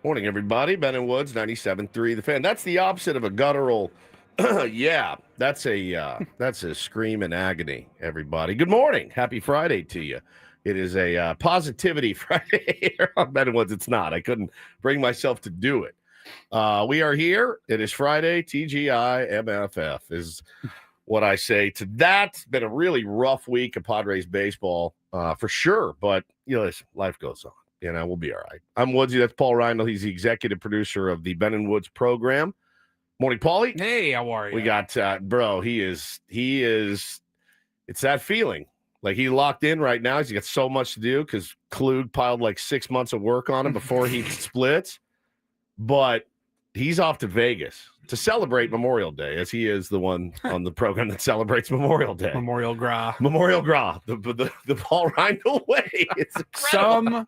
Morning, everybody. Ben and Woods, 97.3 The Fan. That's the opposite of a guttural. Yeah, that's a scream in agony, everybody. Good morning. Happy Friday to you. It is a positivity Friday here on Ben and Woods. It's not. I couldn't bring myself to do it. We are here. It is Friday. TGI MFF is what I say to that. It's been a really rough week of Padres baseball, for sure. But, listen, life goes on. We'll be all right. I'm Woodsy. That's Paul Rindle. He's the executive producer of the Ben and Woods program. Morning, Paulie. Hey, how are you? We got, bro, he is, it's that feeling. Like he locked in right now. He's got so much to do because Klug piled like 6 months of work on him before he splits. But he's off to Vegas to celebrate Memorial Day, as he is the one on the program that celebrates Memorial Day. Memorial Gras. The Paul Rindle way. It's incredible.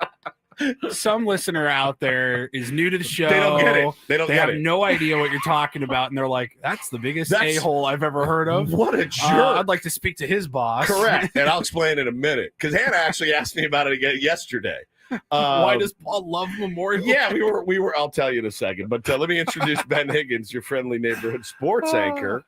Some listener out there is new to the show. They don't get it. They have no idea what you're talking about, and they're like, "That's the biggest a-hole I've ever heard of." What a jerk! I'd like to speak to his boss. Correct, and I'll explain in a minute because Hannah actually asked me about it again yesterday. Why does Paul love Memorial? Yeah, we were. I'll tell you in a second, but let me introduce Ben Higgins, your friendly neighborhood sports anchor,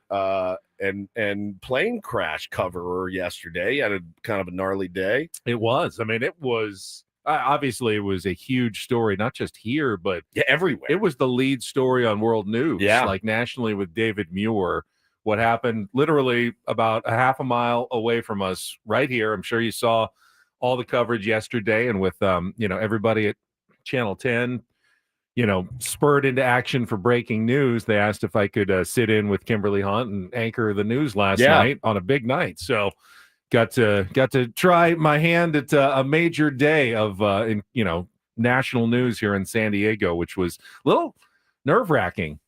and plane crash coverer yesterday. Had a kind of a gnarly day. It was. I mean, it was. Obviously, it was a huge story, not just here, but everywhere. It was the lead story on world news, like nationally with David Muir. What happened literally about a half a mile away from us right here. I'm sure you saw all the coverage yesterday, and with, everybody at Channel 10, spurred into action for breaking news. They asked if I could sit in with Kimberly Hunt and anchor the news last night on a big night. So got to try my hand at a major day of national news here in San Diego, which was a little nerve-wracking.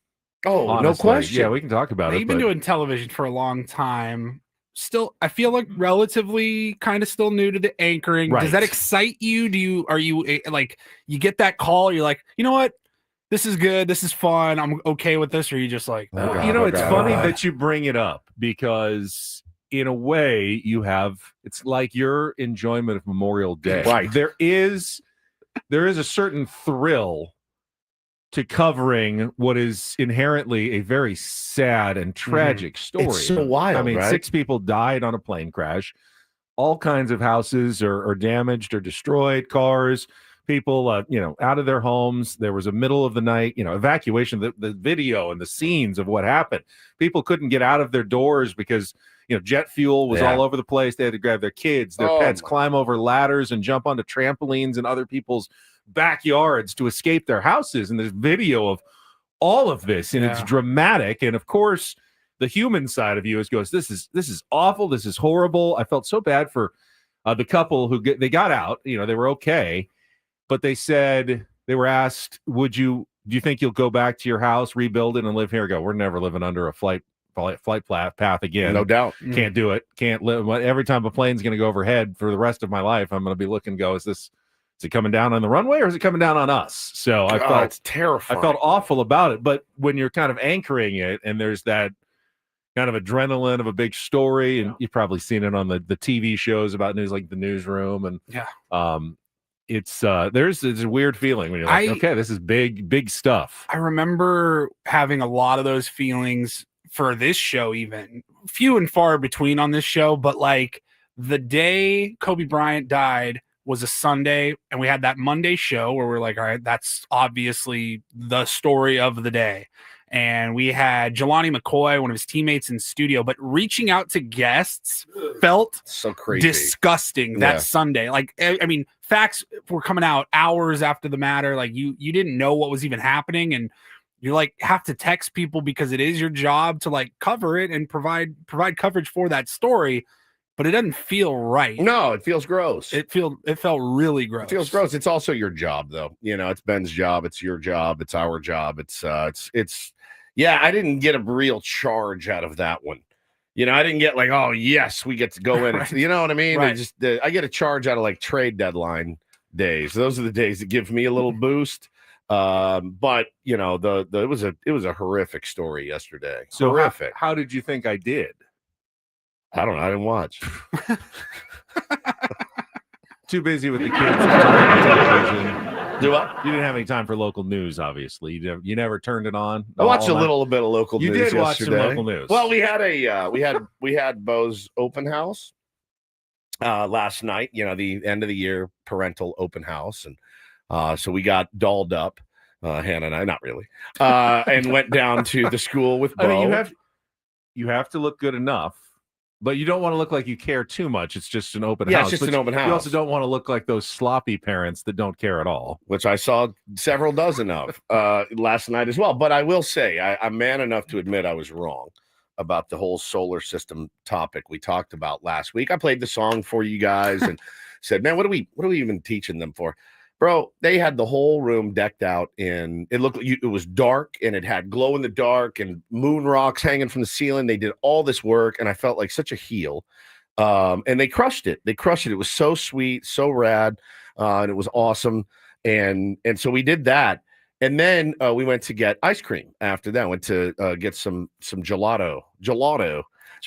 Oh, honestly. No question. Yeah, we can talk about it. You've been doing television for a long time. Still, I feel like relatively kind of still new to the anchoring. Right. Does that excite you? Are you like, you get that call, you're like, you know what? This is good. This is fun. I'm okay with this. Or are you just like, it's funny that you bring it up because in a way it's like your enjoyment of Memorial Day. Right. There is a certain thrill to covering what is inherently a very sad and tragic story. It's so wild. I mean, right? 6 people died on a plane crash. All kinds of houses are damaged or destroyed, cars, people, out of their homes. There was a middle of the night, evacuation, the video and the scenes of what happened. People couldn't get out of their doors because jet fuel was all over the place. They had to grab their kids, their pets, climb over ladders and jump onto trampolines in other people's backyards to escape their houses. And there's video of all of this, and it's dramatic. And of course, the human side of you goes, this is awful. This is horrible. I felt so bad for the couple who they got out. They were okay, but they said they were asked, do you think you'll go back to your house, rebuild it, and live here? We're never living under a flight path again. No doubt. Can't do it. Can't live. Every time a plane's going to go overhead for the rest of my life, I'm going to be looking and go, is it coming down on the runway or is it coming down on us? So I felt it's terrifying. I felt awful about it. But when you're kind of anchoring it and there's that kind of adrenaline of a big story, and you've probably seen it on the TV shows about news like The Newsroom, and there's a weird feeling when you're like, okay, this is big stuff. I remember having a lot of those feelings for this show, even few and far between on this show, but like the day Kobe Bryant died was a Sunday, and we had that Monday show where we're like, all right, that's obviously the story of the day. And we had Jelani McCoy, one of his teammates, in studio, but reaching out to guests felt so crazy, disgusting that Sunday. Like, I mean, facts were coming out hours after the matter. Like you didn't know what was even happening, and you like have to text people because it is your job to like cover it and provide coverage for that story, but it doesn't feel right. No, it feels gross. It felt really gross. It feels gross. It's also your job, though. It's Ben's job. It's your job. It's our job. It's I didn't get a real charge out of that one. I didn't get like, oh yes, we get to go in. Right. You know what I mean? Right. I get a charge out of like trade deadline days. Those are the days that give me a little boost. But it was a horrific story yesterday. So horrific. How did you think I did? I don't know. I didn't watch. Too busy with the kids on television. Do what? You didn't have any time for local news, obviously. You never turned it on. I watched a all night? little bit of local You news did watch some yesterday. local news. Well, we had we had Bo's open house last night. You know, the end of the year parental open house, and so we got dolled up, Hannah and I, not really, and went down to the school with Bo. I mean, you have to look good enough, but you don't want to look like you care too much. It's just an open house. Yeah, it's just an open house. You also don't want to look like those sloppy parents that don't care at all. Which I saw several dozen of last night as well. But I will say, I'm man enough to admit I was wrong about the whole solar system topic we talked about last week. I played the song for you guys and said, man, what are we even teaching them for? Bro, they had the whole room decked out in, it was dark and it had glow in the dark and moon rocks hanging from the ceiling. They did all this work and I felt like such a heel. And they crushed it. It was so sweet, so rad. And it was awesome. And so we did that. And then we went to get ice cream after that. Went to get some gelato.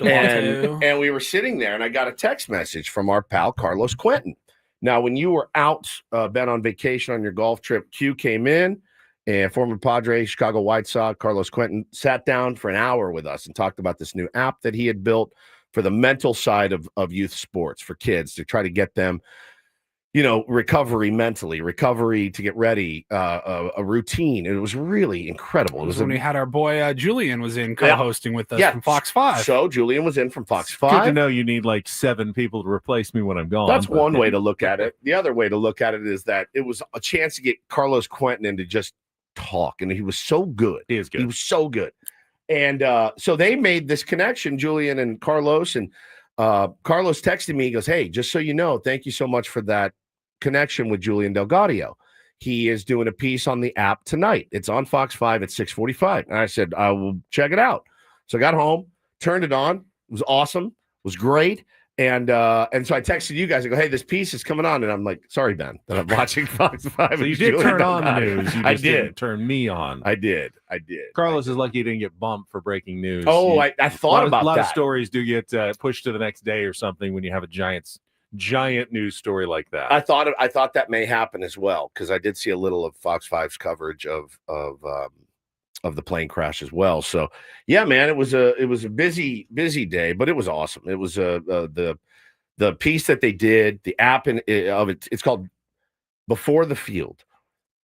And we were sitting there and I got a text message from our pal, Carlos Quentin. Now, when you were out, been on vacation on your golf trip, Q came in, and former Padres, Chicago White Sox, Carlos Quentin, sat down for an hour with us and talked about this new app that he had built for the mental side of youth sports for kids to try to get them, recovery to get ready, a routine. And it was really incredible. It was when we had our boy Julian was in co-hosting with us from Fox 5. So Julian was in from Fox 5. Good to know you need like 7 people to replace me when I'm gone. That's one way to look at it. The other way to look at it is that it was a chance to get Carlos Quentin in to just talk. And he was so good. He is good. He was so good. And so they made this connection, Julian and Carlos. And Carlos texted me. He goes, hey, just so you know, thank you so much for that connection with Julian Delgadio. He is doing a piece on the app tonight. It's on Fox 5 at 6:45. And I said, I will check it out. So I got home, turned it on. It was awesome. It was great. And so I texted you guys. I go, hey, this piece is coming on. And I'm like, sorry, Ben, that I'm watching Fox 5. So you did turn on the news. You just didn't didn't turn me on. I did. Carlos is lucky he didn't get bumped for breaking news. Oh, I thought about that. A lot of stories do get pushed to the next day or something when you have a giant news story like that. I thought that may happen as well, because I did see a little of Fox 5's coverage of the plane crash as well. So yeah, man, it was a busy day, but it was awesome. It was the piece that they did, the app of it. It's called Before the Field.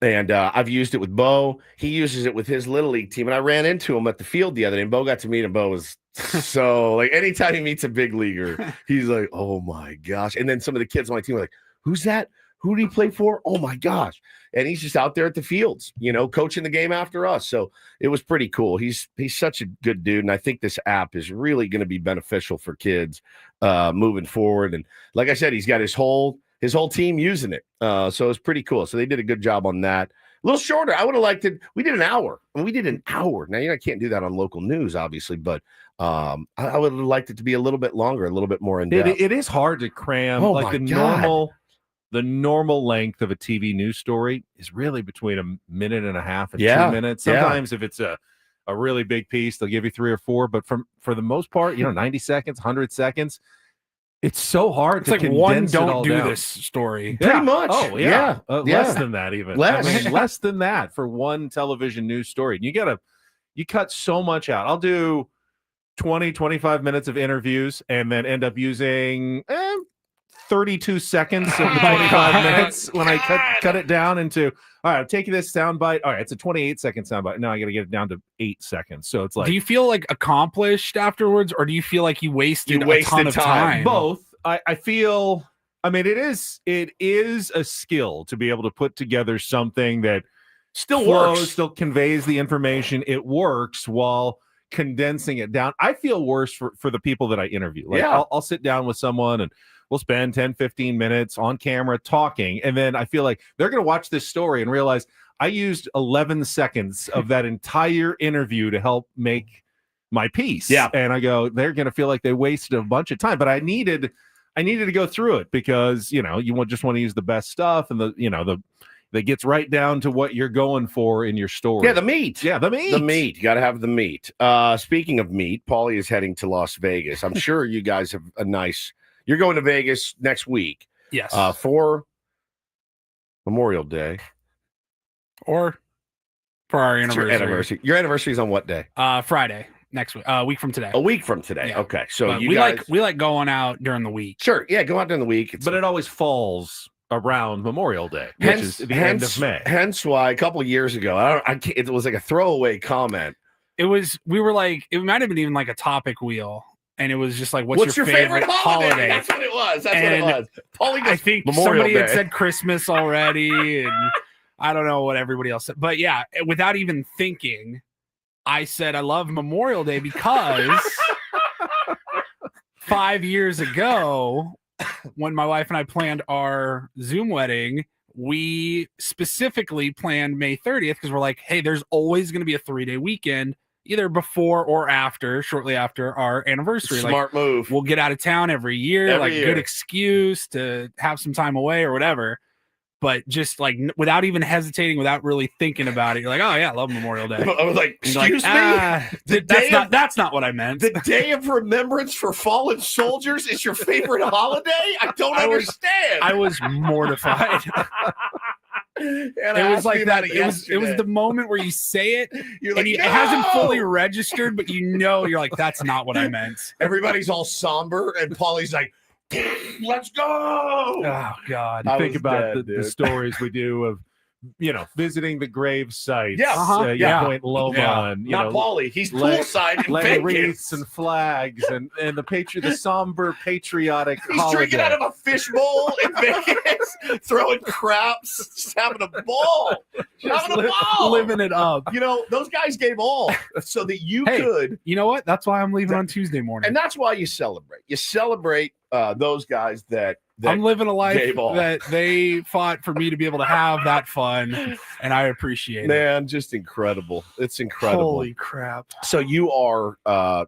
And I've used it with Bo. He uses it with his Little League team. And I ran into him at the field the other day, and Bo got to meet him. Bo was so, like, anytime he meets a big leaguer, he's like, oh, my gosh. And then some of the kids on my team were like, who's that? Who did he play for? Oh, my gosh. And he's just out there at the fields, coaching the game after us. So it was pretty cool. He's such a good dude. And I think this app is really going to be beneficial for kids moving forward. And like I said, he's got his whole team using it. So it's pretty cool. So they did a good job on that. A little shorter. I would have liked it. We did an hour. Now, I can't do that on local news, obviously, but I would have liked it to be a little bit longer, a little bit more in depth. It is hard to cram. Oh, like the normal length of a TV news story is really between a minute and a half and 2 minutes. Sometimes if it's a really big piece, they'll give you 3 or 4. But for the most part, 90 seconds, 100 seconds. It's so hard to condense one it all don't do down. this story. Pretty much. Oh, yeah. Less than that, even. Less than that for one television news story. And you cut so much out. I'll do 20, 25 minutes of interviews and then end up using 32 seconds of the 25 minutes when I cut it down into, all right, I'm taking this soundbite. All right, it's a 28-second soundbite. Now I got to get it down to 8 seconds. So it's like, do you feel like accomplished afterwards, or do you feel like you wasted a ton of time? Both. I feel, it is a skill to be able to put together something that still flows, works, still conveys the information. It works while condensing it down. I feel worse for the people that I interview. Like I'll sit down with someone and we'll spend 10, 15 minutes on camera talking. And then I feel like they're going to watch this story and realize I used 11 seconds of that entire interview to help make my piece. Yeah. And I go, they're going to feel like they wasted a bunch of time, but I needed to go through it because, you just want to use the best stuff and that gets right down to what you're going for in your story. Yeah, the meat. Yeah, the meat. The meat. You got to have the meat. Speaking of meat, Paulie is heading to Las Vegas. I'm sure you guys have you're going to Vegas next week. Yes. For Memorial Day. Or for our It's your anniversary. anniversary. Your anniversary is on what day? Friday next week. Week from today. A week from today. Yeah. Okay, so But you we guys like going out during the week. sure, yeah, go out during the week. But it always falls around Memorial Day, which hence, is the end of May. Hence why a couple of years ago, it was like a throwaway comment. We were like, it might have been even like a topic wheel. And it was just like, what's your favorite holiday? That's what it was. That's what it was. Paulie goes, I think Memorial somebody Day. had said Christmas already, and I don't know what everybody else said. But yeah, without even thinking, I said I love Memorial Day because 5 years ago, when my wife and I planned our Zoom wedding, we specifically planned May 30th because we're like, hey, there's always going to be a 3-day weekend, either before or after, shortly after our anniversary. Smart move. We'll get out of town every year, good excuse to have some time away or whatever. But just like without even hesitating, without really thinking about it, you're like, oh yeah, I love Memorial Day. I was like, excuse me? That's not what I meant. The Day of Remembrance for Fallen Soldiers is your favorite holiday? I don't understand. I was mortified. It was like that. It was the moment where you say it, you're like, it hasn't fully registered, but you're like, that's not what I meant. Everybody's all somber, and Paulie's like, let's go. Oh God! You think about the stories we do of visiting the grave sites. Point Loma. Yeah. And, not Paulie. He's poolside in laying Vegas. wreaths and flags and the somber patriotic He's holiday. drinking out of a fishbowl in Vegas, throwing craps, just having a ball. Living it up. Those guys gave all so that you could. You know what? That's why I'm leaving on Tuesday morning. And that's why you celebrate. You celebrate those guys that I'm living a life that they fought for me to be able to have that fun, and I appreciate it. Man, just incredible. It's incredible. Holy crap. So you are,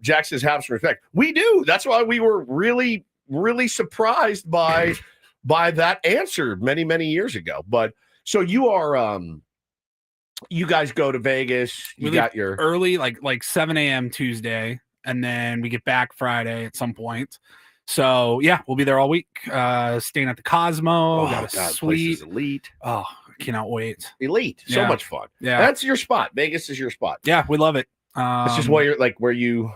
Jack says, have some respect. We do. That's why we were really, really surprised by that answer many, many years ago. But so you are, you guys go to Vegas. You got your early, like 7 a.m. Tuesday, and then we get back Friday at some point. So yeah, we'll be there all week. Staying at the Cosmo. Got a suite. Elite. Oh, I cannot wait. Elite. So much fun. Yeah, that's your spot. Vegas is your spot. Yeah, we love it. It's just where you're like where you,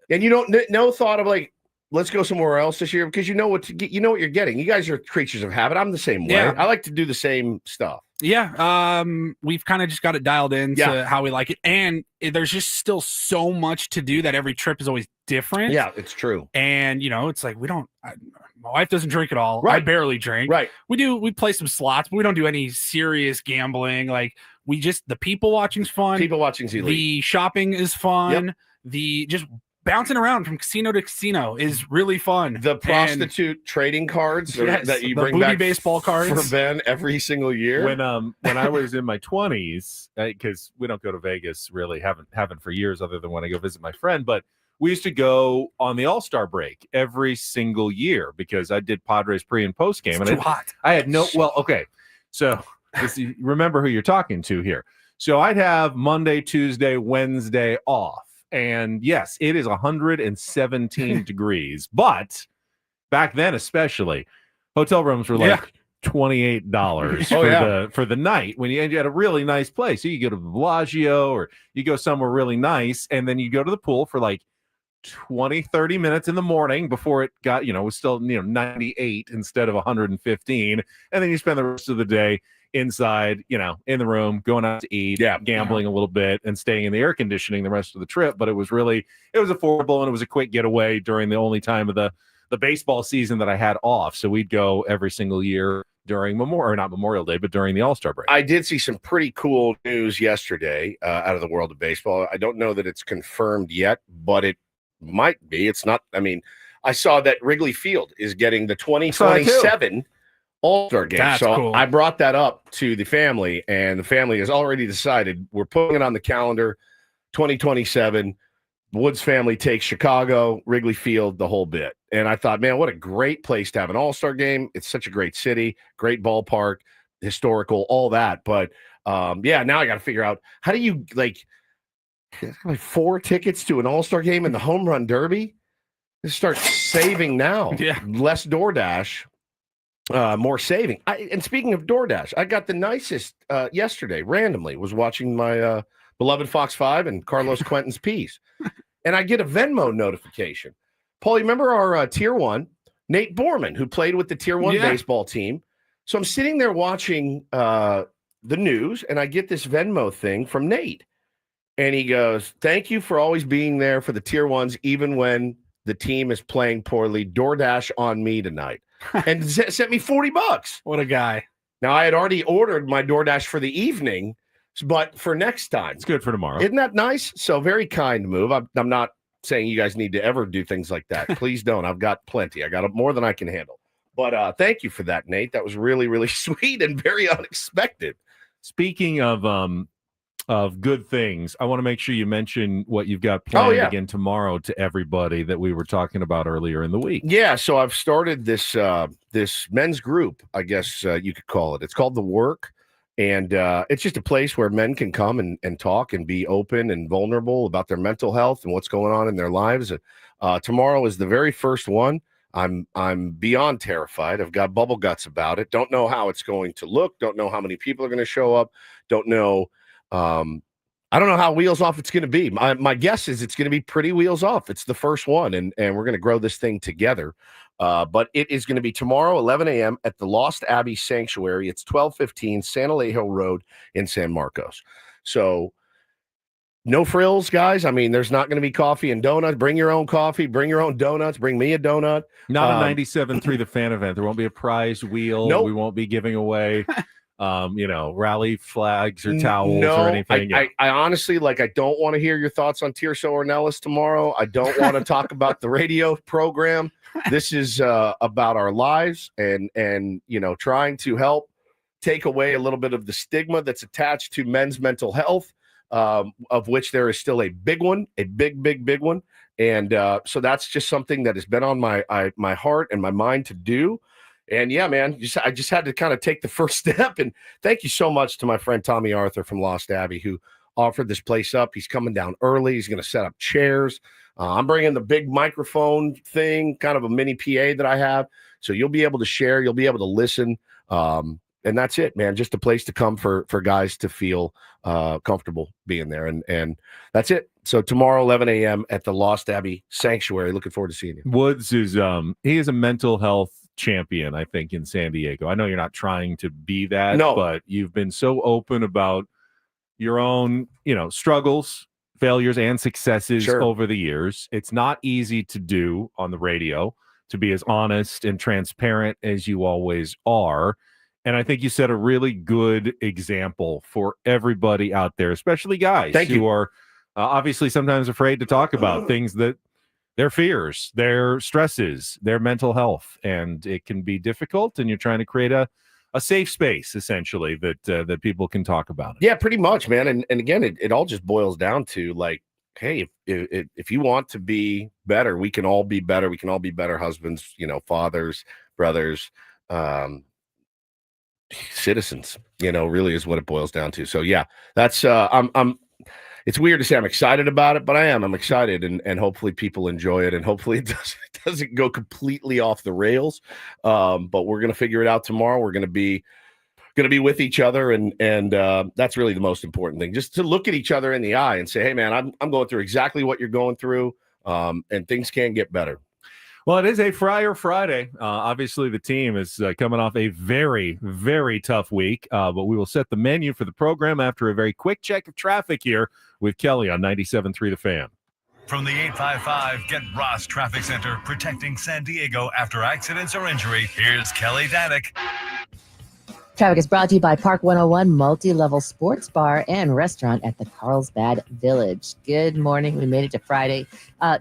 and you don't no thought of like let's go somewhere else this year because you know what to get. You know what you're getting. You guys are creatures of habit. I'm the same way. Yeah. I like to do the same stuff. Yeah, we've kind of just got it dialed in to how we like it, and there's just still so much to do that every trip is always different. Yeah, it's true. And it's like my wife doesn't drink at all. Right. I barely drink. Right. We play some slots, but we don't do any serious gambling. Like the people watching's fun. People watching's elite. The shopping is fun. Yep. The just bouncing around from casino to casino is really fun. The prostitute trading cards that you bring back baseball cards for Ben every single year. When I was in my 20s, because we don't go to Vegas really, haven't for years other than when I go visit my friend, but we used to go on the All-Star break every single year because I did Padres pre and post game. It's and too hot. I had so remember who you're talking to here. So I'd have Monday, Tuesday, Wednesday off. And yes, it is 117 degrees, but back then especially, hotel rooms were like $28 for the night when you had a really nice place. So you go to Bellagio or you go somewhere really nice, and then you go to the pool for like 20-30 minutes in the morning before it got was still 98 instead of 115, and then you spend the rest of the day inside, in the room, going out to eat, gambling a little bit, and staying in the air conditioning the rest of the trip. But it was affordable, and it was a quick getaway during the only time of the baseball season that I had off. So we'd go every single year during not Memorial Day, but during the All-Star break. I did see some pretty cool news yesterday out of the world of baseball. I don't know that it's confirmed yet, but it might be. It's not. I mean, I saw that Wrigley Field is getting the 2027 All-Star game. That's so cool. I brought that up to the family, and the family has already decided we're putting it on the calendar. 2027. Woods family takes Chicago, Wrigley Field, the whole bit. And I thought, man, what a great place to have an All-Star game. It's such a great city, great ballpark, historical, all that. But now I got to figure out how do you like 4 tickets to an All-Star game in the Home Run Derby? Just start saving now. Yeah. Less DoorDash. more saving. And speaking of DoorDash, I got the nicest yesterday. Randomly, was watching my beloved Fox 5 and Carlos Quentin's piece, and I get a Venmo notification. Paul, you remember our Tier 1, Nate Borman, who played with the Tier 1 baseball team? So I'm sitting there watching the news, and I get this Venmo thing from Nate. And he goes, "Thank you for always being there for the Tier 1s, even when the team is playing poorly. DoorDash on me tonight." And sent me $40. What a guy. Now, I had already ordered my DoorDash for the evening, but for next time. It's good for tomorrow. Isn't that nice? So very kind move. I'm not saying you guys need to ever do things like that. Please don't. I've got plenty. I got more than I can handle. But thank you for that, Nate. That was really, really sweet and very unexpected. Speaking of good things, I want to make sure you mention what you've got planned again tomorrow to everybody that we were talking about earlier in the week. Yeah, so I've started this this men's group, I guess you could call it. It's called The Work, and it's just a place where men can come and talk and be open and vulnerable about their mental health and what's going on in their lives. Tomorrow is the very first one. I'm beyond terrified. I've got bubble guts about it. Don't know how it's going to look. Don't know how many people are going to show up. Don't know. I don't know how wheels off it's going to be. My guess is it's going to be pretty wheels off. It's the first one, and we're going to grow this thing together. But it is going to be tomorrow, 11 a.m. at the Lost Abbey Sanctuary. It's 1215 San Alejo Road in San Marcos. So no frills, guys. I mean, there's not going to be coffee and donuts. Bring your own coffee. Bring your own donuts. Bring me a donut. Not a 97.3 The Fan event. There won't be a prize wheel. Nope. We won't be giving away rally flags or towels or anything. I honestly, I don't want to hear your thoughts on Tirso Ornelas tomorrow. I don't want to talk about the radio program. This is about our lives and trying to help take away a little bit of the stigma that's attached to men's mental health, of which there is still a big one, a big one. And so that's just something that has been on my heart and my mind to do. And yeah, man, I just had to kind of take the first step. And thank you so much to my friend Tommy Arthur from Lost Abbey, who offered this place up. He's coming down early. He's going to set up chairs. I'm bringing the big microphone thing, kind of a mini PA that I have. So you'll be able to share. You'll be able to listen. And that's it, man. Just a place to come for guys to feel comfortable being there. And that's it. So tomorrow, 11 a.m. at the Lost Abbey Sanctuary. Looking forward to seeing you. Woods is he is a mental health champion, I think, in San Diego. I know you're not trying to be that, but you've been so open about your own, struggles, failures, and successes over the years. It's not easy to do on the radio, to be as honest and transparent as you always are. And I think you set a really good example for everybody out there, especially guys who are obviously sometimes afraid to talk about things that their fears, their stresses, their mental health. And it can be difficult, and you're trying to create a safe space, essentially, that people can talk about it. Yeah, pretty much, man. And again, it all just boils down to hey, if you want to be better, we can all be better. We can all be better husbands, fathers, brothers, citizens, really is what it boils down to. So yeah, that's it's weird to say I'm excited about it, but I am. I'm excited, and hopefully people enjoy it, and hopefully it doesn't go completely off the rails. But we're gonna figure it out tomorrow. We're gonna be with each other, and that's really the most important thing. Just to look at each other in the eye and say, "Hey, man, I'm going through exactly what you're going through, and things can get better." Well, it is a Fryer Friday. Obviously, the team is coming off a very, very tough week, but we will set the menu for the program after a very quick check of traffic here with Kelly on 97.3 The Fan. From the 855 Get Ross Traffic Center, protecting San Diego after accidents or injury, here's Kelly Danick. Traffic is brought to you by Park 101 Multi-Level Sports Bar and Restaurant at the Carlsbad Village. Good morning. We made it to Friday.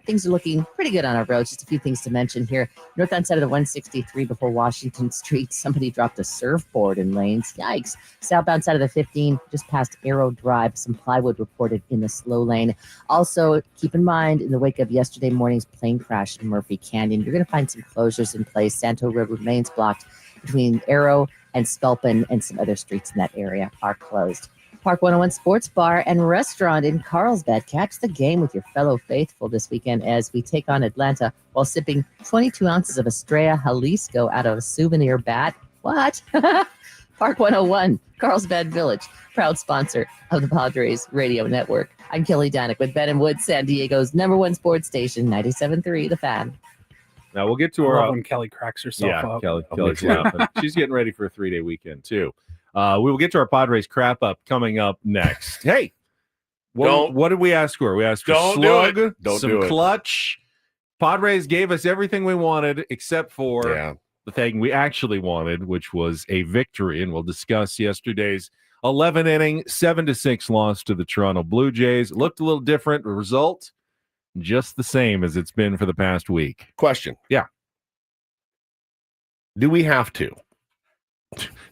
Things are looking pretty good on our roads. Just a few things to mention here. Northbound side of the 163 before Washington Street, somebody dropped a surfboard in lanes. Yikes. Southbound side of the 15, just past Arrow Drive, some plywood reported in the slow lane. Also, keep in mind, in the wake of yesterday morning's plane crash in Murphy Canyon, you're going to find some closures in place. Santo Road remains blocked between Arrow and Sculpin, and some other streets in that area are closed. Park 101 Sports Bar and Restaurant in Carlsbad. Catch the game with your fellow faithful this weekend as we take on Atlanta while sipping 22 ounces of Estrella Jalisco out of a souvenir bat. What? Park 101, Carlsbad Village, proud sponsor of the Padres Radio Network. I'm Kelly Danick with Ben and Wood, San Diego's #1 sports station, 97.3 The Fan. Now we'll get to I our love when Kelly cracks herself up. Kelly's laughing. She's getting ready for a 3-day weekend too. We will get to our Padres crap up coming up next. Hey, what did we ask for? We asked for slug, some clutch. Padres gave us everything we wanted except for the thing we actually wanted, which was a victory. And we'll discuss yesterday's 11-inning, 7-6 loss to the Toronto Blue Jays. It looked a little different. The result, just the same as it's been for the past week. Question. Yeah. Do we have to?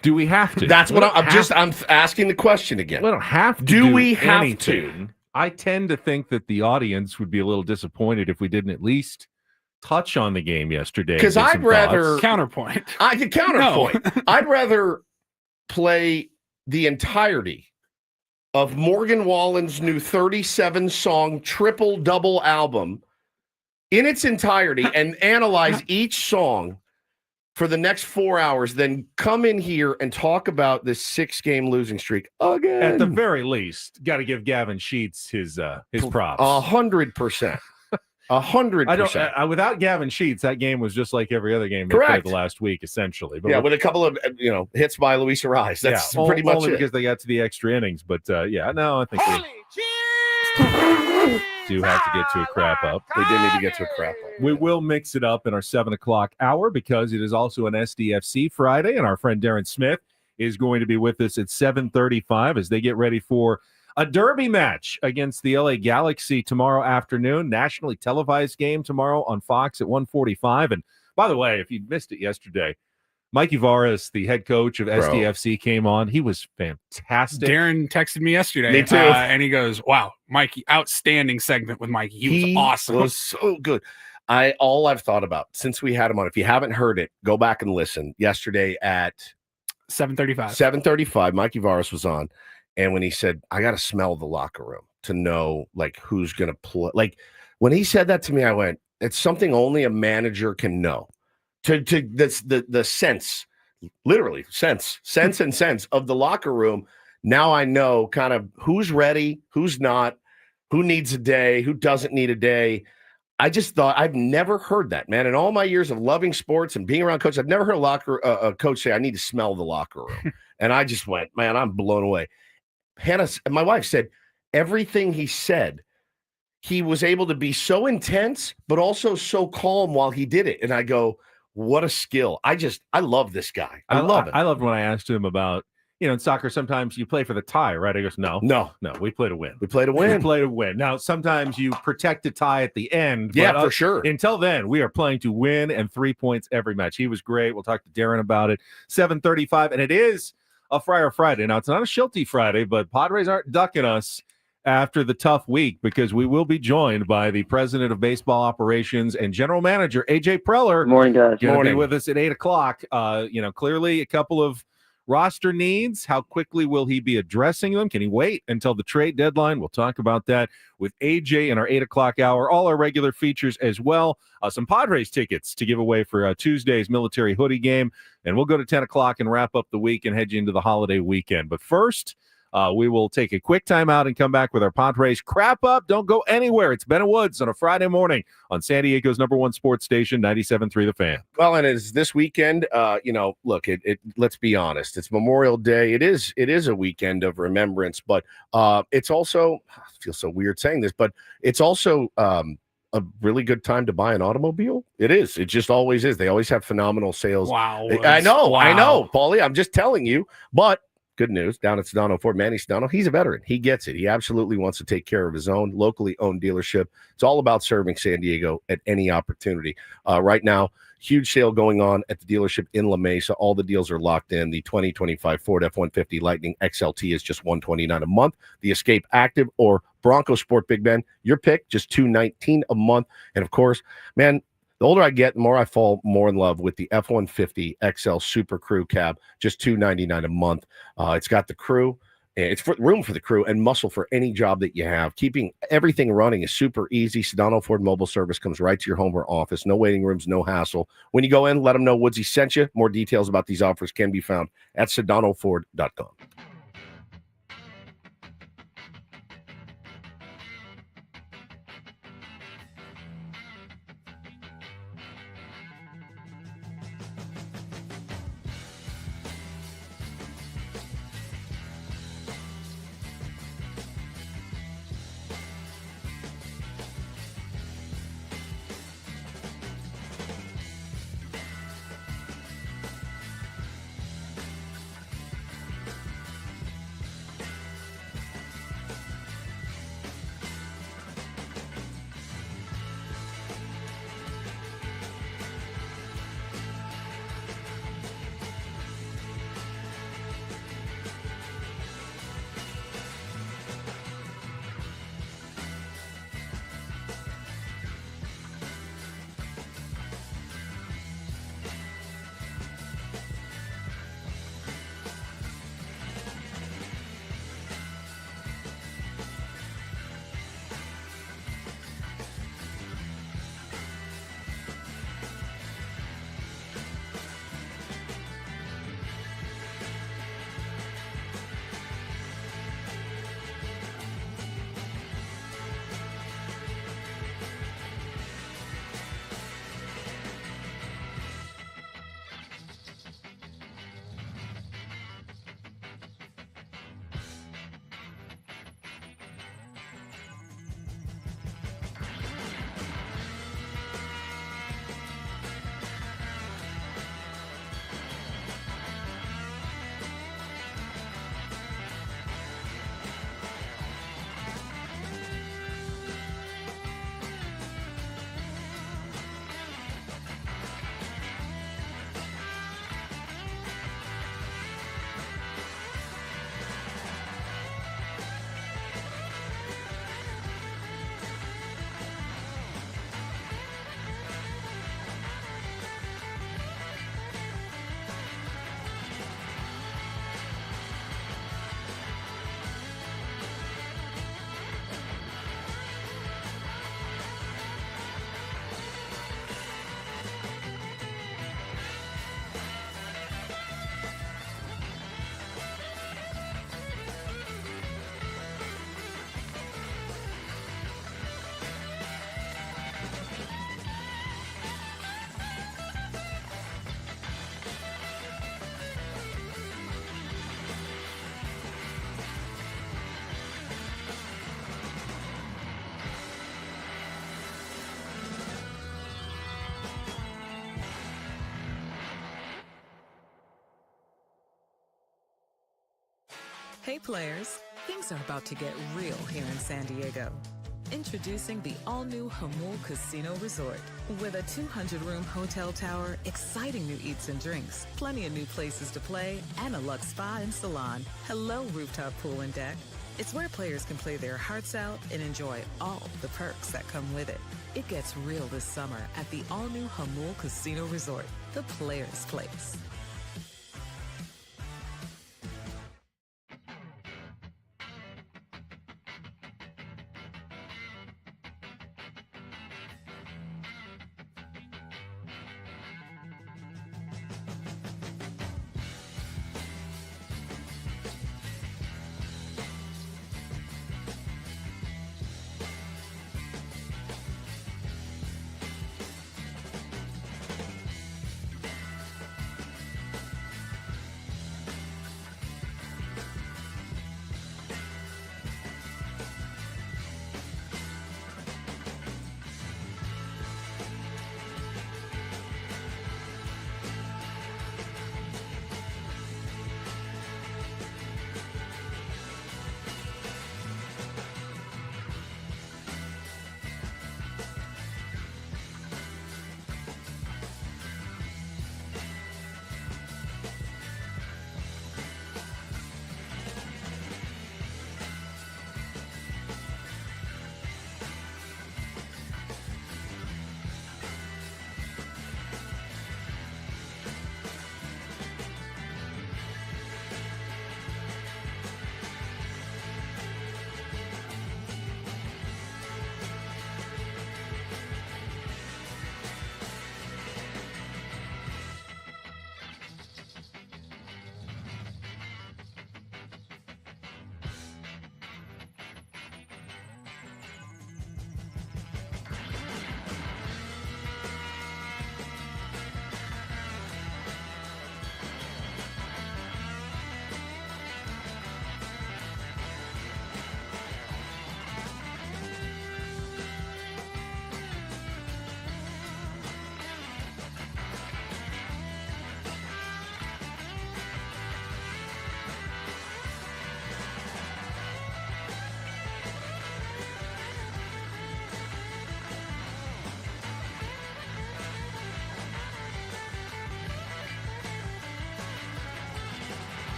Do we have to? That's what I'm asking the question again. We don't have to. Do we have anything. to? I tend to think that the audience would be a little disappointed if we didn't at least touch on the game yesterday. Because I'd rather counterpoint. I could counterpoint. No. I'd rather play the entirety of Morgan Wallen's new 37-song triple-double album in its entirety and analyze each song for the next 4 hours, then come in here and talk about this 6-game losing streak again. At the very least, got to give Gavin Sheets his props. 100%. 100%. Without Gavin Sheets, that game was just like every other game they played the last week, essentially. But with a couple of hits by Luis Ariz. That's pretty much only it. Because they got to the extra innings. But I think we do have to get to a crap up. They did need to get to a crap up. We will mix it up in our 7 o'clock hour because it is also an SDFC Friday, and our friend Darren Smith is going to be with us at 7:35 as they get ready for a derby match against the LA Galaxy tomorrow afternoon, nationally televised game tomorrow on Fox at 1:45. And by the way, if you missed it yesterday, Mikey Varas, the head coach of SDFC, came on. He was fantastic. Darren texted me yesterday. Me too. And he goes, wow, Mikey, outstanding segment with Mikey. He was awesome. He was so good. All I've thought about since we had him on, if you haven't heard it, go back and listen. Yesterday at 7:35. 7:35, Mikey Varas was on. And when he said, I got to smell the locker room to know, like, who's going to play. Like, when he said that to me, I went, it's something only a manager can know. To the sense, literally sense and sense of the locker room. Now I know kind of who's ready, who's not, who needs a day, who doesn't need a day. I just thought I've never heard that, man. In all my years of loving sports and being around coaches, I've never heard a coach say, I need to smell the locker room. And I just went, man, I'm blown away. Hannah, my wife said, everything he said, he was able to be so intense, but also so calm while he did it. And I go, what a skill. I love this guy. I love it. I loved when I asked him about, in soccer, sometimes you play for the tie, right? He goes, no, we play to win. We play to win. We play to win. Now, sometimes you protect a tie at the end. Yeah, for sure. Until then, we are playing to win and 3 points every match. He was great. We'll talk to Darren about it. 7:35, and it is a Friar Friday. Now, it's not a Shilty Friday, but Padres aren't ducking us after the tough week because we will be joined by the president of baseball operations and general manager, AJ Preller. Good morning, guys. Going to be with us at 8 o'clock. Clearly a couple of roster needs. How quickly will he be addressing them? Can he wait until the trade deadline? We'll talk about that with AJ in our 8 o'clock hour. All our regular features as well. Some Padres tickets to give away for Tuesday's military hoodie game. And we'll go to 10 o'clock and wrap up the week and head you into the holiday weekend. But first, we will take a quick timeout and come back with our Padres crap up. Don't go anywhere. It's Ben and Woods on a Friday morning on San Diego's #1 sports station, 97.3 The Fan. Well, and it's this weekend. Look, let's be honest. It's Memorial Day. It is a weekend of remembrance, but it's also, I feel so weird saying this, but it's also a really good time to buy an automobile. It is. It just always is. They always have phenomenal sales. Wow. I know, Paulie. I'm just telling you, but good news, down at Sedano Ford, Manny Sedano, he's a veteran. He gets it. He absolutely wants to take care of his own locally owned dealership. It's all about serving San Diego at any opportunity. Right now, huge sale going on at the dealership in La Mesa. All the deals are locked in. The 2025 Ford F-150 Lightning XLT is just $129 a month. The Escape Active or Bronco Sport Big Ben, your pick, just $219 a month. And of course, man, the older I get, the more I fall more in love with the F-150 XL Super Crew cab, just $299 a month. It's got the crew, It's for room for the crew and muscle for any job that you have. Keeping everything running is super easy. Sedano Ford mobile service comes right to your home or office. No waiting rooms, no hassle. When you go in, let them know Woodsy sent you. More details about these offers can be found at sedanoford.com. Hey players, things are about to get real here in San Diego. Introducing the all-new Jamul Casino Resort. With a 200-room hotel tower, exciting new eats and drinks, plenty of new places to play, and a luxe spa and salon. Hello, rooftop pool and deck. It's where players can play their hearts out and enjoy all the perks that come with it. It gets real this summer at the all-new Jamul Casino Resort, the players' place.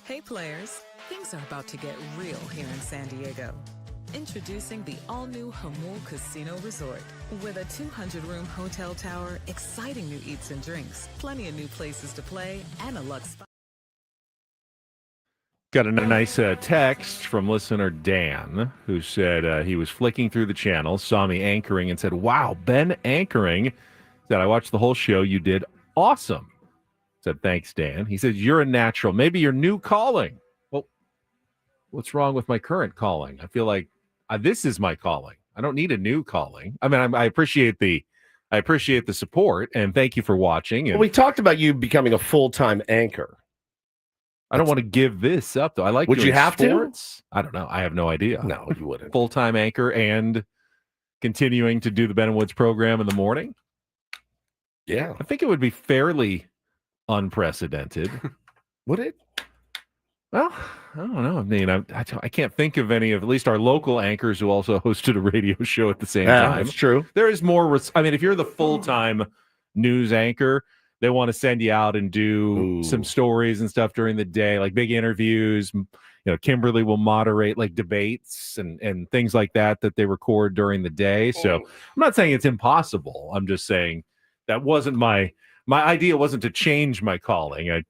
Hey players, things are about to get real here in San Diego. Introducing the all-new Hamul Casino Resort. With a 200-room hotel tower, exciting new eats and drinks, plenty of new places to play, and a luxe spa. Got a nice text from listener Dan, who said he was flicking through the channel, saw me anchoring, and said, "Wow, Ben anchoring." Said, "I watched the whole show. You did awesome." Said, "Thanks, Dan." He said, "You're a natural. Maybe your new calling." Well, what's wrong with my current calling? I feel like this is my calling. I don't need a new calling. I mean, I appreciate the support, and thank you for watching. And Well, we talked about you becoming a full-time anchor. I don't want to give this up, though. I like. Would you doing have sports. I don't know. I have no idea. No, you wouldn't. Full-time anchor and continuing to do the Ben and Woods program in the morning. Yeah. I think it would be fairly unprecedented. Would it? Well, I don't know. I mean, I can't think of any of at least our local anchors who also hosted a radio show at the same time. That's true. There is more. I mean, if you're the full-time news anchor, they want to send you out and do some stories and stuff during the day, like big interviews. You know, Kimberly will moderate like debates and things like that they record during the day. So I'm not saying it's impossible. I'm just saying that wasn't my idea. Wasn't to change my calling. I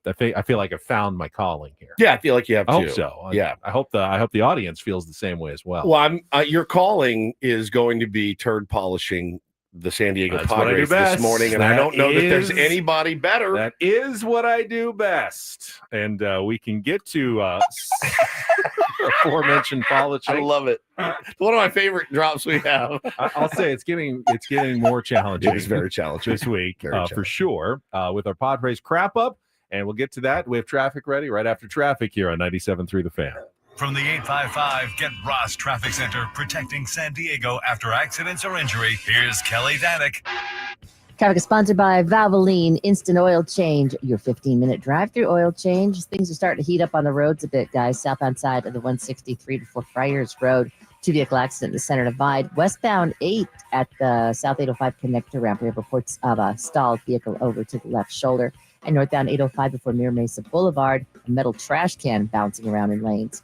feel like I found my calling here. Yeah, I feel like you have I to. hope so. Yeah. I hope the audience feels the same way as well. Well, your calling is going to be turd polishing the San Diego That's what I do Padres best. this morning, and I don't know that there's anybody better. That is what I do best. And we can get to aforementioned polishing. I love it. One of my favorite drops we have. I'll say it's getting more challenging. It is very challenging this week Very for sure. With our Padres crap up, and we'll get to that. We have traffic ready right after traffic here on 97.3 The Fan. From the 855 Get Ross Traffic Center, protecting San Diego after accidents or injury, here's Kelly Danick. Traffic is sponsored by Valvoline Instant Oil Change, your 15-minute drive-through oil change. Things are starting to heat up on the roads a bit, guys. Southbound side of the 163 to 4 Friars Road. 2-vehicle accident in the center divide. Westbound 8 at the South 805 connector ramp. We have reports of a stalled vehicle over to the left shoulder. And northbound 805 before Mira Mesa Boulevard, a metal trash can bouncing around in lanes.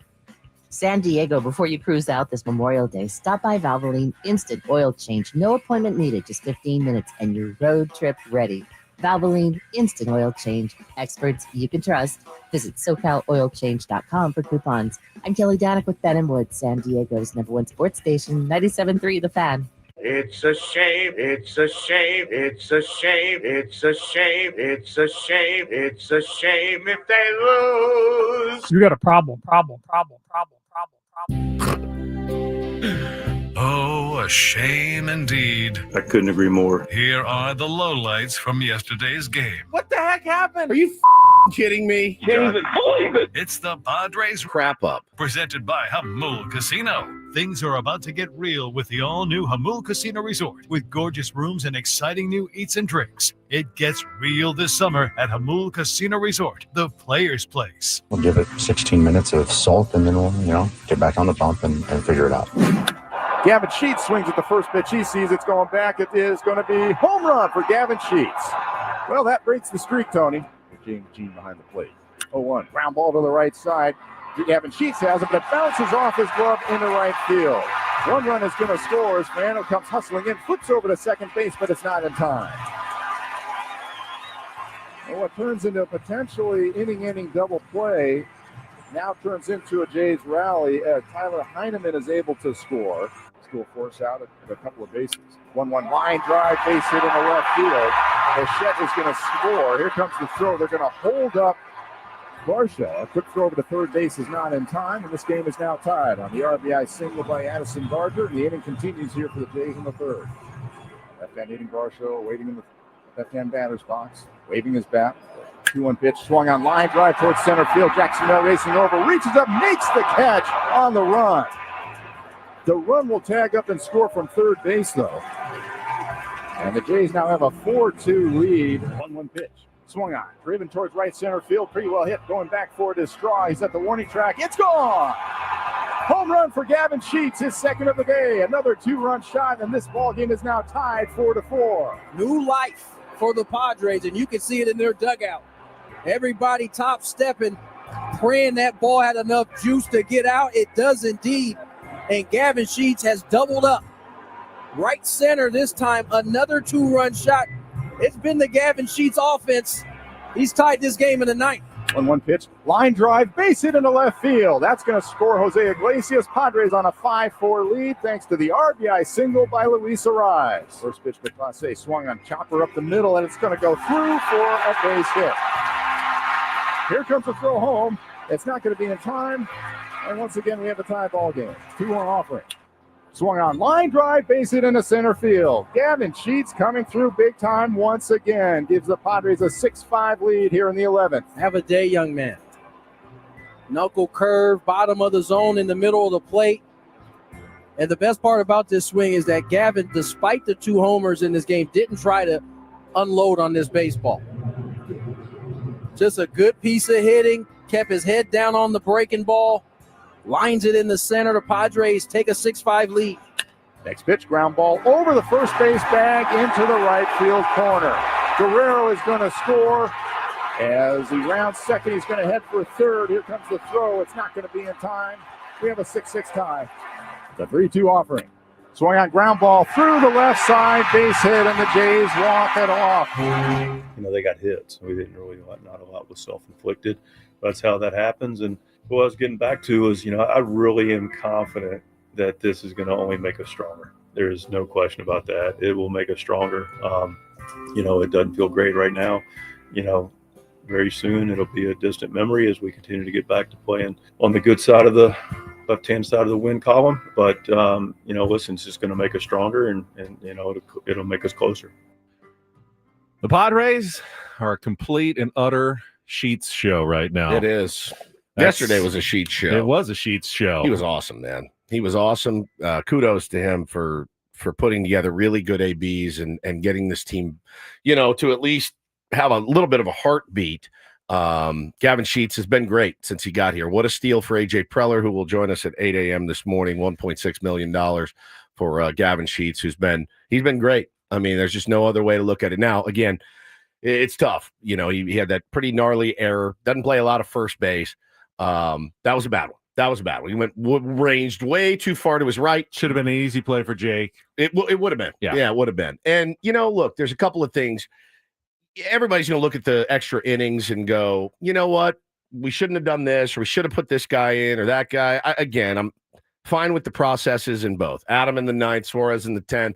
San Diego, before you cruise out this Memorial Day, stop by Valvoline Instant Oil Change. No appointment needed, just 15 minutes, and your road trip ready. Valvoline Instant Oil Change. Experts you can trust. Visit SoCalOilChange.com for coupons. I'm Kelly Danick with Ben and Woods, San Diego's #1 sports station, 97.3 The Fan. It's a shame, it's a shame, it's a shame, it's a shame, it's a shame, it's a shame if they lose. You got a problem. Oh, a shame indeed. I couldn't agree more. Here are the lowlights from yesterday's game. What the heck happened? Are you kidding me? Can't even believe it. It's the Padres Crap up. presented by Hamul Casino. Things are about to get real with the all-new Hamul Casino Resort with gorgeous rooms and exciting new eats and drinks. It gets real this summer at Hamul Casino Resort, the player's place. We'll give it 16 minutes of salt, and then we'll, get back on the bump and figure it out. Gavin Sheets swings at the first pitch. He sees it's going back. It is going to be home run for Gavin Sheets. Well, that breaks the streak, Tony. James Jean behind the plate. 0-1. Ground ball to the right side. Gavin Sheets has it, but it bounces off his glove into right field. One run is going to score as Mariano comes hustling in, flips over to second base, but it's not in time. Well, what turns into a potentially inning double play now turns into a Jays rally as Tyler Heineman is able to score. Still force out at a couple of bases. 1-1 line drive, base hit in the left field. Bichette is going to score. Here comes the throw. They're going to hold up Barsha. A quick throw over to third base is not in time, and this game is now tied on the RBI single by Addison Barger. The inning continues here for the Jays in the third. Left-hand hitting Barsha waiting in the left-hand batter's box, waving his bat. 2-1 pitch, swung on line drive towards center field. Jackson Bell racing over, reaches up, makes the catch on the run. The run will tag up and score from third base, though. And the Jays now have a 4-2 lead. 1-1 pitch. Swung on. Driven towards right center field. Pretty well hit. Going back for it is Straw. He's at the warning track. It's gone! Home run for Gavin Sheets, his second of the day. Another 2-run shot, and this ball game is now tied 4-4. New life for the Padres, and you can see it in their dugout. Everybody top stepping, praying that ball had enough juice to get out. It does indeed. And Gavin Sheets has doubled up. Right center this time, another 2-run shot. It's been the Gavin Sheets offense. He's tied this game in the ninth. 1-1 pitch, line drive, base hit into left field. That's going to score Jose Iglesias. Padres on a 5-4 lead thanks to the RBI single by Luis Ariz. First pitch to Clase, swung on, chopper up the middle, and it's going to go through for a base hit. Here comes the throw home. It's not going to be in time. And once again, we have a tie ball game. 2-1 offering. Swung on, line drive, base hit into center field. Gavin Sheets coming through big time once again. Gives the Padres a 6-5 lead here in the 11th. Have a day, young man. Knuckle curve, bottom of the zone in the middle of the plate. And the best part about this swing is that Gavin, despite the 2 homers in this game, didn't try to unload on this baseball. Just a good piece of hitting. Kept his head down on the breaking ball. Lines it in the center. The Padres take a 6-5 lead. Next pitch, ground ball over the first base bag into the right field corner. Guerrero is going to score. As he rounds second, he's going to head for third. Here comes the throw. It's not going to be in time. We have a 6-6 tie. The 3-2 offering. Swung on, ground ball through the left side, base hit, and the Jays walk it off. You know, they got hit, so we didn't really, not a lot was self-inflicted. That's how that happens. And what I was getting back to is, you know, I really am confident that this is going to only make us stronger. There is no question about that. It will make us stronger. You know, it doesn't feel great right now. You know, very soon it'll be a distant memory as we continue to get back to playing on the good side of the left-hand side of the win column. But, you know, listen, it's just going to make us stronger and you know, it'll make us closer. The Padres are a complete and utter Sheets show right now. It is. Yesterday was a Sheets show. It was a Sheets show. He was awesome, man. He was awesome. Kudos to him for putting together really good ABs and getting this team, you know, to at least have a little bit of a heartbeat. Gavin Sheets has been great since he got here. What a steal for AJ Preller, who will join us at 8 a.m. this morning. $1.6 million for Gavin Sheets, he's been great. I mean, there's just no other way to look at it. Now, again, it's tough. You know, he had that pretty gnarly error. Doesn't play a lot of first base. That was a bad one. He ranged way too far to his right. Should have been an easy play for Jake. It would have been. Yeah, it would have been. And, you know, look, there's a couple of things. Everybody's going to look at the extra innings and go, you know what? We shouldn't have done this, or we should have put this guy in or that guy. I'm fine with the processes in both. Adam in the 9th, Suarez in the 10th,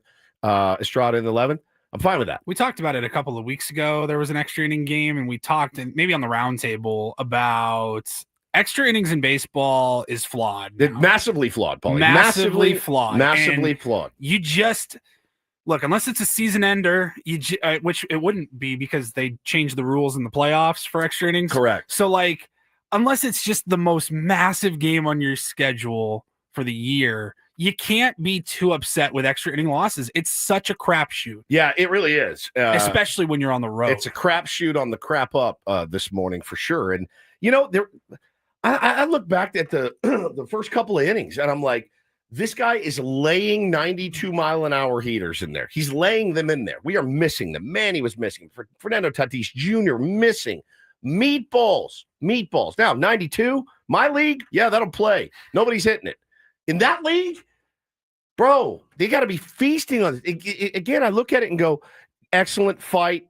Estrada in the 11th. I'm fine with that. We talked about it a couple of weeks ago. There was an extra inning game, and we talked, and maybe on the roundtable, about extra innings in baseball is flawed. Massively flawed, Paulie. Massively flawed. Massively flawed. You just look, unless it's a season ender, which it wouldn't be because they changed the rules in the playoffs for extra innings. Correct. So, like, unless it's just the most massive game on your schedule for the year, you can't be too upset with extra inning losses. It's such a crapshoot. Yeah, it really is. Especially when you're on the road. It's a crapshoot on the crap up this morning for sure. And, you know, I look back at the the first couple of innings, and I'm like, this guy is laying 92-mile-an-hour heaters in there. He's laying them in there. We are missing them. Manny was missing. Fernando Tatis Jr. missing. Meatballs. Now, 92, my league, yeah, that'll play. Nobody's hitting it. In that league, bro, they got to be feasting on it. Again, I look at it and go, excellent fight,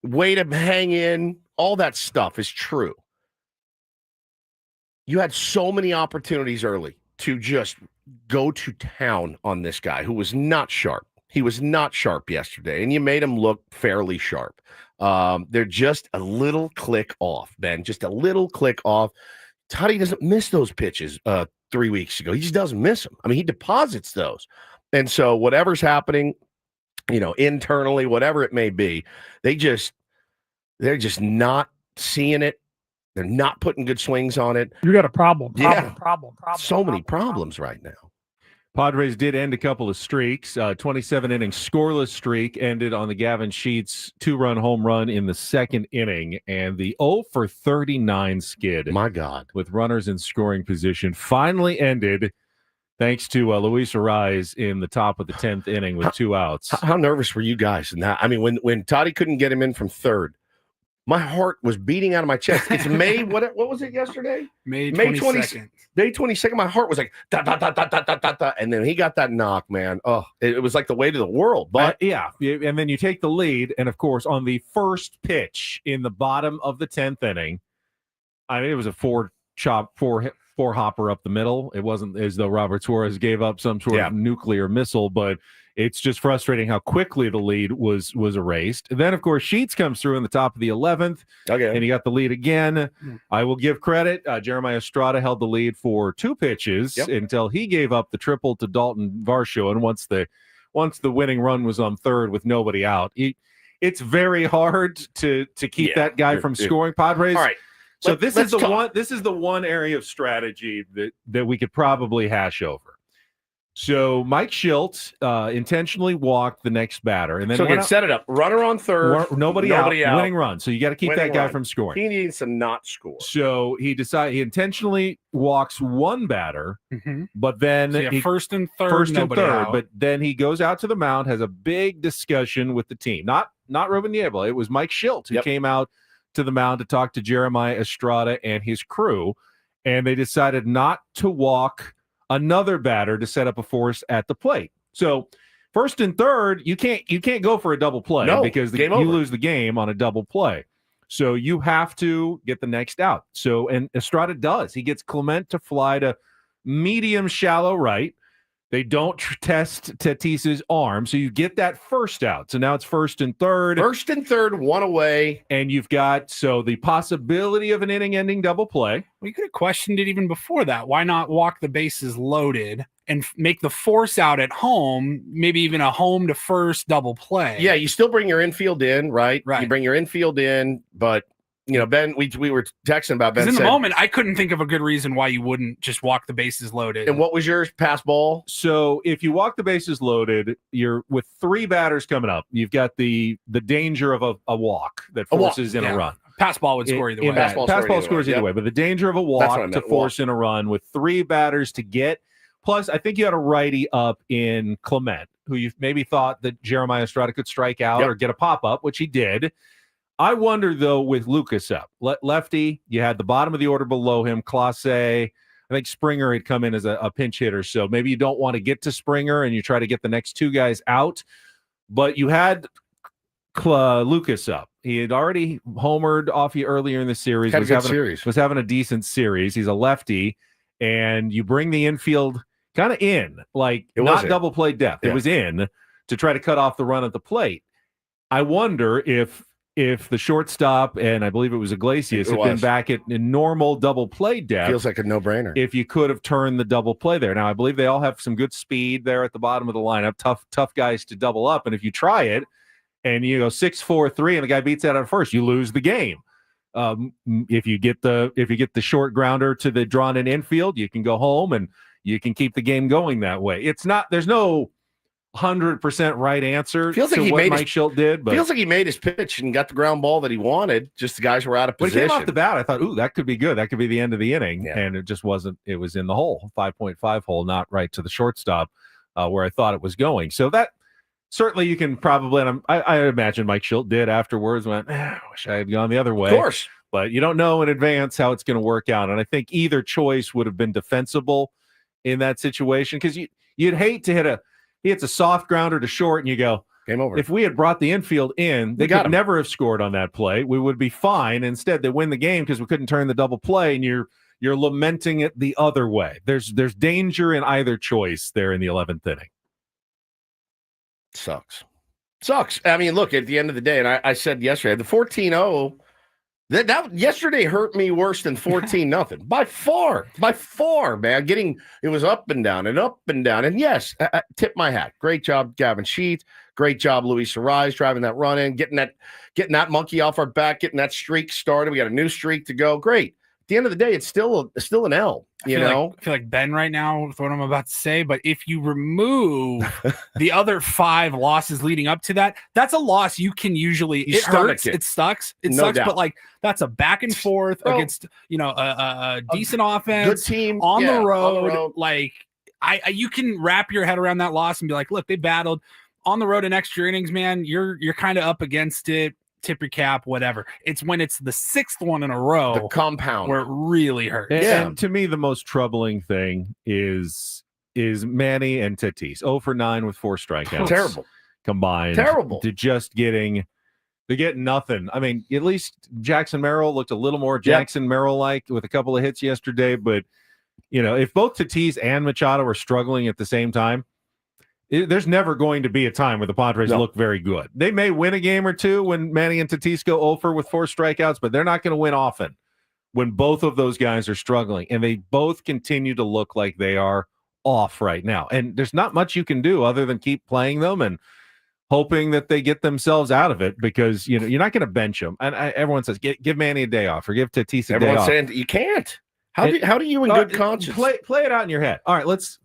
way to hang in, all that stuff is true. You had so many opportunities early to just go to town on this guy who was not sharp. He was not sharp yesterday, and you made him look fairly sharp. They're just a little click off, Ben, just a little click off. Toddy doesn't miss those pitches 3 weeks ago. He just doesn't miss them. I mean, he deposits those. And so whatever's happening, you know, internally, whatever it may be, they're just not seeing it. They're not putting good swings on it. You got a problem. So many problems right now. Padres did end a couple of streaks. 27-inning scoreless streak ended on the Gavin Sheets 2-run home run in the second inning, and the 0-for-39 skid. My God. With runners in scoring position finally ended thanks to Luis Ariz in the top of the 10th inning with 2 outs. How nervous were you guys in that? I mean, when Toddy couldn't get him in from third, My heart was beating out of my chest. It's May. What was it yesterday? May 22nd. May 22nd. My heart was like da da da da da da da da. And then he got that knock, man. Oh, it was like the weight of the world. But yeah, and then you take the lead, and of course, on the first pitch in the bottom of the 10th inning, I mean, it was a four hopper up the middle. It wasn't as though Robert Suarez gave up some sort of nuclear missile, but it's just frustrating how quickly the lead was erased. And then, of course, Sheets comes through in the top of the 11th, and he got the lead again. I will give credit. Jeremiah Estrada held the lead for 2 pitches until he gave up the triple to Dalton Varsho. And once the winning run was on third with nobody out, it's very hard to keep that guy from scoring. Padres. All right. So this is the one area of strategy that we could probably hash over. So Mike Schilt intentionally walked the next batter, and then set it up. Runner on third, nobody out, winning run. So you got to keep that guy from scoring. He needs to not score. So he intentionally walks one batter, but then first and third, out. But then he goes out to the mound, has a big discussion with the team. Not Ruben Niebla. It was Mike Schilt who came out to the mound to talk to Jeremiah Estrada and his crew, and they decided not to walk another batter to set up a force at the plate. So first and third, you can't go for a double play because you lose the game on a double play. So you have to get the next out. So, and Estrada does. He gets Clement to fly to medium shallow right. They don't test Tatis's arm, so you get that first out. So now it's first and third. First and third, one away. And you've got the possibility of an inning-ending double play. Well, you could have questioned it even before that. Why not walk the bases loaded and make the force out at home, maybe even a home to first double play? Yeah, you still bring your infield in, right? Right. You bring your infield in, but Ben, we were texting about Ben. In the moment, I couldn't think of a good reason why you wouldn't just walk the bases loaded. And what was yours? Pass ball? So if you walk the bases loaded, you're with 3 batters coming up. You've got the danger of a walk that forces in a run. Pass ball would score either way. Pass ball scores either way, but the danger of a walk to force in a run with 3 batters to get. Plus, I think you had a righty up in Clement, who you maybe thought that Jeremiah Estrada could strike out or get a pop-up, which he did. I wonder, though, with Lucas up. Lefty, you had the bottom of the order below him, Clase. I think Springer had come in as a pinch hitter, so maybe you don't want to get to Springer and you try to get the next 2 guys out. But you had Lucas up. He had already homered off you earlier in the series. Was having a decent series. He's a lefty, and you bring the infield kind of in, like not double play depth. Yeah. It was in to try to cut off the run at the plate. I wonder if the shortstop, and I believe it was Iglesias, had been back at normal double play depth. Feels like a no-brainer. If you could have turned the double play there. Now, I believe they all have some good speed there at the bottom of the lineup, tough guys to double up. And if you try it and you go 6-4-3 and the guy beats that at first, you lose the game. If you get the short grounder to the drawn-in infield, you can go home and you can keep the game going that way. There's no 100% right answer feels to like what Mike Schilt did, but feels like he made his pitch and got the ground ball that he wanted. Just the guys were out of position. When he came off the bat, I thought, ooh, that could be good. That could be the end of the inning. Yeah. And it just wasn't. It was in the hole, 5.5 hole, not right to the shortstop where I thought it was going. So that certainly you can probably, and I imagine Mike Schilt did afterwards, went, I wish I had gone the other way. Of course. But you don't know in advance how it's going to work out. And I think either choice would have been defensible in that situation, because you'd hate to he hits a soft grounder to short and you go, game over. If we had brought the infield in, they could never have scored on that play. We would be fine. Instead, they win the game because we couldn't turn the double play, and you're lamenting it the other way. There's danger in either choice there in the 11th inning. Sucks. I mean, look, at the end of the day, and I said yesterday, the 14-0, that yesterday hurt me worse than 14-0 by far, man. It was up and down. And yes, tip my hat. Great job, Gavin Sheets. Great job, Luis Ariz, driving that run in, getting that monkey off our back, getting that streak started. We got a new streak to go. Great. At the end of the day, it's still an L. I feel like Ben right now with what I'm about to say, but if you remove the other 5 losses leading up to that, that's a loss you can usually. It hurts. It sucks. It sucks. Doubt. But like that's a back and forth against a decent offense, good team on the road. Like you can wrap your head around that loss and be like, look, they battled on the road in extra innings, man. You're kind of up against it. tip your cap, whatever. It's when it's the sixth one in a row, The compound. where it really hurts. And to me, the most troubling thing is Manny and Tatis 0 for 9 with 4 strikeouts. Terrible. Combined. Terrible. To just they get nothing. I mean, at least Jackson Merrill looked a little more Jackson Merrill-like with a couple of hits yesterday. But, if both Tatis and Machado are struggling at the same time, there's never going to be a time where the Padres look very good. They may win a game or two when Manny and Tatis go 0 for with 4 strikeouts, but they're not going to win often when both of those guys are struggling. And they both continue to look like they are off right now. And there's not much you can do other than keep playing them and hoping that they get themselves out of it, because you're not going to bench them. And everyone says give Manny a day off or give Tatis a day off. Everyone's saying you can't. How do you in good conscience play it out in your head? All right, let's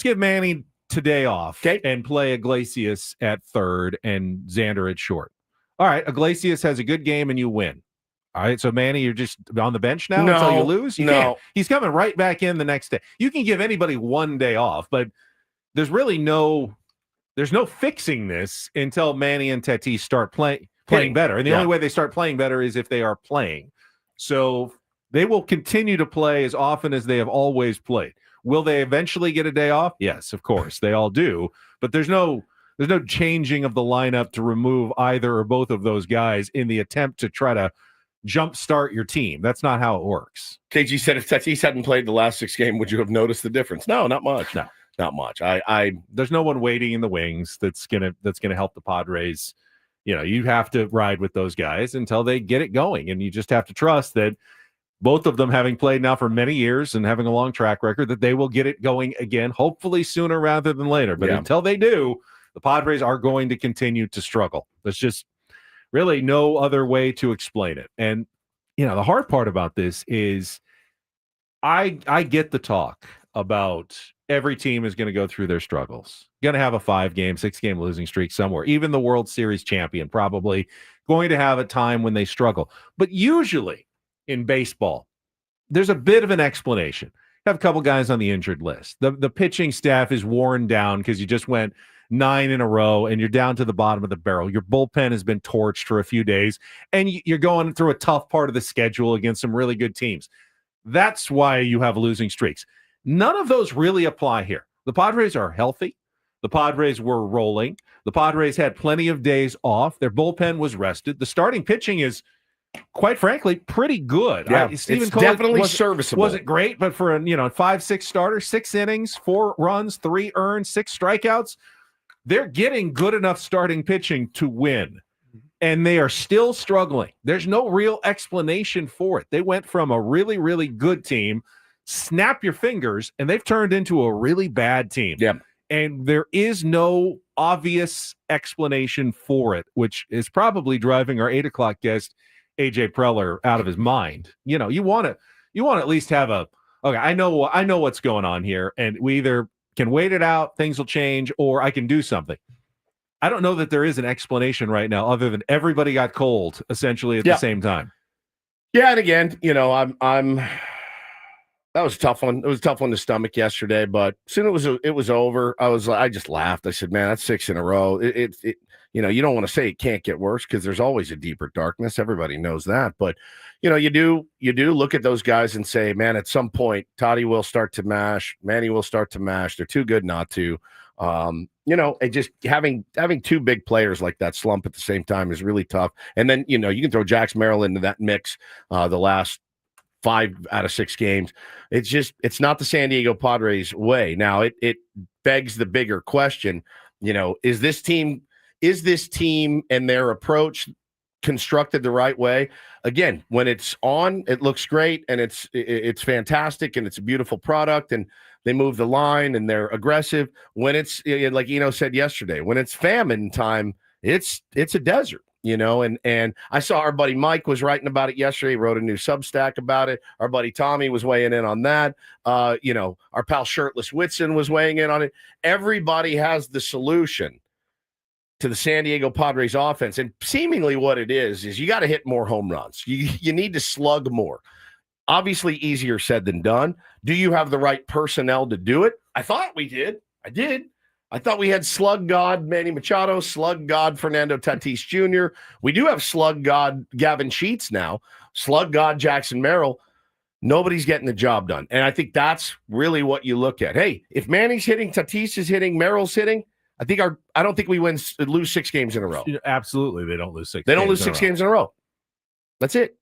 give Manny today off and play Iglesias at third and Xander at short. All right, Iglesias has a good game and you win. All right, so Manny, you're just on the bench now until you lose? Can't. He's coming right back in the next day. You can give anybody one day off, but there's really no fixing this until Manny and Tatis start playing better. And the only way they start playing better is if they are playing. So they will continue to play as often as they have always played. Will they eventually get a day off? Yes, of course. They all do. But there's no changing of the lineup to remove either or both of those guys in the attempt to try to jumpstart your team. That's not how it works. KG said if Tatis hadn't played the last 6 games, would you have noticed the difference? No, not much. No. Not much. There's no one waiting in the wings that's gonna help the Padres. You have to ride with those guys until they get it going, and you just have to trust that both of them, having played now for many years and having a long track record, that they will get it going again, hopefully sooner rather than later. But until they do, the Padres are going to continue to struggle. There's just really no other way to explain it. And the hard part about this is I get the talk about every team is going to go through their struggles, going to have a 5-game, 6-game losing streak somewhere. Even the World Series champion probably going to have a time when they struggle. But usually in baseball, there's a bit of an explanation. You have a couple guys on the injured list. The pitching staff is worn down because you just went 9 in a row and you're down to the bottom of the barrel. Your bullpen has been torched for a few days and you're going through a tough part of the schedule against some really good teams. That's why you have losing streaks. None of those really apply here. The Padres are healthy. The Padres were rolling. The Padres had plenty of days off. Their bullpen was rested. The starting pitching is, quite frankly, pretty good. Yeah, Stephen Cole definitely serviceable. Wasn't great, but for a 5-6 starter, 6 innings, 4 runs, 3 earned, 6 strikeouts, they're getting good enough starting pitching to win. And they are still struggling. There's no real explanation for it. They went from a really, really good team, snap your fingers, and they've turned into a really bad team. Yeah. And there is no obvious explanation for it, which is probably driving our 8 o'clock guest, AJ Preller, out of his mind. You want to at least have I know what's going on here, and we either can wait it out, things will change, or I can do something. I don't know that there is an explanation right now other than everybody got cold essentially at the same time. Yeah, and again, that was a tough one. It was a tough one to stomach yesterday, but soon it was over. I just laughed. I said, "Man, that's 6 in a row." You don't want to say it can't get worse because there's always a deeper darkness. Everybody knows that, but you do look at those guys and say, "Man, at some point, Toddy will start to mash. Manny will start to mash. They're too good not to." And just having 2 big players like that slump at the same time is really tough. And then you can throw Jackson Merrill into that mix. The last 5 out of 6 games. It's not the San Diego Padres way. Now it begs the bigger question, is this team and their approach constructed the right way? Again, when it's on, it looks great and it's fantastic and it's a beautiful product and they move the line and they're aggressive. When it's like said yesterday, when it's famine time, it's a desert. And I saw our buddy Mike was writing about it yesterday. He wrote a new Substack about it. Our buddy Tommy was weighing in on that. Our pal Shirtless Whitson was weighing in on it. Everybody has the solution to the San Diego Padres offense. And seemingly what it is you got to hit more home runs. You need to slug more. Obviously easier said than done. Do you have the right personnel to do it? I thought we did. I did. I thought we had slug god Manny Machado, slug god Fernando Tatis Jr. We do have slug god Gavin Sheets now, slug god Jackson Merrill. Nobody's getting the job done. And I think that's really what you look at. Hey, if Manny's hitting, Tatis is hitting, Merrill's hitting, I don't think we lose 6 games in a row. Absolutely, they don't lose 6. They don't lose 6 games in a row. That's it.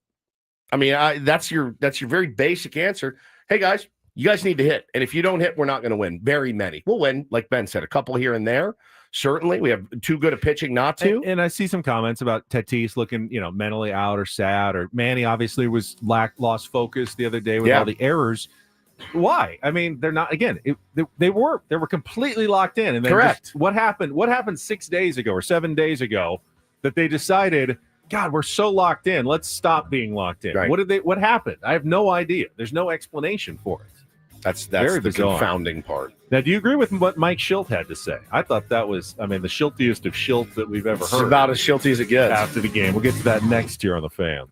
I mean, that's your very basic answer. Hey guys, you guys need to hit. And if you don't hit, we're not going to win. Very many. We'll win, like Ben said, a couple here and there. Certainly. We have too good at pitching not to. And I see some comments about Tatis looking, mentally out or sad, or Manny obviously was lost focus the other day with all the errors. Why? I mean, they're not, again, they were completely locked in. And then correct. What happened 6 days ago or 7 days ago that they decided, God, we're so locked in. Let's stop being locked in. Right. What happened? I have no idea. There's no explanation for it. That's very the bizarre. confounding part. Now, do you agree with what Mike Schilt had to say? I thought that was, the shiltiest of Schilt that we've ever heard. It's about as shilty as it gets. After the game. We'll get to that next year on The Fan.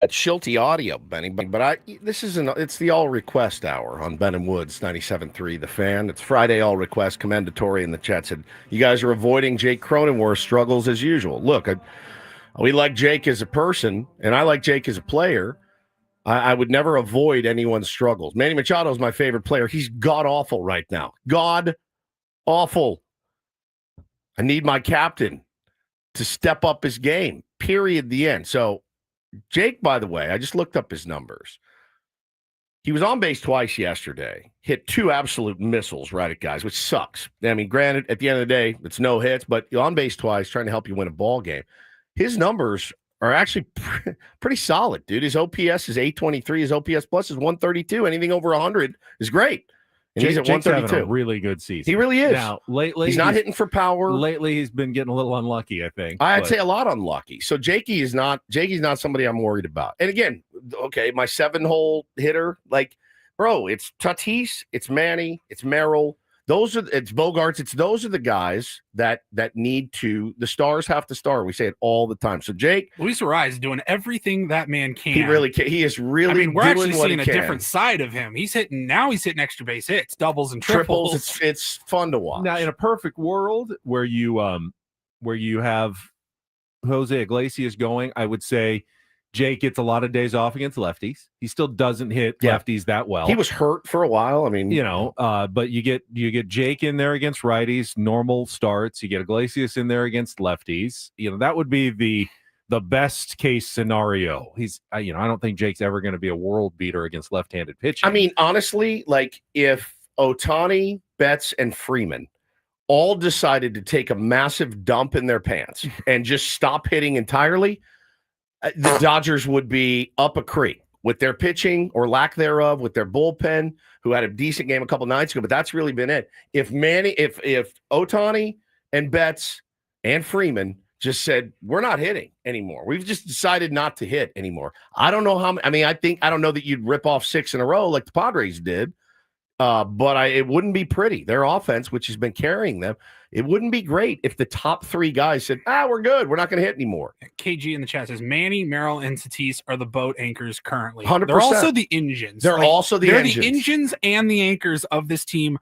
That's Schulte audio, Benny. But it's the all request hour on Ben and Woods 97.3 The Fan. It's Friday all request. Commendatory in the chat said you guys are avoiding Jake Cronenworth's struggles as usual. Look, we like Jake as a person, and I like Jake as a player. I would never avoid anyone's struggles. Manny Machado is my favorite player. He's god awful right now. God awful. I need my captain to step up his game. Period. The end. So. Jake, by the way, I just looked up his numbers. He was on base twice yesterday, hit 2 absolute missiles right at guys, which sucks. I mean, granted, at the end of the day, it's no hits, but on base twice, trying to help you win a ball game. His numbers are actually pretty solid, dude. His OPS is 823. His OPS plus is 132. Anything over 100 is great. And he's at Jake's 132. having a really good season. He really is. Now, lately, he's not hitting for power. Lately, he's been getting a little unlucky, I think. I'd say a lot unlucky. So Jakey's not somebody I'm worried about. And again, okay, my 7-hole hitter, like, bro, it's Tatis, it's Manny, it's Merrill. It's Bogarts. Those are the guys that need to. The stars have to star. We say it all the time. So Jake, Luis Arraez is doing everything that man can. He really can. He is really. I mean, we're doing actually seeing a different side of him. He's hitting extra base hits, doubles and triples. It's fun to watch. Now, in a perfect world where you have Jose Iglesias going, I would say Jake gets a lot of days off against lefties. He still doesn't hit lefties that well. He was hurt for a while. I mean, but you get Jake in there against righties, normal starts. You get Iglesias in there against lefties. That would be the best case scenario. I don't think Jake's ever going to be a world beater against left-handed pitching. I mean, honestly, like if Ohtani, Betts, and Freeman all decided to take a massive dump in their pants and just stop hitting entirely, the Dodgers would be up a creek with their pitching or lack thereof, with their bullpen, who had a decent game a couple nights ago, but that's really been it. If Ohtani and Betts and Freeman just said, we're not hitting anymore. We've just decided not to hit anymore. I don't know how. I mean, I don't know that you'd rip off 6 in a row like the Padres did, but it wouldn't be pretty. Their offense, which has been carrying them, it wouldn't be great if the top 3 guys said, we're good. We're not going to hit anymore. KG in the chat says Manny, Merrill, and Tatis are the boat anchors currently. 100%. They're also the engines. They're the engines and the anchors of this team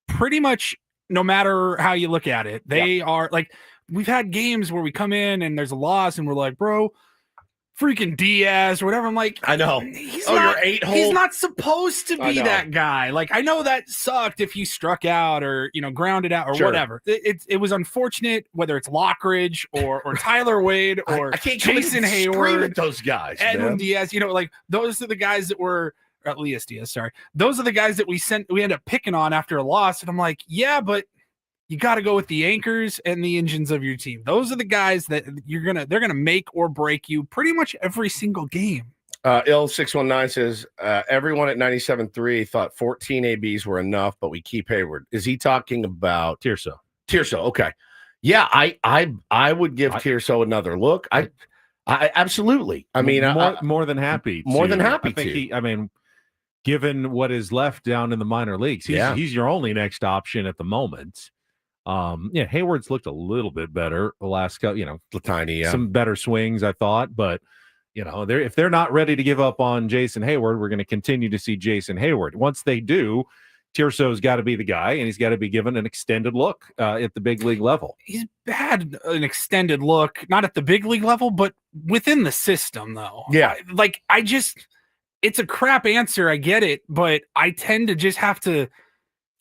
pretty much no matter how you look at it. They are like, we've had games where we come in and there's a loss and we're like, bro, freaking Diaz or whatever. I'm like, I know. He's he's not supposed to be that guy. Like, I know that sucked if he struck out or, grounded out or whatever. It was unfortunate, whether it's Lockridge or Tyler Wade or I can't Jason Hayward, at those guys, Edwin Diaz, like those are the guys that were Elias Diaz. Sorry. Those are the guys that we end up picking on after a loss. And I'm like, yeah, but you got to go with the anchors and the engines of your team. Those are the guys that they're gonna make or break you pretty much every single game. Il619 says everyone at 97.3 thought 14 ABs were enough, but we keep Hayward. Is he talking about Tirso? Okay. Yeah, I would give Tirso another look. I absolutely. I mean, more than happy. More than happy I think given what is left down in the minor leagues, he's your only next option at the moment. Hayward's looked a little bit better the last couple, tiny, some better swings, I thought, but if they're not ready to give up on Jason Hayward, we're going to continue to see Jason Hayward. Once they do, Tirso's got to be the guy, and he's got to be given an extended look at the big league level. He's had an extended look, not at the big league level, but within the system, though. Yeah. It's a crap answer. I get it, but I tend to just have to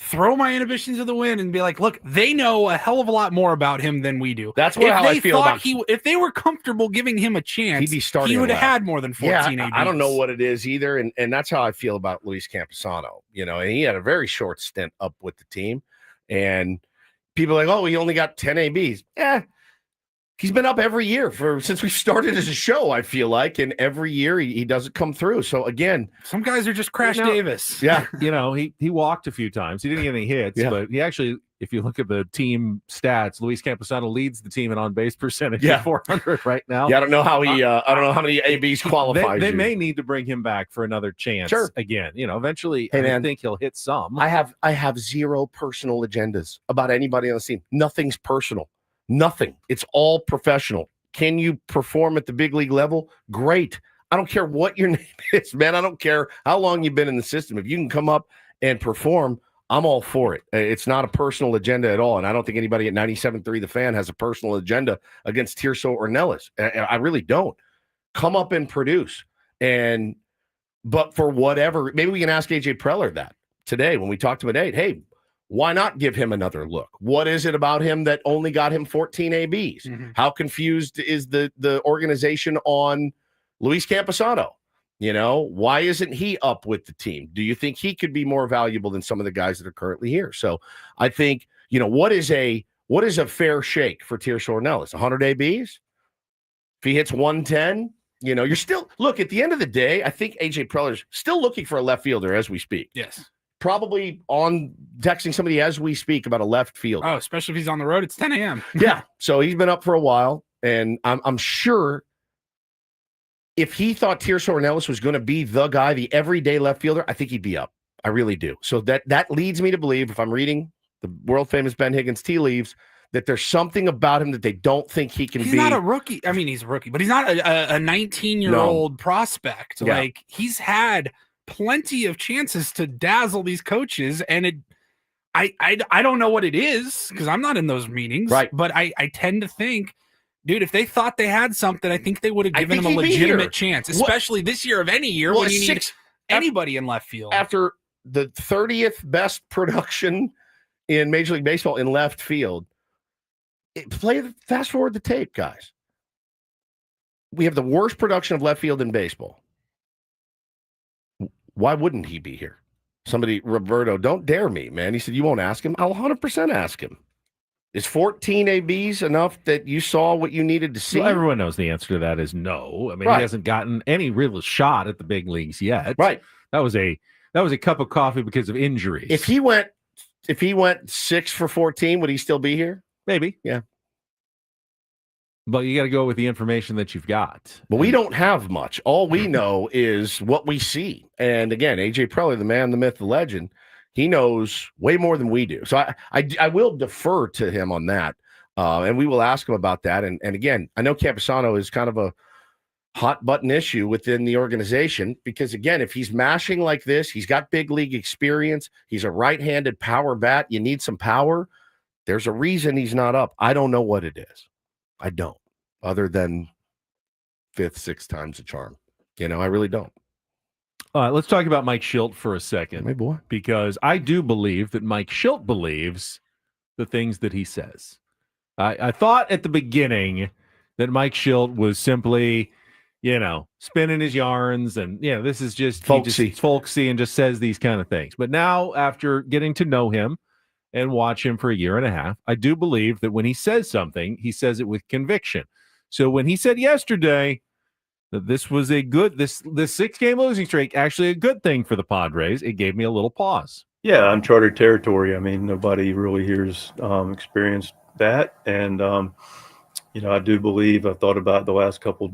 throw my inhibitions to the wind and be like, look, they know a hell of a lot more about him than we do. That's how I feel about if they were comfortable giving him a chance, he'd be starting. He would have had more than 14 ABs. I don't know what it is either, and that's how I feel about Luis Camposano. And he had a very short stint up with the team, and people are like, oh, he only got 10 ABs. Yeah. He's been up every year since we started as a show, I feel like, and every year he doesn't come through. So again, some guys are just Crash Davis. Yeah, he walked a few times. He didn't get any hits, but he actually, if you look at the team stats, Luis Camposano leads the team in on base percentage at 400 right now. Yeah, I don't know how I don't know how many ABs qualifies. They may need to bring him back for another chance. Again, eventually, I think he'll hit some. I have zero personal agendas about anybody on the team. Nothing's personal. Nothing. It's all professional. Can you perform at the big league level? Great. I don't care what your name is, man. I don't care how long you've been in the system. If you can come up and perform, I'm all for it. It's not a personal agenda at all. And I don't think anybody at 97.3 The Fan has a personal agenda against Tirso or Nellis. I really don't. Come up and produce. But for whatever, maybe we can ask AJ Preller that today when we talk to him at 8. Hey, why not give him another look? What is it about him that only got him 14 ABs? Mhm. How confused is the organization on Luis Camposano? Why isn't he up with the team? Do you think he could be more valuable than some of the guys that are currently here? So I think, what is a fair shake for Tirso or Nellis? 100 ABs? If he hits 110, you're still, look, at the end of the day, I think AJ Preller's still looking for a left fielder as we speak. Yes. Probably on texting somebody as we speak about a left field. Oh, especially if he's on the road. It's 10 a.m. Yeah. So he's been up for a while, and I'm sure if he thought Tirso or Nellis was going to be the guy, the everyday left fielder, I think he'd be up. I really do. So that leads me to believe, if I'm reading the world famous Ben Higgins tea leaves, that there's something about him that they don't think he can be. He's not a rookie. I mean, he's a rookie, but he's not a 19-year-old prospect. Yeah. Like, he's had plenty of chances to dazzle these coaches, and I don't know what it is because I'm not in those meetings. Right. But I tend to think, dude, if they thought they had something, I think they would have given him a think he'd be here. legitimate chance, especially this year of any year when you need anybody in left field. After the 30th best production in Major League Baseball in left field, fast forward the tape, guys. We have the worst production of left field in baseball. Why wouldn't he be here? Somebody, Roberto, don't dare me, man. He said, you won't ask him? I'll 100% ask him. Is 14 ABs enough that you saw what you needed to see? Well, everyone knows the answer to that is no. I mean, Right. He hasn't gotten any real shot at the big leagues yet. Right. That was a cup of coffee because of injuries. If he went 6 for 14, would he still be here? Maybe. Yeah. But you got to go with the information that you've got. But we don't have much. All we know is what we see. And again, AJ Preller, the man, the myth, the legend, he knows way more than we do. So I will defer to him on that. And we will ask him about that. And again, I know Camposano is kind of a hot button issue within the organization because, again, if he's mashing like this, he's got big league experience. He's a right-handed power bat. You need some power. There's a reason he's not up. I don't know what it is. I don't, other than 5th, 6th time's a charm. I really don't. All right, let's talk about Mike Schilt for a second. Hey, boy. Because I do believe that Mike Schilt believes the things that he says. I thought at the beginning that Mike Schilt was simply, spinning his yarns and, this is just folksy and just says these kind of things. But now, after getting to know him and watch him for a year and a half, I do believe that when he says something, he says it with conviction. So when he said yesterday that this was this 6-game losing streak, actually a good thing for the Padres, it gave me a little pause. Yeah, uncharted territory. I mean, nobody really here's experienced that. And, I do believe I thought about the last couple,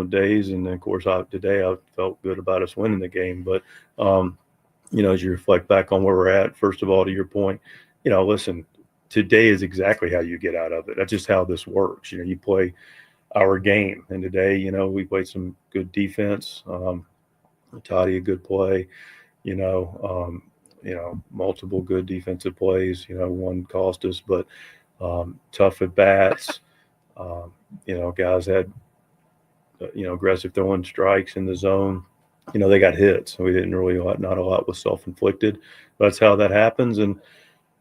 days. And then, of course, today I felt good about us winning the game. But, as you reflect back on where we're at, first of all, to your point, listen, today is exactly how you get out of it. That's just how this works. You play our game. And today, we played some good defense. Toddy, a good play, multiple good defensive plays, one cost us, but tough at bats. Guys had, aggressive throwing strikes in the zone. They got hits. We didn't really, not a lot was self-inflicted. That's how that happens. And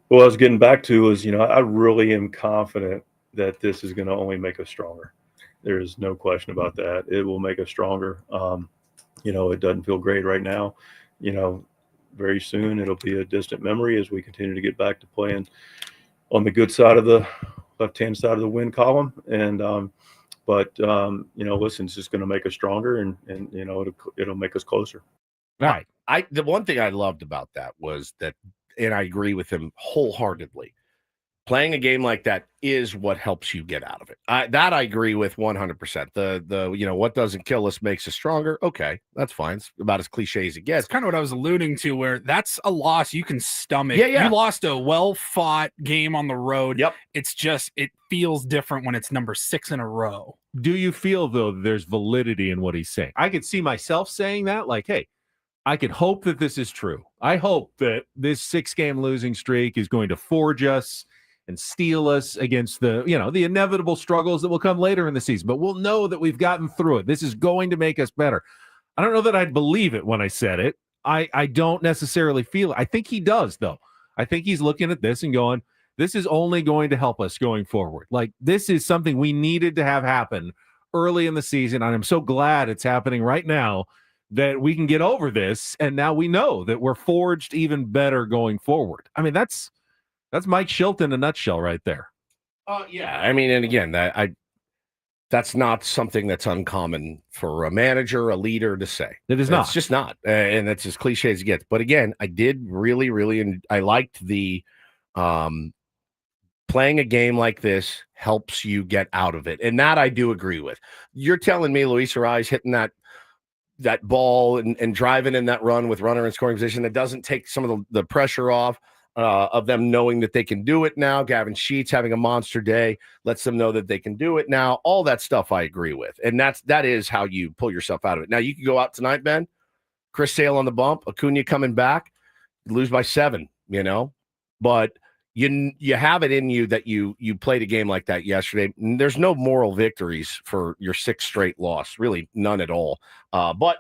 what I was getting back to is, I really am confident that this is going to only make us stronger. There's no question about that. It will make us stronger. It doesn't feel great right now. Very soon it'll be a distant memory as we continue to get back to playing on the good side of the left-hand side of the win column. And, listen, it's just going to make us stronger and it'll make us closer. All right. The one thing I loved about that was that, and I agree with him wholeheartedly, Playing a game like that is what helps you get out of it. That I agree with 100%. The what doesn't kill us makes us stronger. Okay, that's fine. It's about as cliche as it gets. That's kind of what I was alluding to, where that's a loss you can stomach. Yeah. You lost a well-fought game on the road. Yep. It's just, it feels different when it's number 6 in a row. Do you feel, though, there's validity in what he's saying? I could see myself saying that, like, hey, I could hope that this is true. I hope that this 6-game losing streak is going to forge us and steel us against the inevitable struggles that will come later in the season. But we'll know that we've gotten through it. This is going to make us better. I don't know that I'd believe it when I said it. I don't necessarily feel it. I think he does, though. I think he's looking at this and going, this is only going to help us going forward. Like, this is something we needed to have happen early in the season. And I'm so glad it's happening right now that we can get over this. And now we know that we're forged even better going forward. I mean, that's Mike Shilton in a nutshell right there. Yeah. I mean, and again, that's not something that's uncommon for a manager, a leader to say. It is not. It's just not. And that's as cliche as it gets. But again, I did really, and I liked the playing a game like this helps you get out of it. And that I do agree with. You're telling me Luis Ariz hitting that ball and driving in that run with runner in scoring position that doesn't take some of the pressure off of them knowing that they can do it now. Gavin Sheets having a monster day lets them know that they can do it now. All that stuff I agree with. And that is how you pull yourself out of it. Now, you can go out tonight, Ben. Chris Sale on the bump, Acuna coming back, lose by 7, but you have it in you that you played a game like that yesterday. There's no moral victories for your 6th straight loss, really none at all. But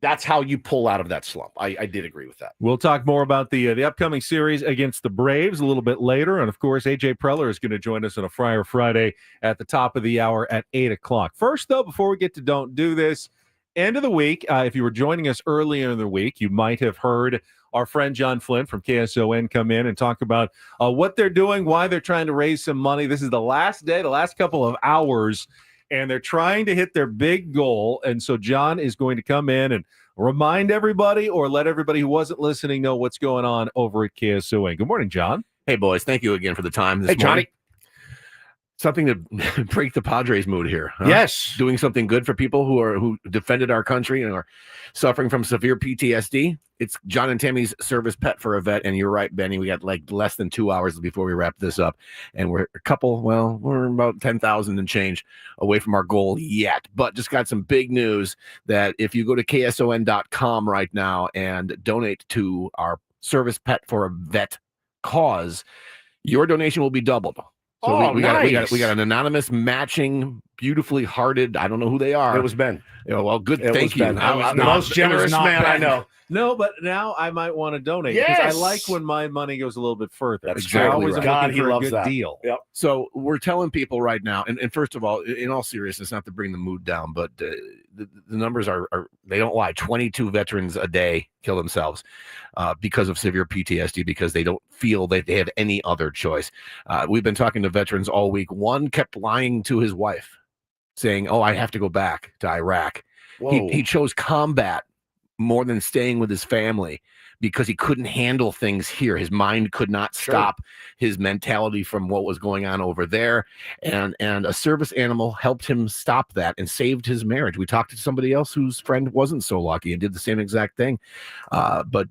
that's how you pull out of that slump. I did agree with that. We'll talk more about the upcoming series against the Braves a little bit later. And, of course, AJ Preller is going to join us on a Friar Friday at the top of the hour at 8 o'clock. First, though, before we get to Don't Do This, end of the week, if you were joining us earlier in the week, you might have heard our friend John Flynn from KSON come in and talk about what they're doing, why they're trying to raise some money. This is the last day, the last couple of hours, and they're trying to hit their big goal. And so John is going to come in and remind everybody or let everybody who wasn't listening know what's going on over at KSON. Good morning, John. Hey, boys. Thank you again for the time this Hey, morning. Johnny. Something to break the Padres mood here. Huh? Yes. Doing something good for people who defended our country and are suffering from severe PTSD. It's John and Tammy's Service Pet for a Vet. And you're right, Benny. We got like less than 2 hours before we wrap this up. And we're about 10,000 and change away from our goal yet. But just got some big news that if you go to KSON.com right now and donate to our Service Pet for a Vet cause, your donation will be doubled. So we got an anonymous matching, beautifully hearted. I don't know who they are. It was Ben. Well, good. Thank you. Ben. The most generous man I know. No, but now I might want to donate. Yes. Because I like when my money goes a little bit further. That's I exactly always right. am looking God, he for a loves good that. deal. Yep. So we're telling people right now, and first of all, in all seriousness, not to bring the mood down, but the numbers are they don't lie. 22 veterans a day kill themselves because of severe PTSD because they don't feel that they have any other choice. We've been talking to veterans all week. One kept lying to his wife, saying, "Oh, I have to go back to Iraq." He chose combat more than staying with his family because he couldn't handle things here. His mind could not stop his mentality from what was going on over there. And a service animal helped him stop that and saved his marriage. We talked to somebody else whose friend wasn't so lucky and did the same exact thing, but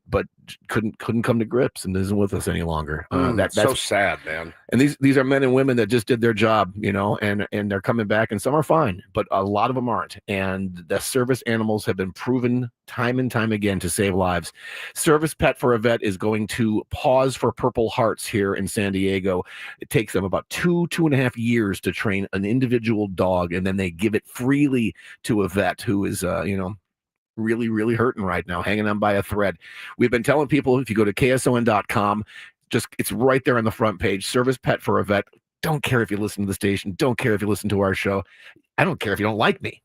couldn't come to grips and isn't with us any longer. That's so sad, man. And these are men and women that just did their job, and they're coming back, and some are fine, but a lot of them aren't. And the service animals have been proven time and time again to save lives. Service Pet for a Vet is going to pause for Purple Hearts here in San Diego. It takes them about 2.5 years to train an individual dog, and then they give it freely to a vet who is, really, really hurting right now, hanging on by a thread. We've been telling people, if you go to KSON.com, it's right there on the front page, Service Pet for a Vet. Don't care if you listen to the station. Don't care if you listen to our show. I don't care if you don't like me.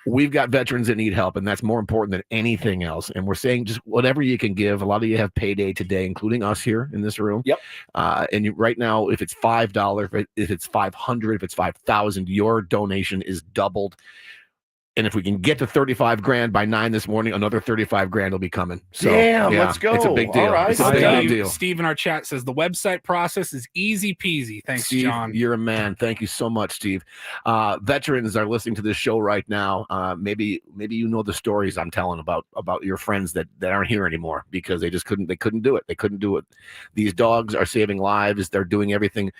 We've got veterans that need help, and that's more important than anything else. And we're saying just whatever you can give. A lot of you have payday today, including us here in this room. Yep. Right now, if it's $5, if it's $500, if it's $5,000, your donation is doubled. And if we can get to 35 grand by 9 this morning, another 35 grand will be coming. So, Damn, yeah, let's go. It's a big deal. All right. It's a I'll big tell you, deal. Steve in our chat says the website process is easy peasy. Thanks, Steve, John. you're a man. Thank you so much, Steve. Veterans are listening to this show right now. Maybe you know the stories I'm telling about your friends that aren't here anymore because they just couldn't do it. They couldn't do it. These dogs are saving lives. They're doing everything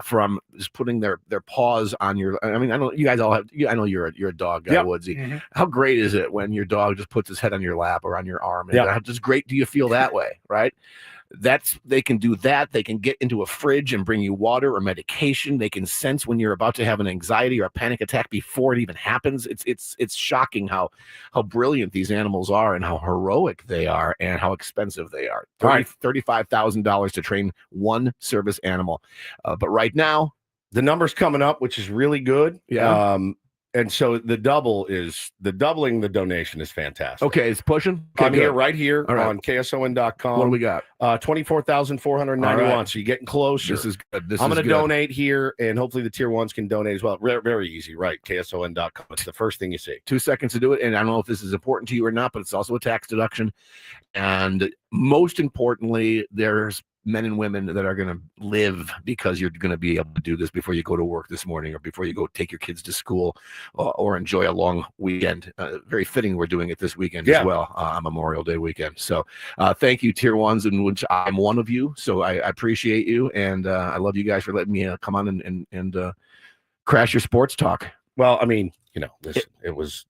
from just putting their paws on your. I mean, I know you guys all have. I know you're a dog guy, Woodsy. Mm-hmm. How great is it when your dog just puts his head on your lap or on your arm? And Yeah. how just great do you feel that way, right? They can do that. They can get into a fridge and bring you water or medication. They can sense when you're about to have an anxiety or a panic attack before it even happens. It's shocking how brilliant these animals are and how heroic they are and how expensive they are. $35,000 to train one service animal. But right now, the number's coming up, which is really good. Yeah. And so the doubling the donation is fantastic. Okay, it's pushing. Okay, I'm good. here right here All right. on KSON.com. What do we got? 24,491. All right. So you're getting closer. This is good. I'm going to donate here, and hopefully the tier ones can donate as well. Very easy, right? KSON.com. It's the first thing you see. 2 seconds to do it. And I don't know if this is important to you or not, but it's also a tax deduction. And most importantly, there's men and women that are going to live because you're going to be able to do this before you go to work this morning or before you go take your kids to school or enjoy a long weekend. Very fitting we're doing it this weekend as well on Memorial Day weekend. So thank you, tier ones, in which I'm one of you. So I appreciate you. And I love you guys for letting me come on and crash your sports talk. Well, I mean, this was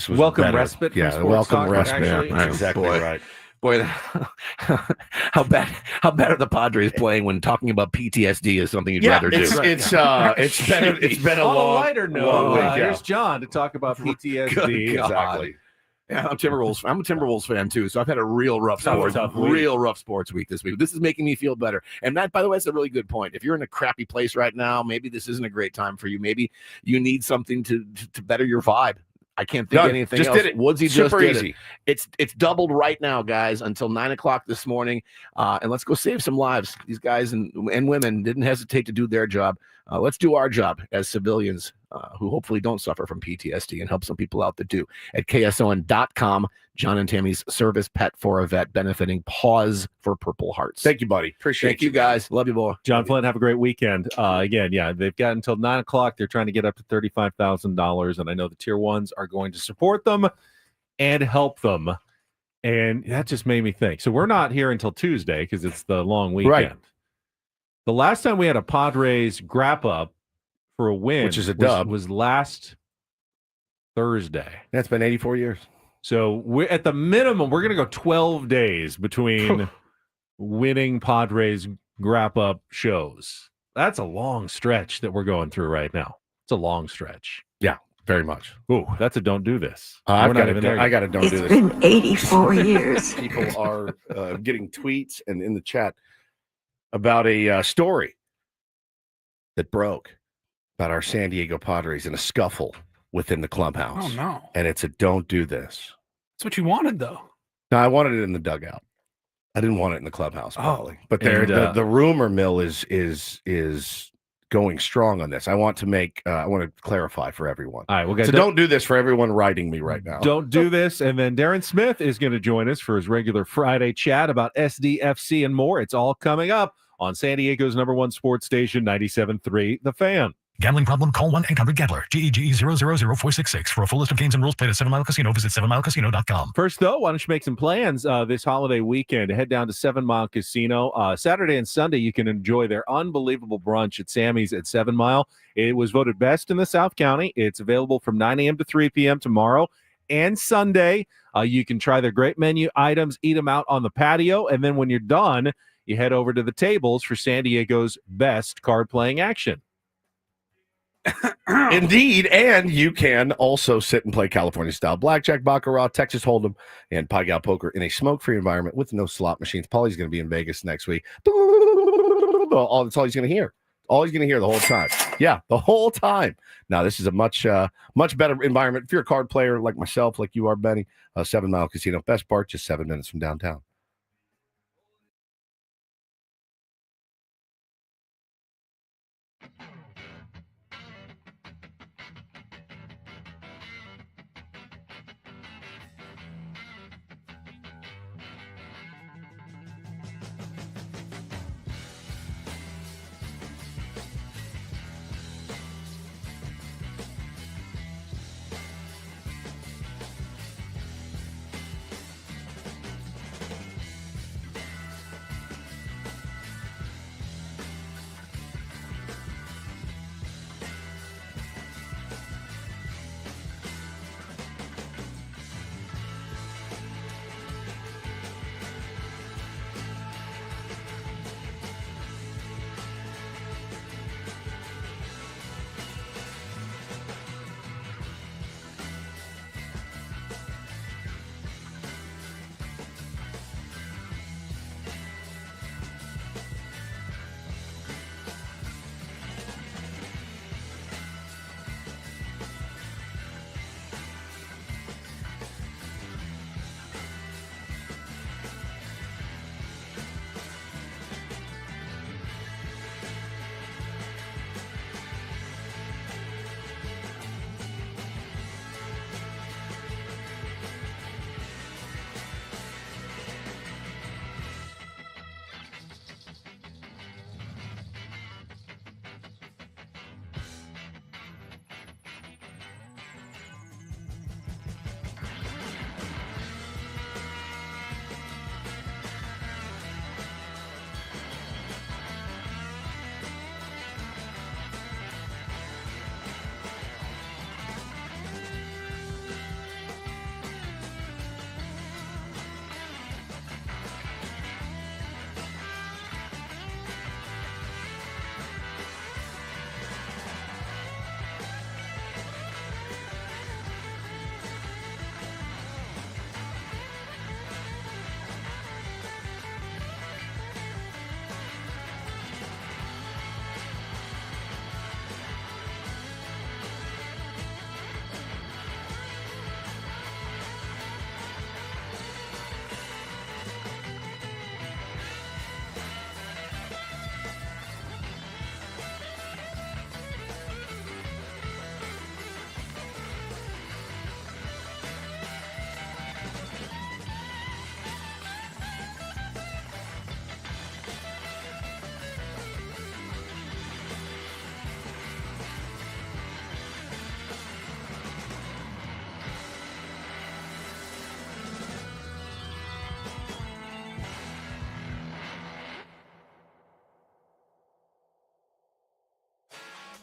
welcome better. respite. Yeah, from welcome sports talk, respite. actually. That's exactly right. Boy, how bad are the Padres playing when talking about PTSD is something you'd rather do? It's been a On long, a lighter long note, week, here's John to talk about PTSD. Good God. Exactly. Yeah, I'm a Timberwolves fan too, so I've had a real rough sports week this week. This is making me feel better. And that, by the way, is a really good point. If you're in a crappy place right now, maybe this isn't a great time for you. Maybe you need something to better your vibe. I can't think of anything just else. did it. Woodsy Super just did easy. it. It's doubled right now, guys, until 9 o'clock this morning. And let's go save some lives. These guys and women didn't hesitate to do their job. Let's do our job as civilians who hopefully don't suffer from PTSD and help some people out that do. At KSON.com, John and Tammy's service pet for a vet benefiting Paws for Purple Hearts. Thank you, buddy. Appreciate Thank you, guys. Love you, boy. John Flynn, have a great weekend. Again, they've got until 9 o'clock. They're trying to get up to $35,000, and I know the tier ones are going to support them and help them. And that just made me think. So we're not here until Tuesday because it's the long weekend. Right. The last time we had a Padres grab up for a win, Which is a dub, was last Thursday. That's been 84 years. So we're at the minimum, we're going to go 12 days between winning Padres wrap up shows. That's a long stretch that we're going through right now. It's a long stretch. Yeah, very much. Ooh, that's a don't do this. I got to don't do this. It's been 84 years. People are getting tweets and in the chat about a story that broke about our San Diego Padres in a scuffle within the clubhouse. Oh, no. And it's a don't do this. That's what you wanted, though. No, I wanted it in the dugout. I didn't want it in the clubhouse, probably. But and, the rumor mill is going strong on this. I want to clarify for everyone. All right, well, guys, so don't do this for everyone writing me right now. Don't do this. And then Darren Smith is going to join us for his regular Friday chat about SDFC and more. It's all coming up on San Diego's #1 sports station, 97.3 The Fan. Gambling problem? Call 1-800-GAMBLER. GEGE 000-466. For a full list of games and rules, play at 7 Mile Casino. Visit 7milecasino.com. First, though, why don't you make some plans this holiday weekend to head down to 7 Mile Casino. Saturday and Sunday, you can enjoy their unbelievable brunch at Sammy's at 7 Mile. It was voted best in the South County. It's available from 9 a.m. to 3 p.m. tomorrow and Sunday. You can try their great menu items, eat them out on the patio, and then when you're done, you head over to the tables for San Diego's best card-playing action. Indeed, and you can also sit and play California-style blackjack, baccarat, Texas Hold'em, and Pai Gow poker in a smoke-free environment with no slot machines. Paulie's going to be in Vegas next week. That's all he's going to hear. All he's going to hear the whole time. Yeah, the whole time. Now, this is a much better environment. If you're a card player like myself, like you are, Benny, 7 Mile Casino. Best part, just 7 minutes from downtown.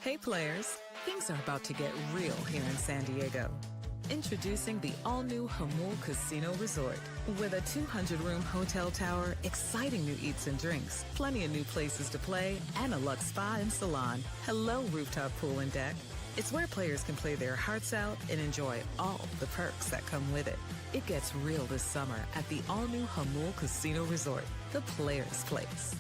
Hey players, things are about to get real here in San Diego. Introducing the all-new Hamul Casino Resort. With a 200-room hotel tower, exciting new eats and drinks, plenty of new places to play, and a luxe spa and salon. Hello, rooftop pool and deck. It's where players can play their hearts out and enjoy all the perks that come with it. It gets real this summer at the all-new Hamul Casino Resort, the players' place.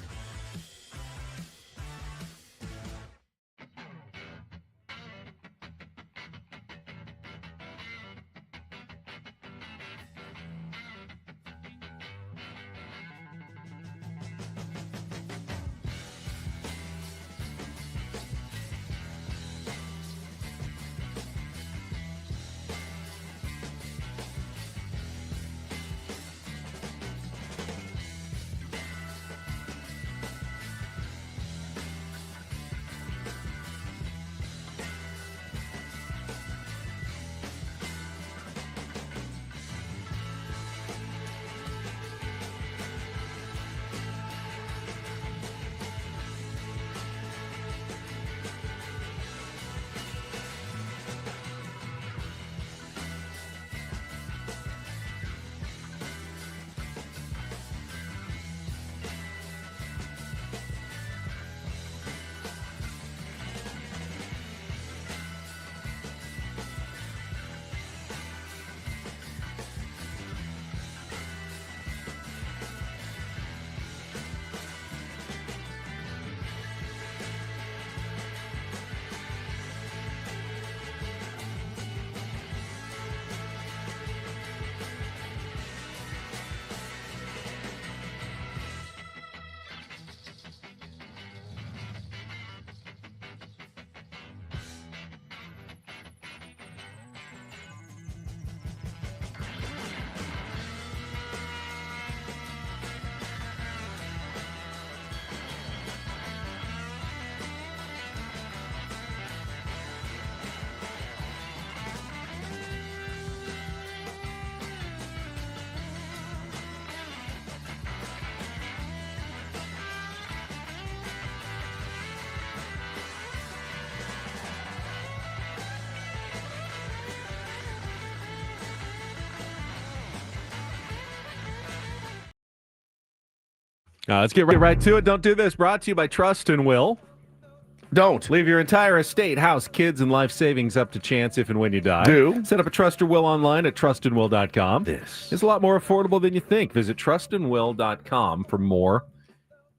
Let's get right to it. Don't do this. Brought to you by Trust and Will. Don't. Leave your entire estate, house, kids, and life savings up to chance if and when you die. Do. Set up a Trust or Will online at trustandwill.com. This is a lot more affordable than you think. Visit trustandwill.com for more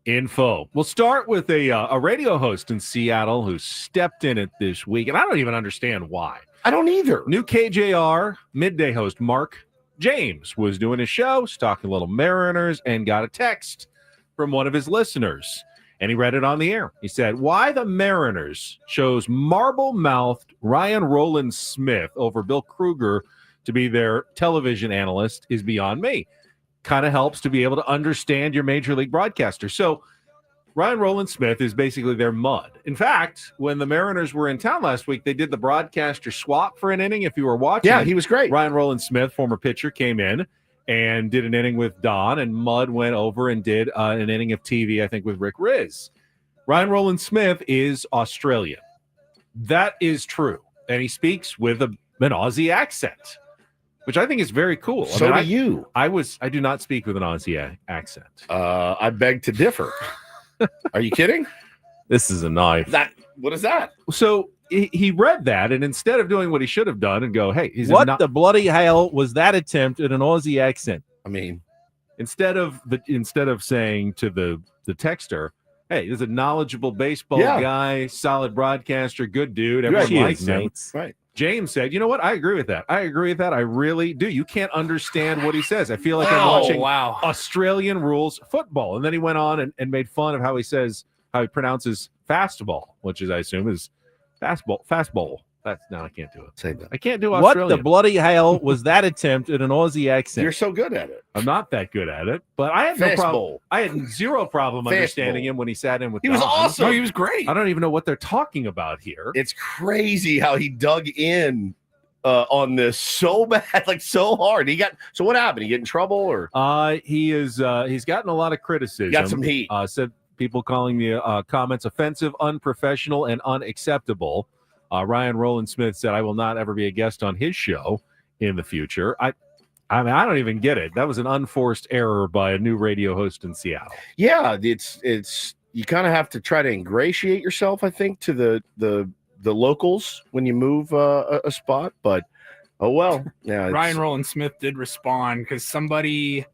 info. We'll start with a radio host in Seattle who stepped in it this week, and I don't even understand why. I don't either. New KJR midday host Mark James was doing his show, was talking a little Mariners, and got a text from one of his listeners, and he read it on the air. He said, why the Mariners chose marble-mouthed Ryan Roland Smith over Bill Kruger to be their television analyst is beyond me. Kind of helps to be able to understand your major league broadcaster. So Ryan Roland Smith is basically their mud. In fact, when the Mariners were in town last week, they did the broadcaster swap for an inning. If you were watching, yeah, he was great. Ryan Roland Smith, former pitcher, came in and did an inning with Don, and Mud went over and did an inning of TV, I think, with Rick Riz. Ryan Roland Smith is Australian. That is true. And he speaks with an Aussie accent, which I think is very cool. So do you. I do not speak with an Aussie accent. I beg to differ. Are you kidding? This is a knife. What is that? So he read that, and instead of doing what he should have done and go, hey, what the bloody hell was that attempt at an Aussie accent? I mean, instead of saying to the texter, hey, this is a knowledgeable baseball guy, solid broadcaster, good dude, everyone likes him. Right. James said, you know what? I agree with that. I really do. You can't understand what he says. I feel like I'm watching Australian rules football. And then he went on and made fun of how he pronounces fastball, which is, I assume, is fastball. I can't do it. Say that. I can't do Australian. What the bloody hell was that attempt at an Aussie accent? You're so good at it. I'm not that good at it, but I had no problem. I had zero problem understanding him when he sat in with He was Don. awesome. No, he was great. I don't even know what they're talking about here. It's crazy how he dug in on this so bad, like so hard. What happened? He get in trouble or? He's gotten a lot of criticism. Got some heat. Said People calling the comments offensive, unprofessional, and unacceptable. Ryan Roland Smith said, I will not ever be a guest on his show in the future. I mean, I don't even get it. That was an unforced error by a new radio host in Seattle. Yeah, it's you kind of have to try to ingratiate yourself, I think, to the locals when you move a spot. But oh well. Yeah, Ryan Roland Smith did respond because somebody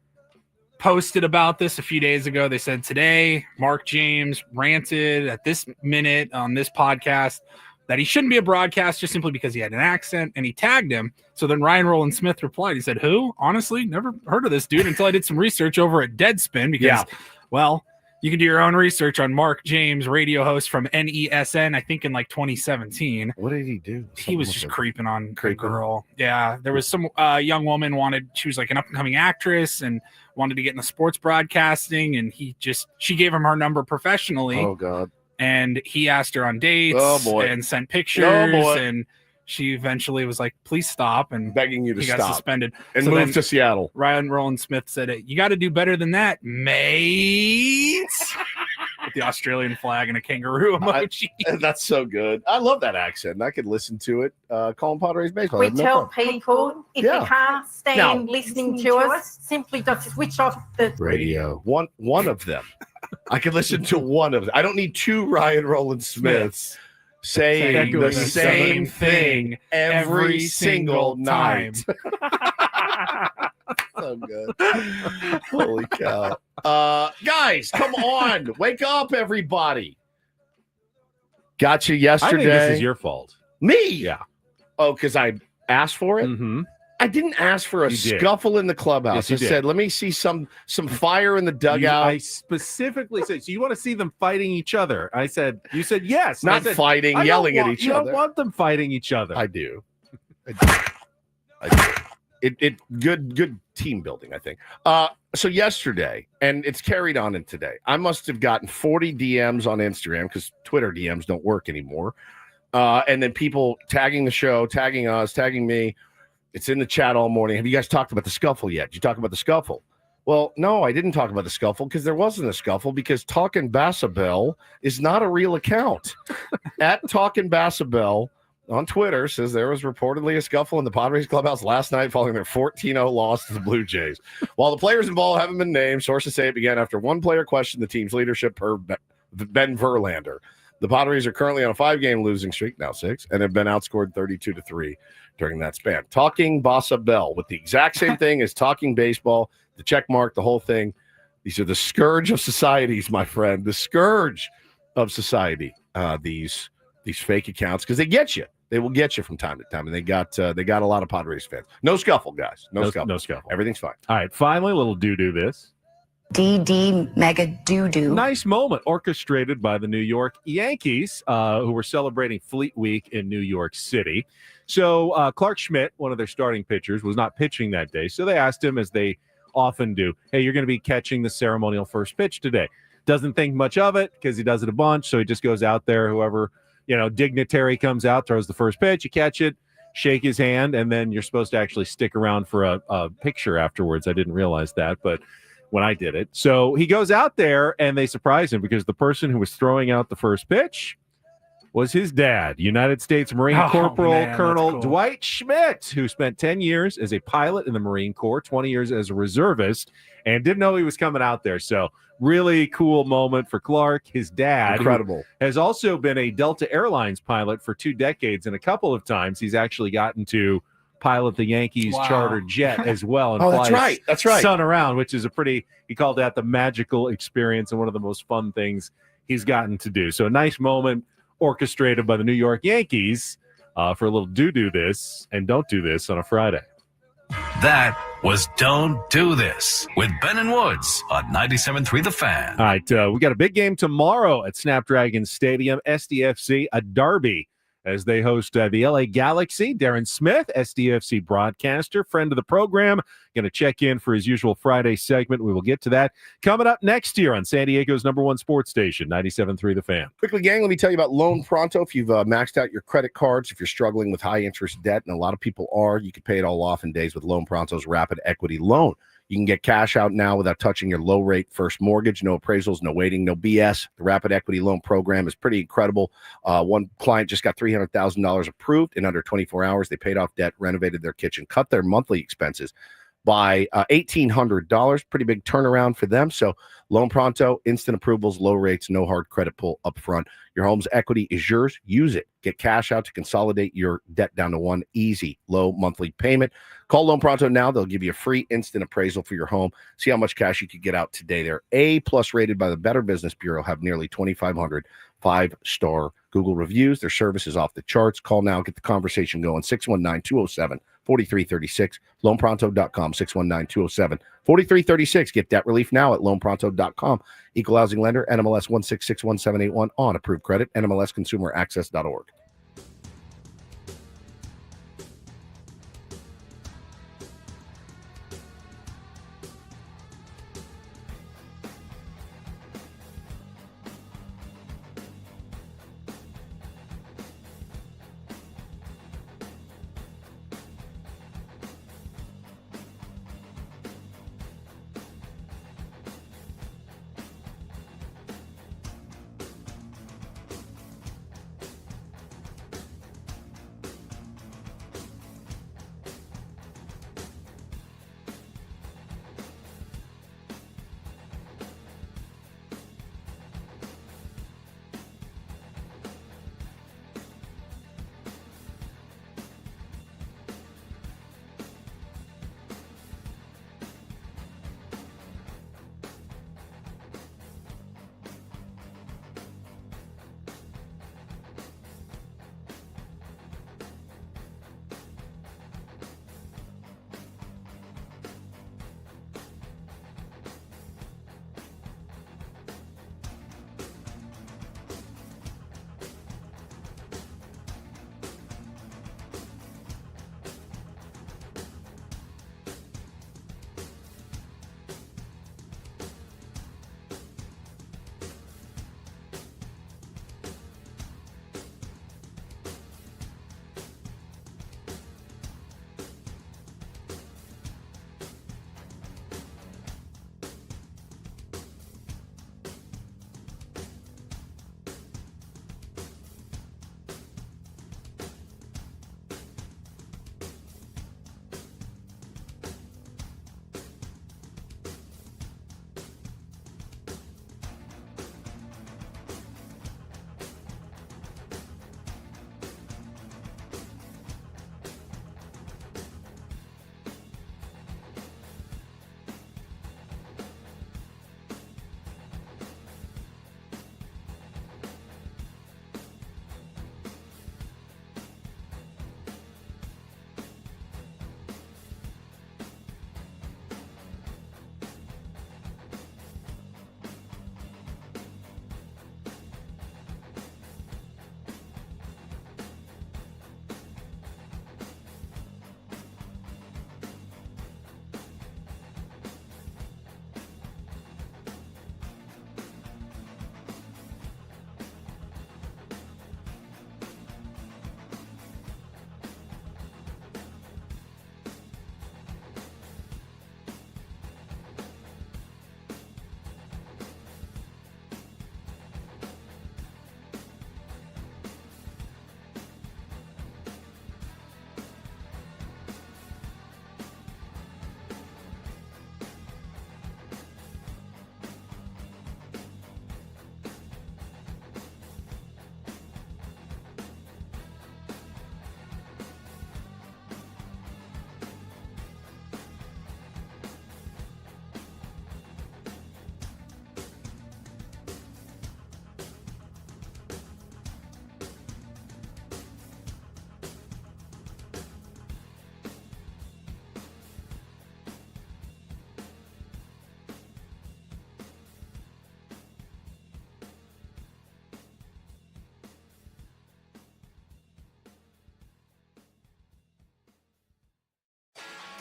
posted about this a few days ago. They said today Mark James ranted at this minute on this podcast that he shouldn't be a broadcaster simply because he had an accent, and he tagged him. So then Ryan Roland Smith replied. He said, who? Honestly, never heard of this dude until I did some research over at Deadspin because, well, you can do your own research on Mark James, radio host from NESN, I think in like 2017. What did he do? He was just creeping on a girl. Yeah, there was some young woman she was like an up-and-coming actress and wanted to get in the sports broadcasting, and she gave him her number professionally. Oh, God. And he asked her on dates and sent pictures, and she eventually was like, please stop, and begging you to he stop. got suspended And moved to Seattle. Ryan Roland Smith said, you got to do better than that, mate. With the Australian flag and a kangaroo emoji. That's so good. I love that accent. I could listen to it. Calling Padres baseball. We tell people if you can't stand listening to us, simply just switch off the radio. One of them. I can listen to one of them. I don't need two Ryan Roland Smiths saying the same thing every single night. So good. Holy cow. Guys, come on. Wake up, everybody. Got you yesterday. I think this is your fault. Me? Yeah. Oh, because I asked for it? Mm-hmm. I didn't ask for a scuffle in the clubhouse. Yes, I said, let me see some fire in the dugout. I specifically said, so you want to see them fighting each other? You said yes. Not fighting, yelling at each other. You don't want them fighting each other. I do. It good team building, I think. So yesterday, and it's carried on in today, I must have gotten 40 DMs on Instagram because Twitter DMs don't work anymore. And then people tagging the show, tagging us, tagging me. It's in the chat all morning. Have you guys talked about the scuffle yet? Did you talk about the scuffle? Well, no, I didn't talk about the scuffle because there wasn't a scuffle because Talkin' Bassabell is not a real account. At Talkin' Bassabell on Twitter says there was reportedly a scuffle in the Padres clubhouse last night following their 14-0 loss to the Blue Jays. While the players involved haven't been named, sources say it began after one player questioned the team's leadership per Ben Verlander. The Padres are currently on a 5-game losing streak, now 6, and have been outscored 32-3 during that span. Talking Bossa Bell with the exact same thing as talking baseball, the check mark, the whole thing. These are the scourge of societies, my friend. The scourge of society. These fake accounts, because they get you. They will get you from time to time, and they got a lot of Padres fans. No scuffle, guys. No scuffle. No scuffle. Everything's fine. All right, finally, a little do this. DD mega doo-doo. Nice moment orchestrated by the New York Yankees, who were celebrating Fleet Week in New York City. So Clark Schmidt, one of their starting pitchers, was not pitching that day. So they asked him, as they often do, hey, you're going to be catching the ceremonial first pitch today. Doesn't think much of it because he does it a bunch. So he just goes out there, whoever, dignitary comes out, throws the first pitch, you catch it, shake his hand, and then you're supposed to actually stick around for a picture afterwards. I didn't realize that, but when I did it. So he goes out there and they surprise him because the person who was throwing out the first pitch was his dad, United States Marine Corporal Colonel Dwight Schmidt, who spent 10 years as a pilot in the Marine Corps, 20 years as a reservist, and didn't know he was coming out there. So really cool moment for Clark. His dad, incredible, has also been a Delta Airlines pilot for 2 decades, and a couple of times he's actually gotten to pilot the Yankees charter jet as well and fly that's right. son around, which is he called that the magical experience and one of the most fun things he's gotten to do. So a nice moment orchestrated by the New York Yankees for a little do this and don't do this on a Friday. That was Don't Do This with Ben and Woods on 97.3 The Fan. All right, we got a big game tomorrow at Snapdragon Stadium, SDFC, a derby, as they host the LA Galaxy. Darren Smith, SDFC broadcaster, friend of the program, going to check in for his usual Friday segment. We will get to that coming up next year on San Diego's #1 sports station, 97.3 The Fan. Quickly, gang, let me tell you about Loan Pronto. If you've maxed out your credit cards, if you're struggling with high interest debt, and a lot of people are, you can pay it all off in days with Loan Pronto's rapid equity loan. You can get cash out now without touching your low rate first mortgage. No appraisals, no waiting, no BS. The Rapid Equity Loan Program is pretty incredible. One client just got $300,000 approved in under 24 hours. They paid off debt, renovated their kitchen, cut their monthly expenses by $1,800. Pretty big turnaround for them. So Loan Pronto, instant approvals, low rates, no hard credit pull up front. Your home's equity is yours. Use it. Get cash out to consolidate your debt down to one easy, low monthly payment. Call Loan Pronto now. They'll give you a free instant appraisal for your home. See how much cash you could get out today. They're A+ rated by the Better Business Bureau, have nearly 2,500 5-star Google reviews. Their service is off the charts. Call now. Get the conversation going. 619-207-4336. LoanPronto.com. 619-207-4336. Get debt relief now at LoanPronto.com. Equal housing lender, NMLS 1661781 on approved credit, NMLSconsumeraccess.org.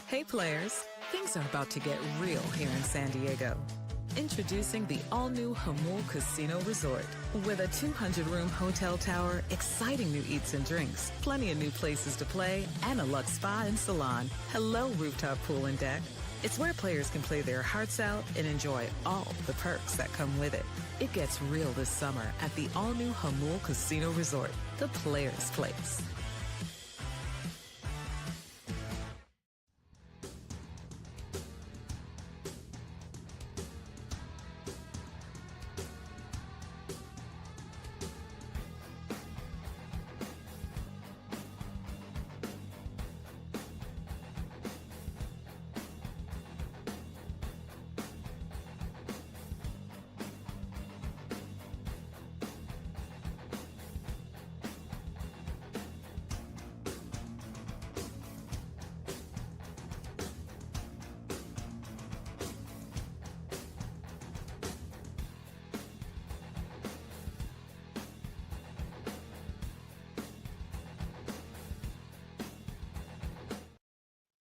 Hey players, things are about to get real here in San Diego. Introducing the all-new Hamul Casino Resort. With a 200-room hotel tower, exciting new eats and drinks, plenty of new places to play, and a luxe spa and salon. Hello, rooftop pool and deck. It's where players can play their hearts out and enjoy all the perks that come with it. It gets real this summer at the all-new Hamul Casino Resort, the Players' Place.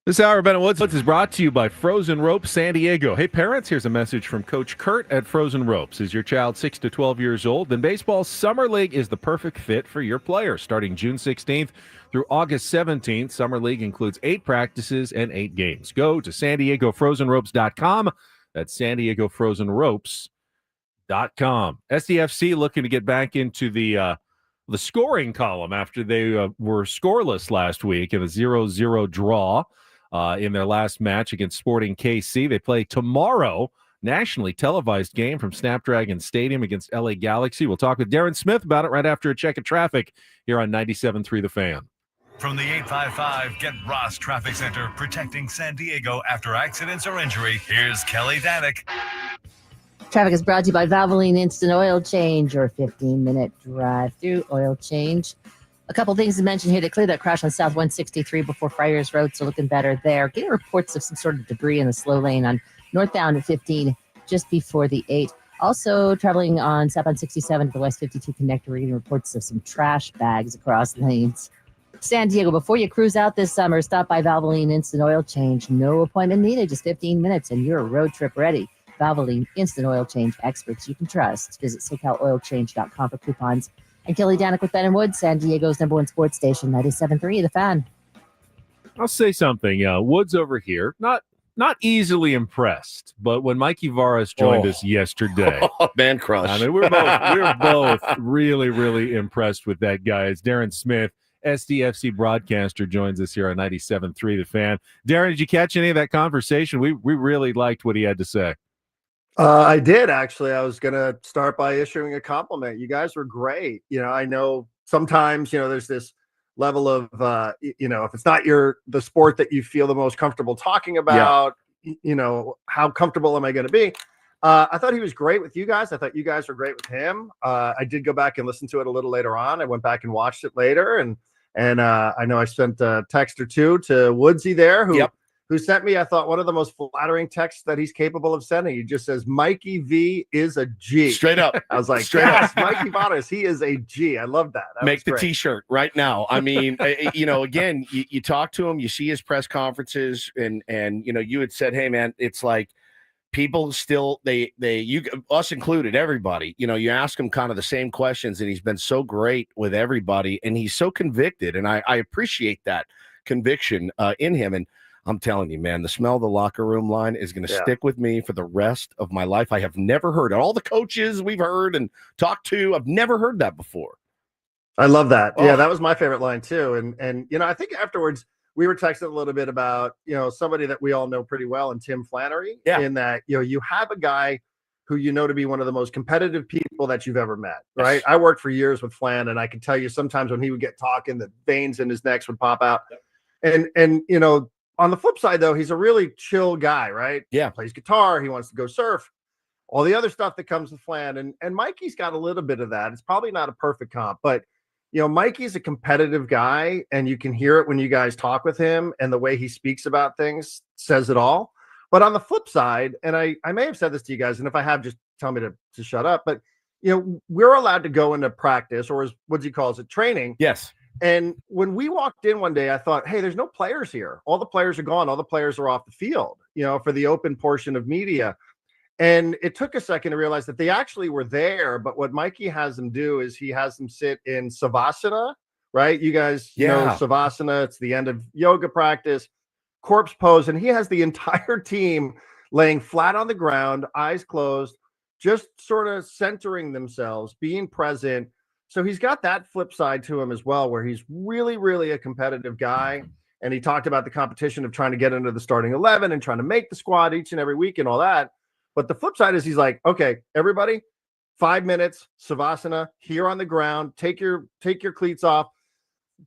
This hour of Ben Woods is brought to you by Frozen Ropes San Diego. Hey, parents, here's a message from Coach Kurt at Frozen Ropes. Is your child 6 to 12 years old? Then baseball's Summer League is the perfect fit for your player. Starting June 16th through August 17th, Summer League includes 8 practices and 8 games. Go to SanDiegoFrozenRopes.com. That's SanDiegoFrozenRopes.com. SDFC looking to get back into the scoring column after they were scoreless last week in a 0-0 draw. In their last match against Sporting KC. They play tomorrow, nationally televised game from Snapdragon Stadium against LA Galaxy. We'll talk with Darren Smith about it right after a check of traffic here on 97.3 The Fan. From the 855 Get Ross Traffic Center, protecting San Diego after accidents or injury, here's Kelly Danick. Traffic is brought to you by Valvoline Instant Oil Change, your 15-minute drive-through oil change. A couple things to mention here. They cleared that crash on South 163 before Friars Road, so looking better there. Getting reports of some sort of debris in the slow lane on northbound at 15 just before the 8. Also traveling on southbound 67 to the West 52 connector. We're getting reports of some trash bags across lanes. San Diego, before you cruise out this summer, stop by Valvoline Instant Oil Change. No appointment needed, just 15 minutes, and you're road trip ready. Valvoline Instant Oil Change, experts you can trust. Visit SoCalOilChange.com for coupons. And Kelly Danick with Ben and Woods, San Diego's #1 sports station, 97.3 The Fan. I'll say something. Woods over here, not easily impressed, but when Mikey Varas joined us yesterday, man crush. I mean, we're both really, really impressed with that guy. It's Darren Smith, SDFC broadcaster, joins us here on 97.3 The Fan. Darren, did you catch any of that conversation? We really liked what he had to say. I did, actually. I was going to start by issuing a compliment. You guys were great. I know sometimes, there's this level of, if it's not the sport that you feel the most comfortable talking about, how comfortable am I going to be? I thought he was great with you guys. I thought you guys were great with him. I did go back and listen to it a little later on. I went back and watched it later. And I know I sent a text or two to Woodsy there who sent me, I thought, one of the most flattering texts that he's capable of sending. He just says, Mikey V is a G. Straight up. I was like, Straight yes, up. Mikey Varas, he is a G. I love that. Make the T-shirt right now. I mean, again, you talk to him, you see his press conferences, and you had said, hey, man, it's like people still, us included, everybody, you ask him kind of the same questions, and he's been so great with everybody, and he's so convicted, and I appreciate that conviction in him. And I'm telling you, man, the smell of the locker room line is going to stick with me for the rest of my life. I have never heard it. All the coaches we've heard and talked to, I've never heard that before. I love that. Yeah, that was my favorite line too. And I think afterwards we were texting a little bit about, somebody that we all know pretty well, and Tim Flannery, in that, you have a guy who to be one of the most competitive people that you've ever met, right? I worked for years with Flan, and I can tell you sometimes when he would get talking, the veins in his necks would pop out. And on the flip side, though, he's a really chill guy, right? Yeah. Plays guitar. He wants to go surf. All the other stuff that comes with Flan. And Mikey's got a little bit of that. It's probably not a perfect comp, but, Mikey's a competitive guy, and you can hear it when you guys talk with him, and the way he speaks about things says it all. But on the flip side, and I may have said this to you guys, and if I have, just tell me to shut up, but, we're allowed to go into practice, or as Woodsy calls it, training. Yes. And when we walked in one day, I thought, hey, there's no players here. All the players are gone. All the players are off the field, for the open portion of media. And it took a second to realize that they actually were there. But what Mikey has them do is he has them sit in Savasana, right? You guys know Savasana. It's the end of yoga practice. corpse pose, and he has the entire team laying flat on the ground, eyes closed, just sort of centering themselves, being present. So he's got that flip side to him as well, where he's really, really a competitive guy. And he talked about the competition of trying to get into the starting 11 and trying to make the squad each and every week and all that. But the flip side is he's like, okay, everybody, 5 minutes, Savasana, here on the ground, take your cleats off,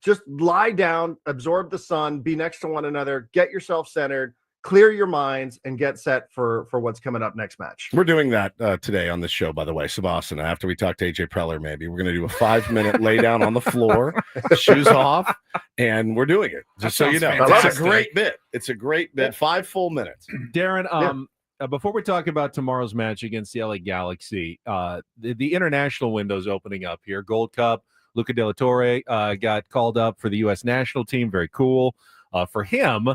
just lie down, absorb the sun, be next to one another, get yourself centered, clear your minds, and get set for what's coming up next match. We're doing that today on this show, by the way, Savasana. After we talk to AJ Preller, maybe we're going to do a 5-minute lay down on the floor, shoes off, and we're doing it. Just so you know, it's a great bit. It's a great bit. 5 full minutes. Darren, before we talk about tomorrow's match against the LA Galaxy, the international window's opening up here. Gold Cup, Luca De La Torre got called up for the U.S. national team. Very cool for him.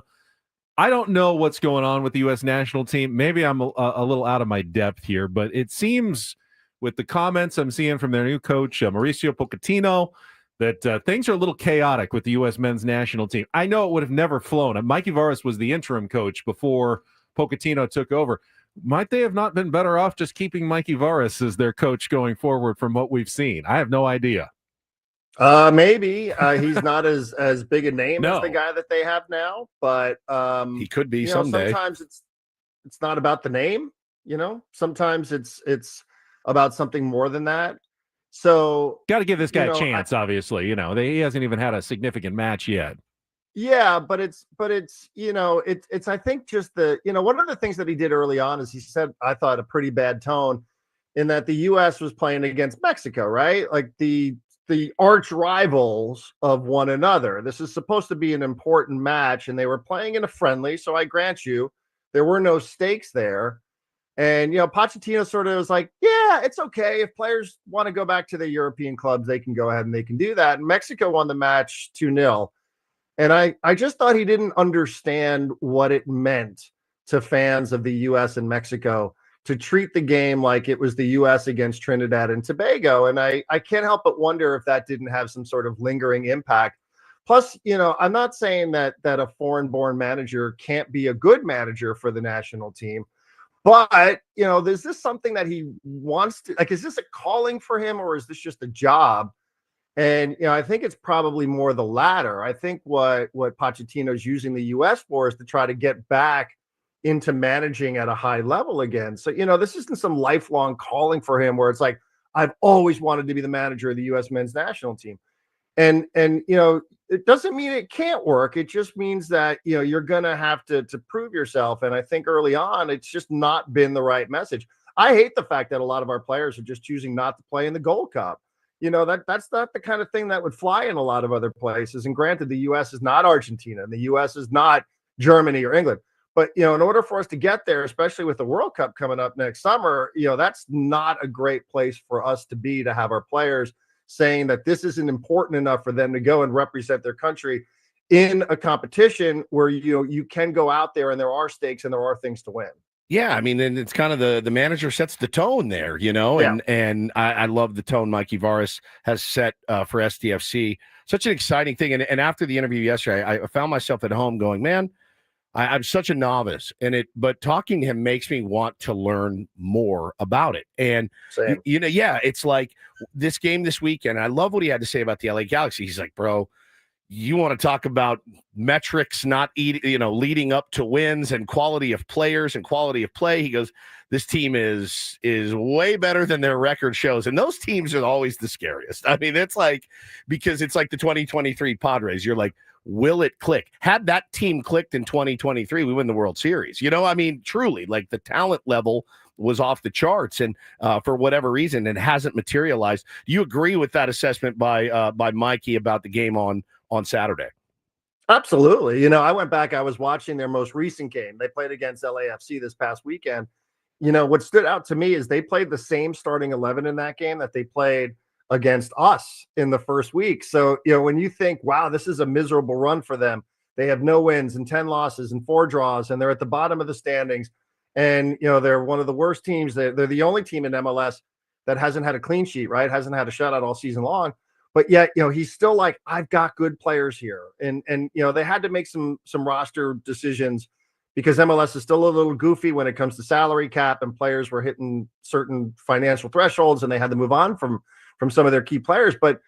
I don't know what's going on with the U.S. national team. Maybe I'm a little out of my depth here, but it seems with the comments I'm seeing from their new coach, Mauricio Pochettino, that things are a little chaotic with the U.S. men's national team. I know it would have never flown. Mikey Varas was the interim coach before Pochettino took over. Might they have not been better off just keeping Mikey Varas as their coach going forward from what we've seen? I have no idea. Maybe he's not as big a name as the guy that they have now, but he could be someday. Sometimes it's not about the name, sometimes it's about something more than that. So got to give this guy a chance. Obviously, he hasn't even had a significant match yet. Yeah, but it's I think just one of the things that he did early on is he said, I thought, a pretty bad tone in that the U.S. was playing against Mexico, right? Like the arch rivals of one another. This is supposed to be an important match, and they were playing in a friendly. So I grant you, there were no stakes there. And, Pochettino sort of was like, yeah, it's okay. If players want to go back to their European clubs, they can go ahead and they can do that. And Mexico won the match 2-0. And I just thought he didn't understand what it meant to fans of the U.S. and Mexico to treat the game like it was the U.S. against Trinidad and Tobago. And I can't help but wonder if that didn't have some sort of lingering impact. Plus, I'm not saying that a foreign-born manager can't be a good manager for the national team. But, is this something that he wants to, is this a calling for him, or is this just a job? And, I think it's probably more the latter. I think what Pochettino's using the U.S. for is to try to get back into managing at a high level again. So, this isn't some lifelong calling for him where it's like, I've always wanted to be the manager of the U.S. men's national team. And it doesn't mean it can't work. It just means that, you're going to have to prove yourself. And I think early on, it's just not been the right message. I hate the fact that a lot of our players are just choosing not to play in the Gold Cup. That's not the kind of thing that would fly in a lot of other places. And granted, the U.S. is not Argentina and the U.S. is not Germany or England. But, in order for us to get there, especially with the World Cup coming up next summer, that's not a great place for us to be, to have our players saying that this isn't important enough for them to go and represent their country in a competition where, you can go out there and there are stakes and there are things to win. Yeah, I mean, and it's kind of the manager sets the tone there, and I love the tone Mikey Varas has set for SDFC. Such an exciting thing. And after the interview yesterday, I found myself at home going, man, I'm such a novice but talking to him makes me want to learn more about it. And, it's like this game this weekend. I love what he had to say about the LA Galaxy. He's like, bro, you want to talk about metrics, not leading up to wins and quality of players and quality of play. He goes, this team is way better than their record shows. And those teams are always the scariest. I mean, it's like, because it's like the 2023 Padres. You're like, will it click? Had that team clicked in 2023, we win the World Series. I mean, truly, like the talent level was off the charts, and for whatever reason, it hasn't materialized. Do you agree with that assessment by Mikey about the game on Saturday? Absolutely. I went back, I was watching their most recent game. They played against LAFC this past weekend. What stood out to me is they played the same starting 11 in that game that they played against us in the first week. So, when you think, wow, this is a miserable run for them, they have no wins and 10 losses and 4 draws, and they're at the bottom of the standings. And, they're one of the worst teams. They're the only team in MLS that hasn't had a clean sheet, right? Hasn't had a shutout all season long. but yet, he's still like, I've got good players here. And they had to make some roster decisions because MLS is still a little goofy when it comes to salary cap, and players were hitting certain financial thresholds and they had to move on from some of their key players. But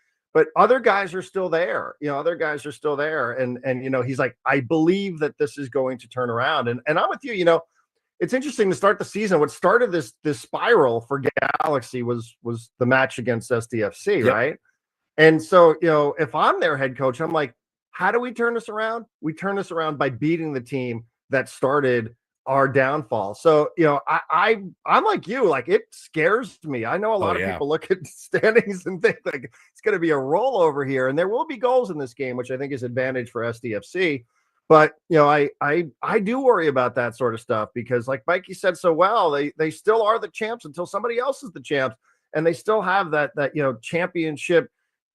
other guys are still there. Other guys are still there. And he's like, I believe that this is going to turn around. And I'm with you. It's interesting to start the season. What started this spiral for Galaxy was the match against SDFC, right? And so, if I'm their head coach, I'm like, how do we turn this around? We turn this around by beating the team that started our downfall. So, I'm like you, like it scares me. I know a lot of people look at standings and think like it's going to be a rollover here, and there will be goals in this game, which I think is advantage for SDFC. But I do worry about that sort of stuff because, like Mikey said so well, they still are the champs until somebody else is the champs, and they still have that championship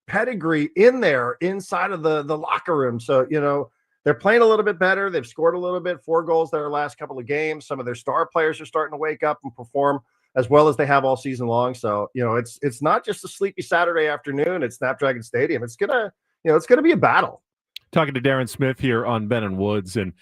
pedigree in there inside of the locker room. So they're playing a little bit better. They've scored a little bit, 4 goals their last couple of games. Some of their star players are starting to wake up and perform as well as they have all season long. So it's not just a sleepy Saturday afternoon at Snapdragon Stadium. It's gonna be a battle. Talking to Darren Smith here on Ben and Woods, and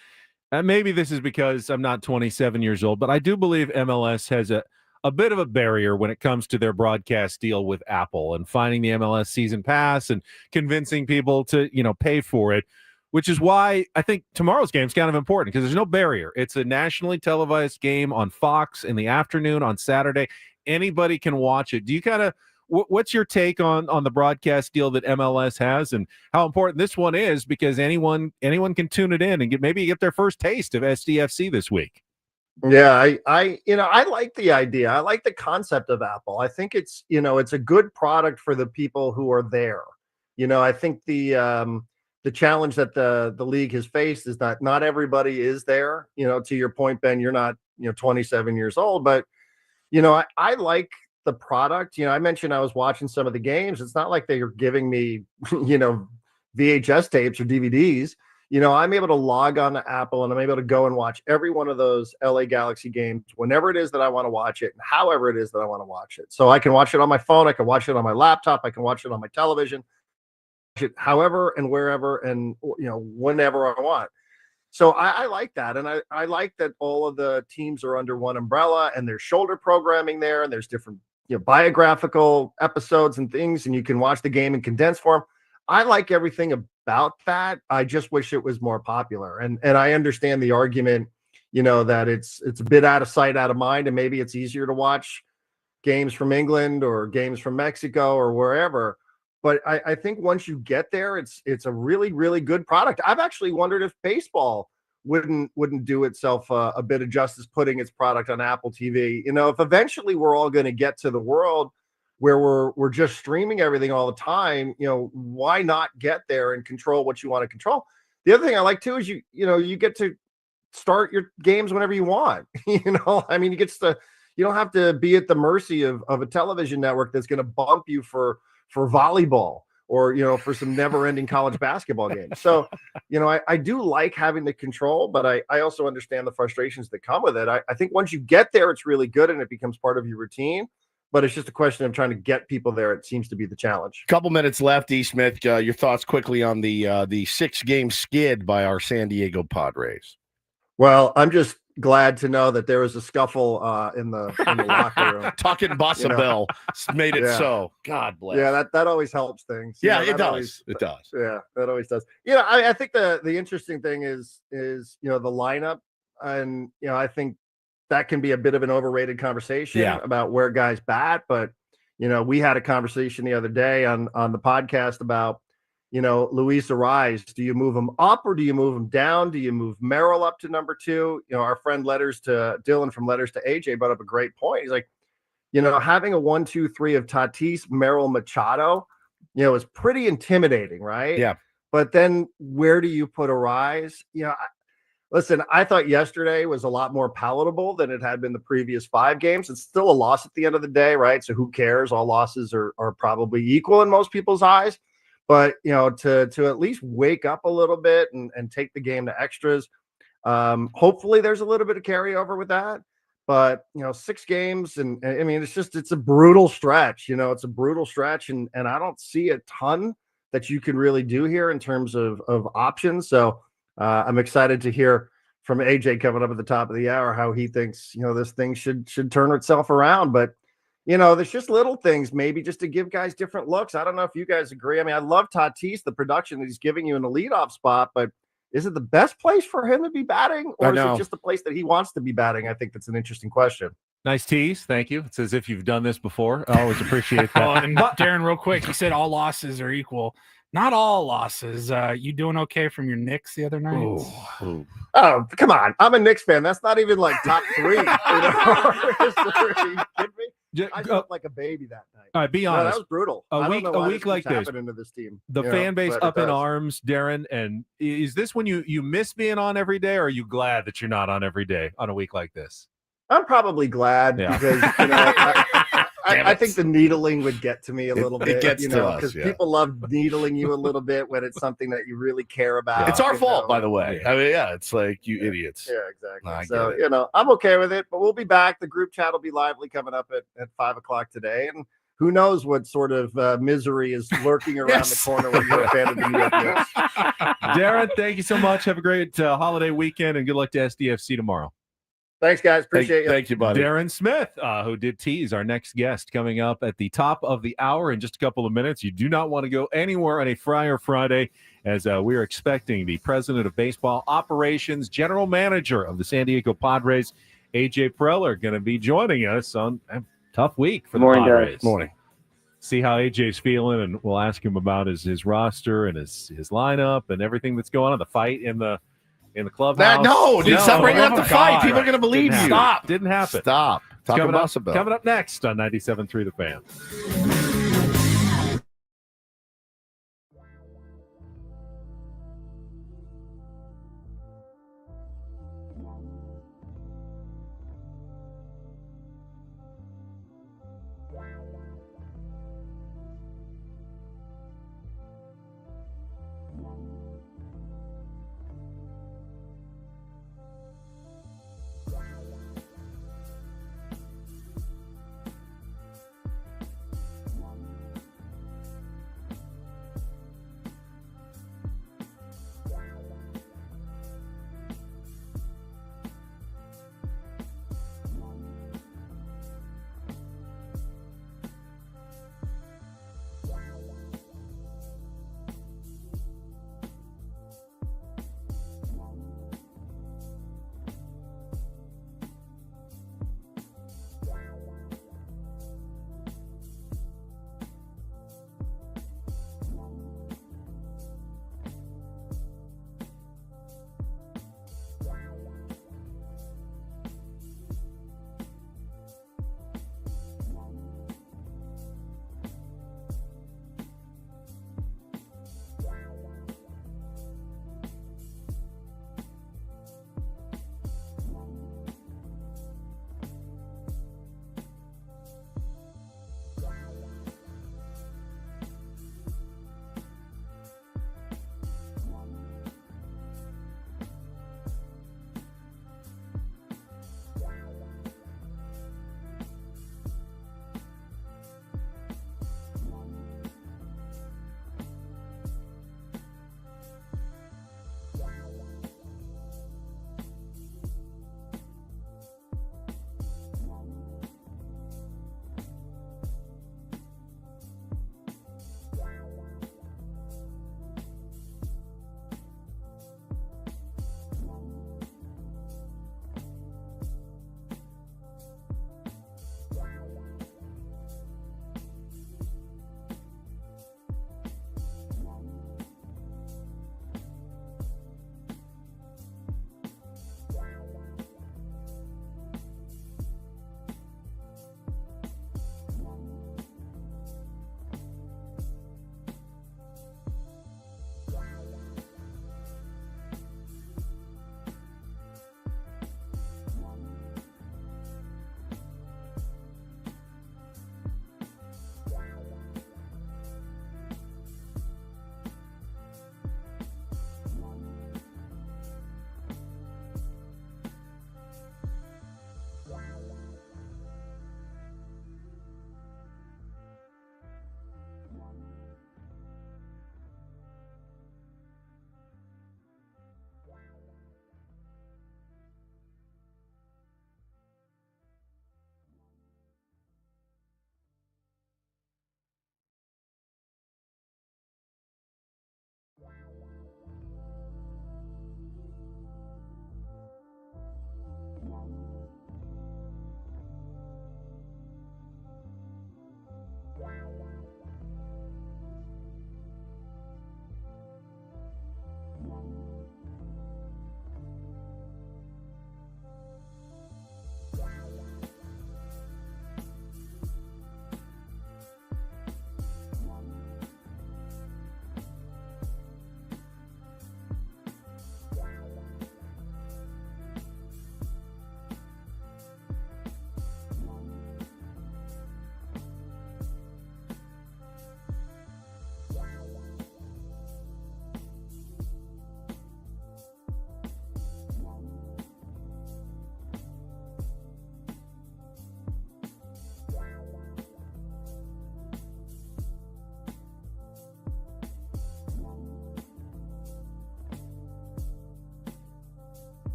maybe this is because I'm not 27 years old, but I do believe MLS has a bit of a barrier when it comes to their broadcast deal with Apple and finding the MLS season pass and convincing people to pay for it, which is why I think tomorrow's game is kind of important because there's no barrier. It's a nationally televised game on Fox in the afternoon on Saturday. Anybody can watch it. Do you kind of what's your take on the broadcast deal that MLS has and how important this one is? Because anyone can tune it in and maybe get their first taste of SDFC this week. Yeah, I like the idea. I like the concept of Apple. I think it's a good product for the people who are there. I think the challenge that the league has faced is that not everybody is there. To your point, Ben, you're not 27 years old, but I like the product. I mentioned I was watching some of the games. It's not like they are giving me VHS tapes or DVDs. I'm able to log on to Apple and I'm able to go and watch every one of those LA Galaxy games whenever it is that I want to watch it and however it is that I want to watch it. So I can watch it on my phone, I can watch it on my laptop, I can watch it on my television, however and wherever and whenever I want. So I like that. And I like that all of the teams are under one umbrella and there's shoulder programming there and there's different biographical episodes and things, and you can watch the game in condensed form. I like everything about that. I just wish it was more popular. And I understand the argument, that it's a bit out of sight, out of mind, and maybe it's easier to watch games from England or games from Mexico or wherever. But I think once you get there, it's a really, really good product. I've actually wondered if baseball wouldn't do itself a bit of justice putting its product on Apple TV. If eventually we're all going to get to the world where we're just streaming everything all the time, why not get there and control what you want to control? The other thing I like too is you get to start your games whenever you want. You don't have to be at the mercy of a television network that's going to bump you for volleyball or for some never-ending college basketball games. So I do like having the control, but I also understand the frustrations that come with it. I think once you get there, it's really good and it becomes part of your routine. But it's just a question of trying to get people there. It seems to be the challenge. Couple minutes left, E. Smith. Your thoughts quickly on the 6-game skid by our San Diego Padres. Well, I'm just glad to know that there was a scuffle in the locker room. Talking Bossa Bell made it so. God bless. Yeah, that always helps things. Yeah, it does. It does. Yeah, that always does. I think the interesting thing is the lineup, and I think that can be a bit of an overrated conversation about where guys bat. But, we had a conversation the other day on the podcast about, Luis Ariz. Do you move him up or do you move him down? Do you move Merrill up to number 2? Our friend Dylan from Letters to AJ brought up a great point. He's like, having a 1-2-3 of Tatis, Merrill, Machado, is pretty intimidating, right? Yeah. But then where do you put Ariz? Listen, I thought yesterday was a lot more palatable than it had been the previous 5 games. It's still a loss at the end of the day, right? So who cares? All losses are probably equal in most people's eyes. But, to at least wake up a little bit and take the game to extras. Hopefully there's a little bit of carryover with that. But 6 games, and I mean, it's a brutal stretch. It's a brutal stretch, and I don't see a ton that you can really do here in terms of options. So I'm excited to hear from AJ coming up at the top of the hour how he thinks this thing should turn itself around. But there's just little things, maybe just to give guys different looks. I don't know if you guys agree. I mean, I love Tatis, the production that he's giving you in the leadoff spot, but is it the best place for him to be batting, or is it just the place that he wants to be batting? I think that's an interesting question. Nice tease. Thank you. It's as if you've done this before. I always appreciate that. Oh, and Darren, real quick, you said all losses are equal. Not all losses. You doing okay from your Knicks the other night? Oh, come on. I'm a Knicks fan. That's not even like top 3. Are you kidding me? I felt like a baby that night. All right, be honest. That was brutal. A week like this, into this team. The fan base up in arms, Darren. And is this when you miss being on every day, or are you glad that you're not on every day on a week like this? I'm probably glad because I think the needling would get to me a little bit. It gets to us people love needling you a little bit when it's something that you really care about. It's our fault, by the way. I mean, it's like you idiots. Yeah, exactly. So I'm okay with it, but we'll be back. The group chat will be lively coming up at 5:00 today, and who knows what sort of misery is lurking around the corner when you're a fan of the New York Knicks. Darren, thank you so much. Have a great holiday weekend, and good luck to SDFC tomorrow. Thanks, guys. Appreciate you. Thank you, buddy. Darren Smith, who did tease our next guest coming up at the top of the hour in just a couple of minutes. You do not want to go anywhere on a Friar Friday, as we are expecting the president of baseball operations, general manager of the San Diego Padres, AJ Preller, going to be joining us on a tough week for the Padres. Morning. See how AJ's feeling, and we'll ask him about his roster and his lineup and everything that's going on, the fight in the clubhouse. Stop bringing up the fight. People are going to believe you. Stop. Didn't happen. Stop. Coming up next on 97.3 The Fan.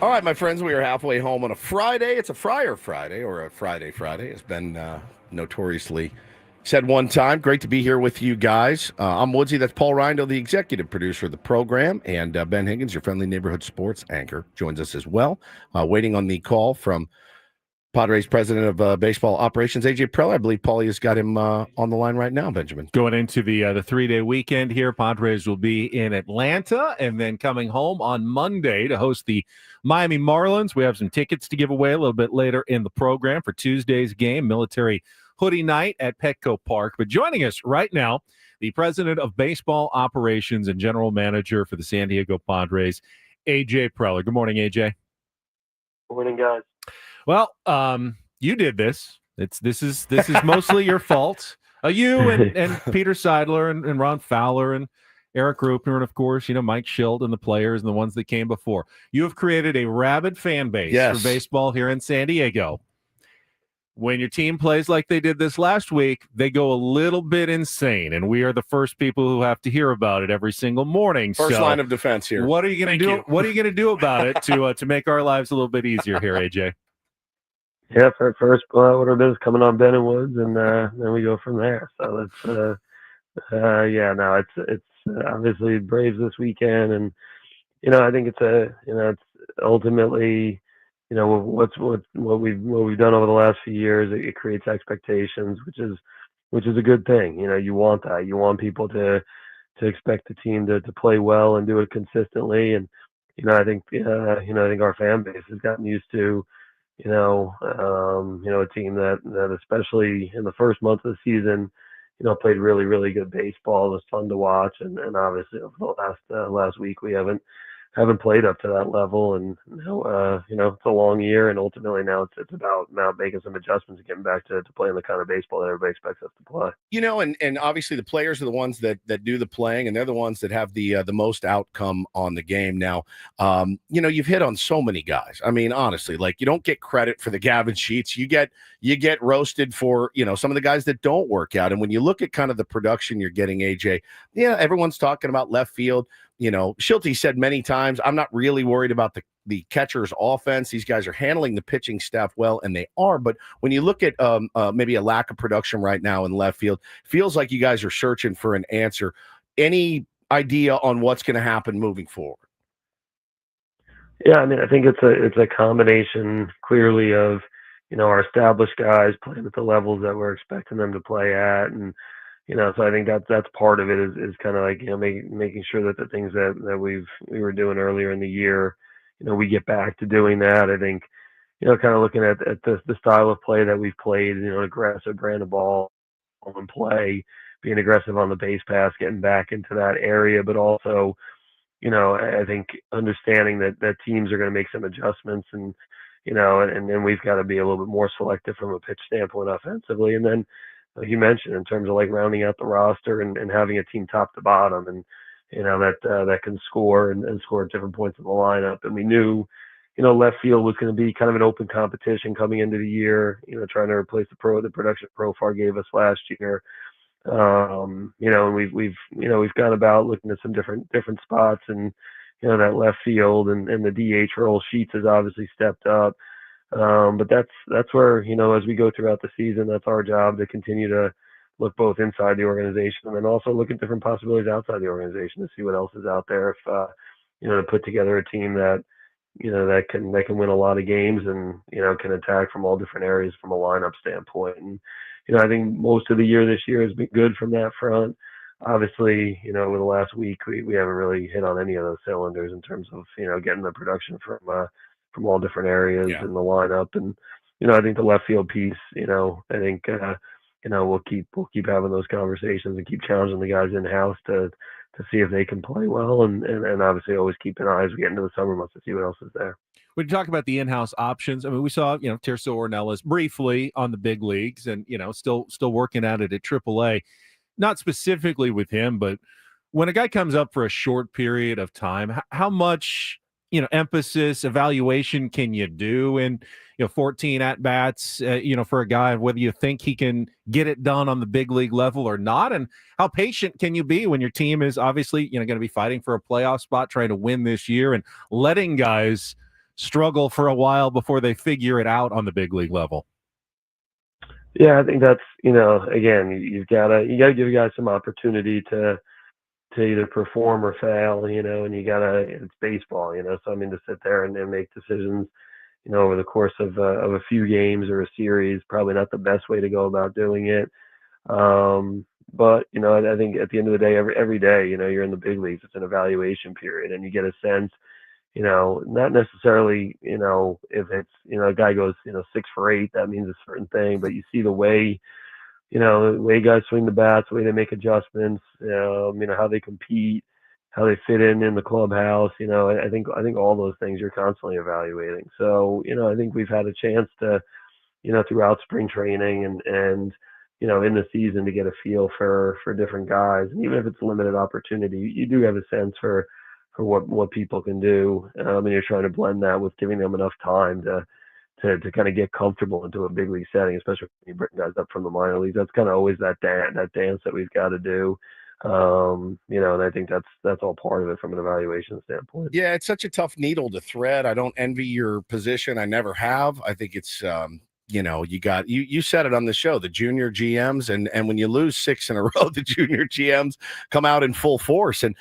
All right, my friends, we are halfway home on a Friday. It's a Friar Friday, or a Friday Friday. It's been notoriously said one time. Great to be here with you guys. I'm Woodsy. That's Paul Rindo, the executive producer of the program. And Ben Higgins, your friendly neighborhood sports anchor, joins us as well. Waiting on the call from Padres president of baseball operations, AJ Preller. I believe Paulie has got him on the line right now, Benjamin. Going into the 3-day weekend here, Padres will be in Atlanta and then coming home on Monday to host the Miami Marlins. We have some tickets to give away a little bit later in the program for Tuesday's game, Military Hoodie Night at Petco Park. But joining us right now, the president of baseball operations and general manager for the San Diego Padres, AJ Preller. Good morning, AJ. Good morning, guys. Well, you did this. This is mostly your fault. You and Peter Seidler and Ron Fowler and Eric Rupner and, of course, Mike Schild and the players and the ones that came before. You have created a rabid fan base for baseball here in San Diego. When your team plays like they did this last week, they go a little bit insane, and we are the first people who have to hear about it every single morning. First line of defense here. What are you going to do? What are you going to do about it to make our lives a little bit easier here, AJ? Yeah, first order of business coming on Ben and Woods, and then we go from there. So it's obviously Braves this weekend, and I think it's ultimately what we've done over the last few years. It creates expectations, which is a good thing. You want that. You want people to expect the team to play well and do it consistently, and I think our fan base has gotten used to. A team that especially in the first month of the season, played really, really good baseball. It was fun to watch, and obviously over the last week we haven't played up to that level, and it's a long year, and ultimately now it's about now making some adjustments and getting back to playing the kind of baseball that everybody expects us to play. And obviously the players are the ones that do the playing, and they're the ones that have the most outcome on the game. Now, you've hit on so many guys. I mean, honestly, like, you don't get credit for the Gavin Sheets. You get roasted for some of the guys that don't work out. And when you look at kind of the production you're getting, AJ, everyone's talking about left field. Schulte said many times, I'm not really worried about the catcher's offense. These guys are handling the pitching staff well, and they are. But when you look at maybe a lack of production right now in left field, feels like you guys are searching for an answer. Any idea on what's going to happen moving forward? Yeah, I mean, I think it's a combination clearly of our established guys playing at the levels that we're expecting them to play at, and so I think that's part of it is kind of like making sure that the things that we were doing earlier in the year, we get back to doing that. I think kind of looking at the style of play that we've played, aggressive brand of ball and play, being aggressive on the base pass, getting back into that area, but also I think understanding that teams are going to make some adjustments, and and then we've got to be a little bit more selective from a pitch standpoint offensively, and then. You mentioned in terms of like rounding out the roster and having a team top to bottom, and that can score and score at different points in the lineup. And we knew, left field was going to be kind of an open competition coming into the year. Trying to replace the production Profar gave us last year. And we've gone about looking at some different spots, and that left field and the DH role. Sheets has obviously stepped up. But that's where, as we go throughout the season, that's our job to continue to look both inside the organization and then also look at different possibilities outside the organization to see what else is out there. If, to put together a team that, that can win a lot of games and, can attack from all different areas from a lineup standpoint. And, I think most of the year this year has been good from that front. Obviously, over the last week, we haven't really hit on any of those cylinders in terms of, getting the production from all different areas in the lineup. And, I think the left field piece, I think, we'll keep having those conversations and keep challenging the guys in house to see if they can play well. And obviously always keep an eye as we get into the summer months to see what else is there. When you talk about the in-house options, I mean, we saw, Tirso Ornelas briefly on the big leagues and, still working at it at AAA, not specifically with him, but when a guy comes up for a short period of time, how much, emphasis, evaluation can you do in, 14 at-bats, for a guy, whether you think he can get it done on the big league level or not? And how patient can you be when your team is obviously, going to be fighting for a playoff spot, trying to win this year and letting guys struggle for a while before they figure it out on the big league level? Yeah, I think that's, again, you gotta give guys some opportunity to either perform or fail, and it's baseball, so I mean, to sit there and make decisions, over the course of a few games or a series, probably not the best way to go about doing it. But I think at the end of the day, every day, you're in the big leagues, it's an evaluation period, and you get a sense, not necessarily, if it's, a guy goes, 6 for 8, that means a certain thing, but you see the way, the way guys swing the bats, the way they make adjustments, how they compete, how they fit in the clubhouse. I think all those things you're constantly evaluating. So, I think we've had a chance to, throughout spring training and in the season to get a feel for different guys. And even if it's limited opportunity, you do have a sense for what people can do. And you're trying to blend that with giving them enough time to kind of get comfortable into a big league setting, especially when you bring guys up from the minor leagues. That's kind of always that dance that we've got to do. And I think that's all part of it from an evaluation standpoint. Yeah, it's such a tough needle to thread. I don't envy your position. I never have. I think it's you said it on the show, the junior GMs, and when you lose 6 in a row, the junior GMs come out in full force. And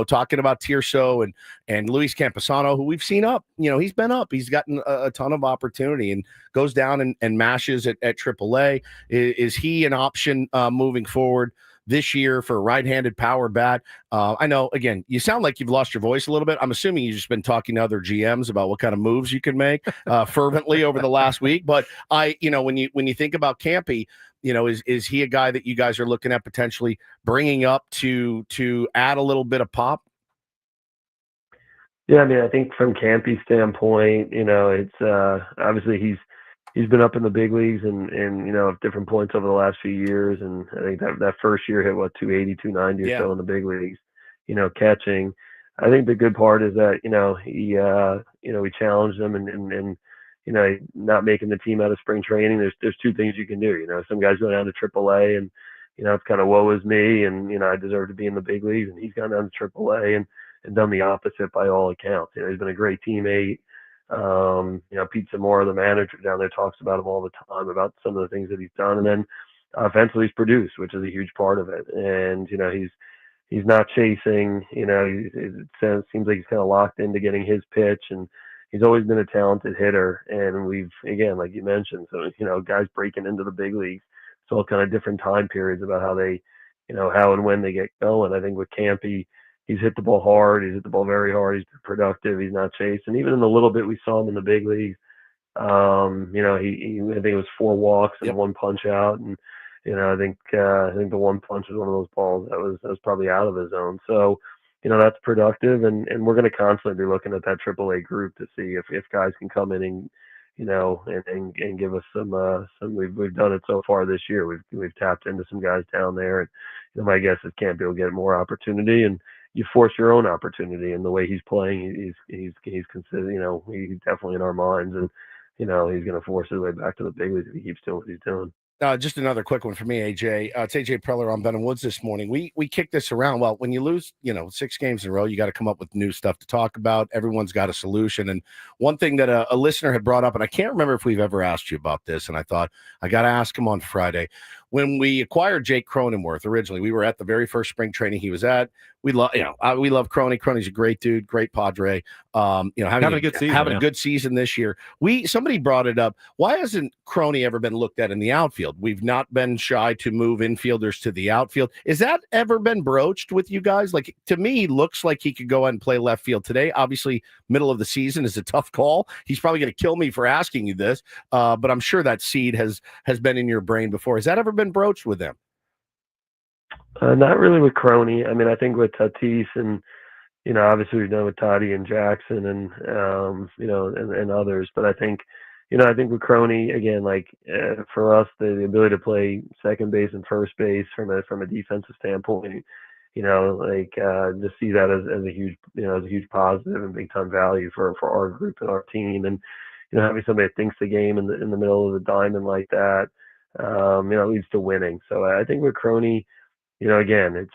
talking about Tirso and Luis Camposano, who we've seen up, he's been up, he's gotten a ton of opportunity and goes down and mashes at AAA. Is he an option moving forward this year for a right-handed power bat? I know, again, you sound like you've lost your voice a little bit. I'm assuming you've just been talking to other GMs about what kind of moves you can make fervently over the last week. But when you think about Campy, is he a guy that you guys are looking at potentially bringing up to add a little bit of pop? Yeah, I mean, I think from Campy's standpoint, it's obviously he's been up in the big leagues and at different points over the last few years. And I think that first year hit 280, 290 or so in the big leagues, catching. I think the good part is that, we challenged him and not making the team out of spring training. There's 2 things you can do. Some guys go down to AAA and, it's kind of woe is me and, I deserve to be in the big leagues, and he's gone down to AAA and done the opposite by all accounts. He's been a great teammate. Pete Zamora, the manager down there, talks about him all the time about some of the things that he's done, and then offensively he's produced, which is a huge part of it. And he's not chasing. It seems like he's kind of locked into getting his pitch, and he's always been a talented hitter. And we've, again, like you mentioned, so guys breaking into the big leagues, it's all kind of different time periods about how they, how and when they get going. I think with Campy, he's hit the ball hard. He's hit the ball very hard. He's productive. He's not chasing. Even in the little bit we saw him in the big leagues, he I think it was 4 walks and 1 punch out. And, I think the 1 punch was one of those balls that was probably out of his zone. So, that's productive. And we're going to constantly be looking at that AAA group to see if guys can come in and, and give us some we've done it so far this year. We've tapped into some guys down there, and my guess is Campy will get more opportunity, and you force your own opportunity. And the way he's playing, he's considered, he's definitely in our minds, and he's going to force his way back to the big leagues if he keeps doing what he's doing. Just another quick one for me, AJ. It's AJ Preller on Ben and Woods this morning. We kicked this around. Well, when you lose, 6 games in a row, you got to come up with new stuff to talk about. Everyone's got a solution. And one thing that a listener had brought up, and I can't remember if we've ever asked you about this, and I thought I got to ask him on Friday. When we acquired Jake Cronenworth originally, we were at the very first spring training he was at. We love, we love Crony. Crony's a great dude, great Padre. Having a good season, a good season this year. Somebody brought it up. Why hasn't Crony ever been looked at in the outfield? We've not been shy to move infielders to the outfield. Is that ever been broached with you guys? Like, to me, looks like he could go out and play left field today. Obviously, middle of the season is a tough call. He's probably going to kill me for asking you this, but I'm sure that seed has been in your brain before. Has that ever been broached with them? Not really with Crony. I mean, I think with Tatis and, obviously we've done with Toddy and Jackson and, and others. But I think, with Crony, again, for us, the ability to play second base and first base from a defensive standpoint, to see that as a huge positive and big time value for our group and our team. And, having somebody that thinks the game in the middle of the diamond like that, leads to winning. So I think with Crony, again,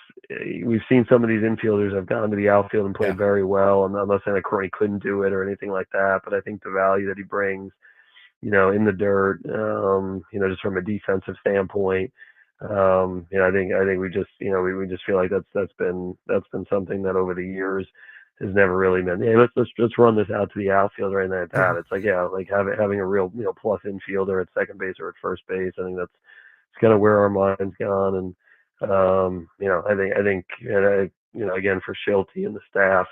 we've seen some of these infielders have gone to the outfield and played very well. And I'm not saying that Corey couldn't do it or anything like that, but I think the value that he brings, in the dirt, just from a defensive standpoint, I think we just, we just feel like that's been something that over the years has never really been. Hey, let's run this out to the outfield or anything like that. It's like having a real plus infielder at second base or at first base. I think it's kind of where our mind's gone. And I think again for Schulte and the staff,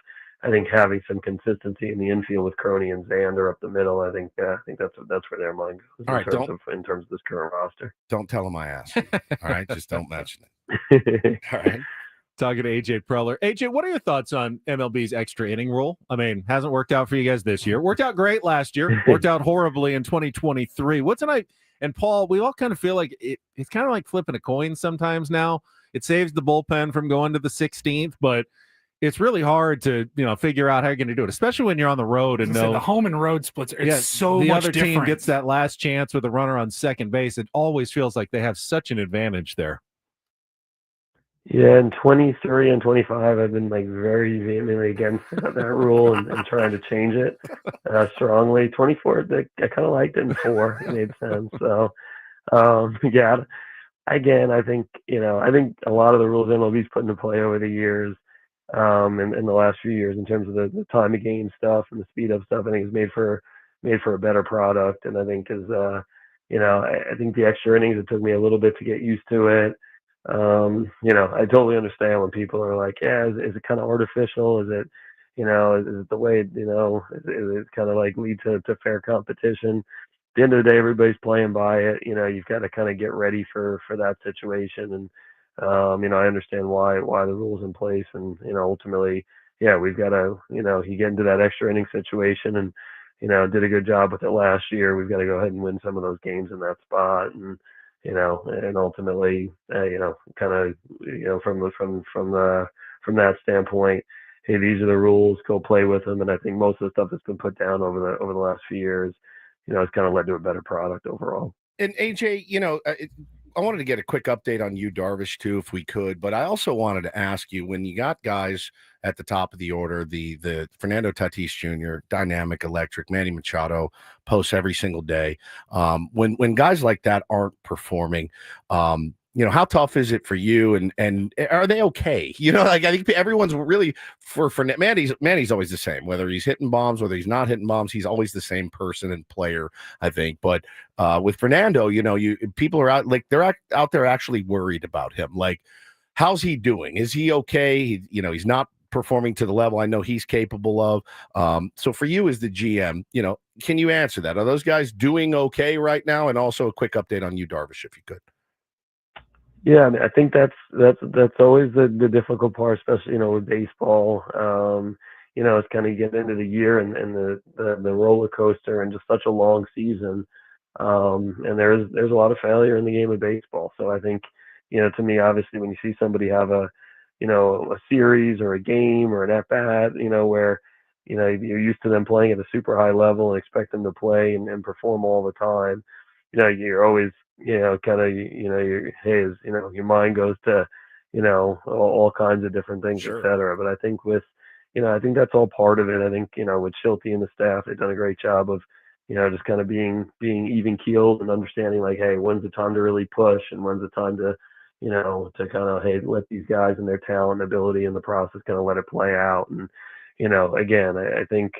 I think having some consistency in the infield with Crony and Xander up the middle, I think that's where their mind goes in terms of this current roster. Don't tell them I asked. All right, just don't mention it. All right. Talking to AJ Preller. AJ, what are your thoughts on MLB's extra inning rule? I mean, hasn't worked out for you guys this year. Worked out great last year. Worked out horribly in 2023. And Paul, we all kind of feel like it's kind of like flipping a coin sometimes now. It saves the bullpen from going to the 16th, but it's really hard to figure out how you're going to do it, especially when you're on the road and the home and road splits. It's so much the other different. team gets that last chance with a runner on second base. It always feels like they have such an advantage there. Yeah, in 23 and 25, I've been very vehemently against that rule and trying to change it strongly. 24, I kind of liked it in 4. It made sense. So, again, I think a lot of the rules MLB's put into play over the years, in the last few years in terms of the time of game stuff and the speed up stuff, I think is made for a better product. And I think I think the extra innings, it took me a little bit to get used to it. I totally understand when people are like, is it kind of artificial? Is it, is it the way, is it kind of like lead to fair competition? At the end of the day, everybody's playing by it. You've got to kind of get ready for that situation. And, I understand why the rule's in place. And, ultimately, we've got to, you get into that extra inning situation and, did a good job with it last year. We've got to go ahead and win some of those games in that spot. And, and ultimately, kind of, from that standpoint, hey, these are the rules, go play with them. And I think most of the stuff that's been put down over the last few years, it's kind of led to a better product overall. And AJ, I wanted to get a quick update on you, Darvish, too, if we could. But I also wanted to ask you, when you got guys at the top of the order, the Fernando Tatis Jr., dynamic, electric, Manny Machado posts every single day. When guys like that aren't performing, how tough is it for you? And are they okay? I think everyone's really for Manny's always the same, whether he's hitting bombs, whether he's not hitting bombs, he's always the same person and player, I think. But with Fernando, people are they're out there actually worried about him. Like, how's he doing? Is he okay? He's not performing to the level I know he's capable of. So for you as the GM, can you answer that? Are those guys doing okay right now? And also a quick update on you, Darvish, if you could. Yeah, I mean, I think that's always the difficult part, especially with baseball. It's kind of getting into the year and the roller coaster and just such a long season. And there's a lot of failure in the game of baseball. So I think to me, obviously, when you see somebody have a series or a game or an at bat, where you're used to them playing at a super high level and expect them to play and perform all the time. You're always kind of, your mind goes to, all kinds of different things, Sure. et cetera. But I think I think that's all part of it. I think, with Schulte and the staff, they've done a great job of, just kind of being even keeled and understanding like, hey, when's the time to really push and when's the time to, to kind of, hey, let these guys and their talent and ability in the process kind of let it play out. And, again, I think,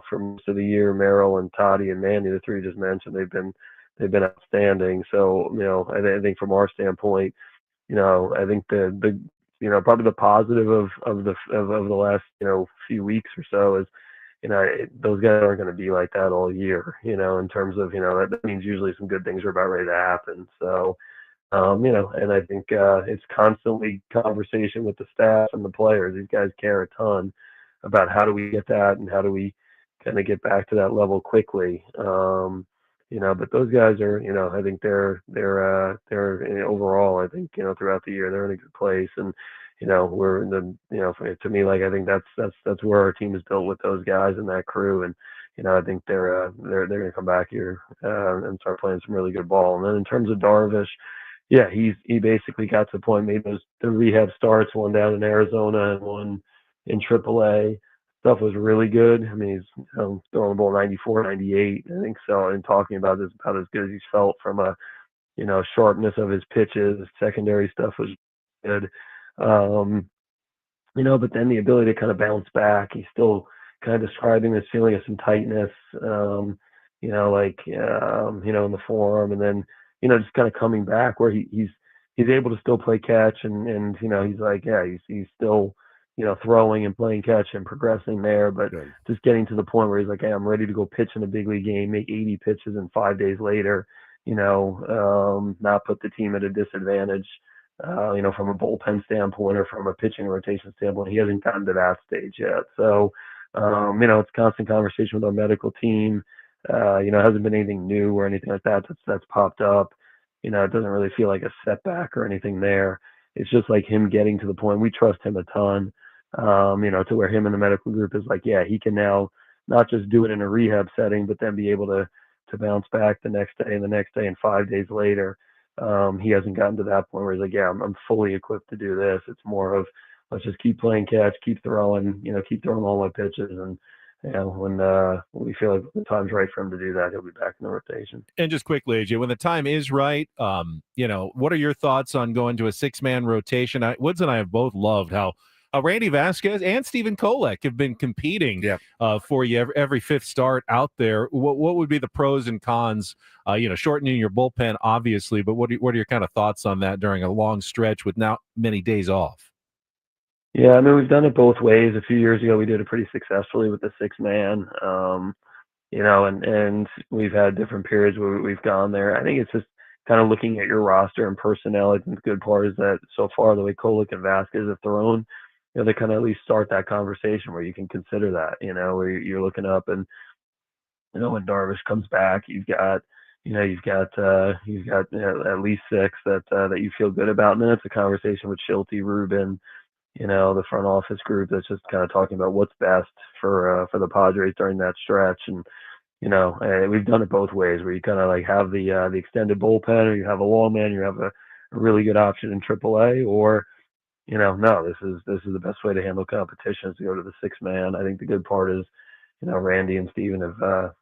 for most of the year, Merrill and Toddy and Manny, the three just mentioned, they've been outstanding. So, I think from our standpoint, I think the probably the positive of the last, few weeks or so is, those guys aren't going to be like that all year, in terms of, that means usually some good things are about ready to happen. So, and I think it's constantly conversation with the staff and the players. These guys care a ton about how do we get that and how do we kind of get back to that level quickly. But those guys are, I think they're overall, I think, throughout the year, they're in a good place. And, we're in the, to me, like, I think that's where our team is built with those guys and that crew. And, I think they're going to come back here and start playing some really good ball. And then in terms of Darvish, yeah, he basically got to the point, made the rehab starts, one down in Arizona and one in AAA. Stuff was really good. I mean, he's throwing the ball 94, 98, I think so. And talking about this, about as good as he's felt from a, sharpness of his pitches. Secondary stuff was good. But then the ability to kind of bounce back. He's still kind of describing this feeling of some tightness, in the forearm, and then, just kind of coming back where he's able to still play catch, and he's like, yeah, he's still, throwing and playing catch and progressing there, but just getting to the point where he's like, hey, I'm ready to go pitch in a big league game, make 80 pitches, and 5 days later, not put the team at a disadvantage, from a bullpen standpoint or from a pitching rotation standpoint. He hasn't gotten to that stage yet. So, it's constant conversation with our medical team. It hasn't been anything new or anything like that that's popped up. It doesn't really feel like a setback or anything there. It's just like him getting to the point. We trust him a ton, to where him and the medical group is like, yeah, he can now not just do it in a rehab setting, but then be able to bounce back the next day and the next day and 5 days later. He hasn't gotten to that point where he's like, yeah, I'm fully equipped to do this. It's more of, let's just keep playing catch, keep throwing all my pitches. And, when we feel like the time's right for him to do that, he'll be back in the rotation. And just quickly, AJ, when the time is right, what are your thoughts on going to a 6-man rotation? Woods and I have both loved how Randy Vasquez and Stephen Kolek have been competing for you every fifth start out there. What would be the pros and cons? Shortening your bullpen, obviously, but what are your kind of thoughts on that during a long stretch with not many days off? Yeah, I mean, we've done it both ways. A few years ago, we did it pretty successfully with the 6-man, and we've had different periods where we've gone there. I think it's just kind of looking at your roster and personnel. I think the good part is that so far, the way Kolek and Vasquez have thrown, they kind of at least start that conversation where you can consider that, where you're looking up and, when Darvish comes back, you've got at least 6 that you feel good about. And then it's a conversation with Schulte, Rubin, the front office group that's just kind of talking about what's best for the Padres during that stretch. And, we've done it both ways where you kind of like have the extended bullpen, or you have a long man, you have a really good option in AAA, or, no, this is the best way to handle competition is to go to the 6-man. I think the good part is, Randy and Steven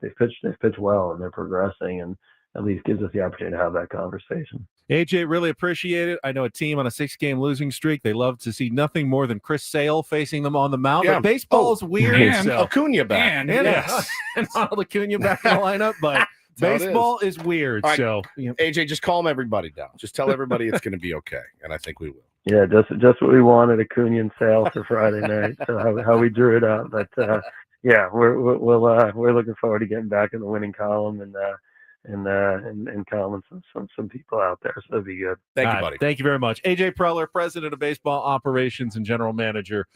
they've pitched well and they're progressing, and at least gives us the opportunity to have that conversation. AJ, really appreciate it. I know a team on a 6-game losing streak, they love to see nothing more than Chris Sale facing them on the mound. Yeah. But baseball is weird. And so. Acuna back. And Ronald Acuna back in the lineup, but baseball is weird. Right. So, AJ, just calm everybody down. Just tell everybody it's going to be okay, and I think we will. Yeah, just what we wanted, Acuna and Sale for Friday night. So how we drew it up, but we're looking forward to getting back in the winning column and calming some people out there. So that'd be good. Thank you, buddy. Thank you very much. AJ Preller, President of Baseball Operations and General Manager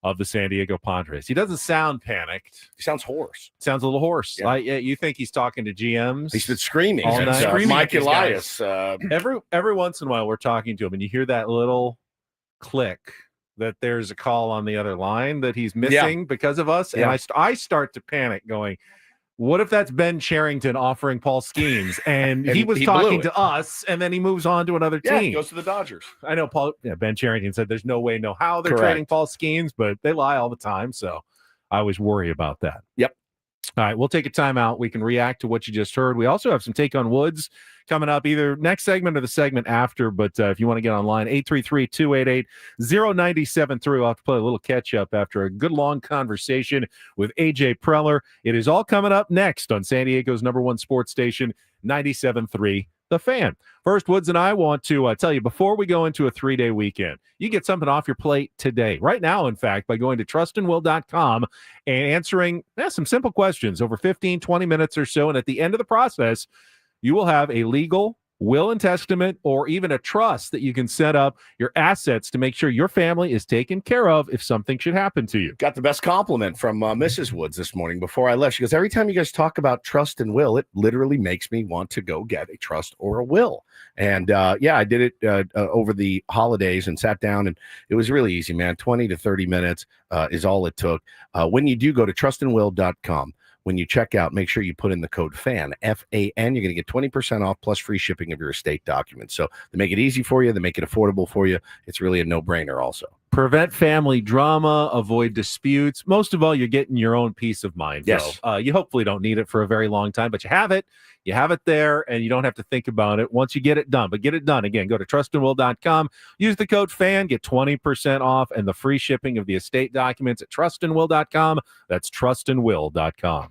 of the San Diego Padres. He doesn't sound panicked. He sounds hoarse. Sounds a little hoarse. Yeah. You think he's talking to GMs? He's been screaming. All night. Mike Elias. Every once in a while, we're talking to him, and you hear that little click that there's a call on the other line that he's missing because of us. And I start to panic going, what if that's Ben Cherington offering Paul Skeens and he was talking to us and then he moves on to another team? He goes to the Dodgers. I know Ben Cherington said there's no way, no how they're trading Paul Skeens, but they lie all the time. So I always worry about that. Yep. All right, we'll take a timeout. We can react to what you just heard. We also have some Take on Woods coming up either next segment or the segment after. But if you want to get online, 833-288-0973. I'll have to play a little catch up after a good long conversation with AJ Preller. It is all coming up next on San Diego's #1 sports station, 97.3 The Fan. First, Woods and I want to tell you, before we go into a 3-day weekend, you get something off your plate today. Right now, in fact, by going to trustandwill.com and answering some simple questions over 15, 20 minutes or so. And at the end of the process, you will have a legal will and testament or even a trust that you can set up your assets to make sure your family is taken care of if something should happen to you. Got the best compliment from Mrs. Woods this morning before I left. She goes, every time you guys talk about trust and will, it literally makes me want to go get a trust or a will. And I did it over the holidays and sat down, and it was really easy, man. 20 to 30 minutes is all it took. When you do go to trustandwill.com, when you check out, make sure you put in the code FAN, F-A-N. You're going to get 20% off plus free shipping of your estate documents. So they make it easy for you. They make it affordable for you. It's really a no-brainer also. Prevent family drama, avoid disputes. Most of all, you're getting your own peace of mind. Yes. So, you hopefully don't need it for a very long time, but you have it. You have it there, and you don't have to think about it once you get it done. But get it done. Again, go to trustandwill.com. Use the code FAN. Get 20% off and the free shipping of the estate documents at trustandwill.com. That's trustandwill.com.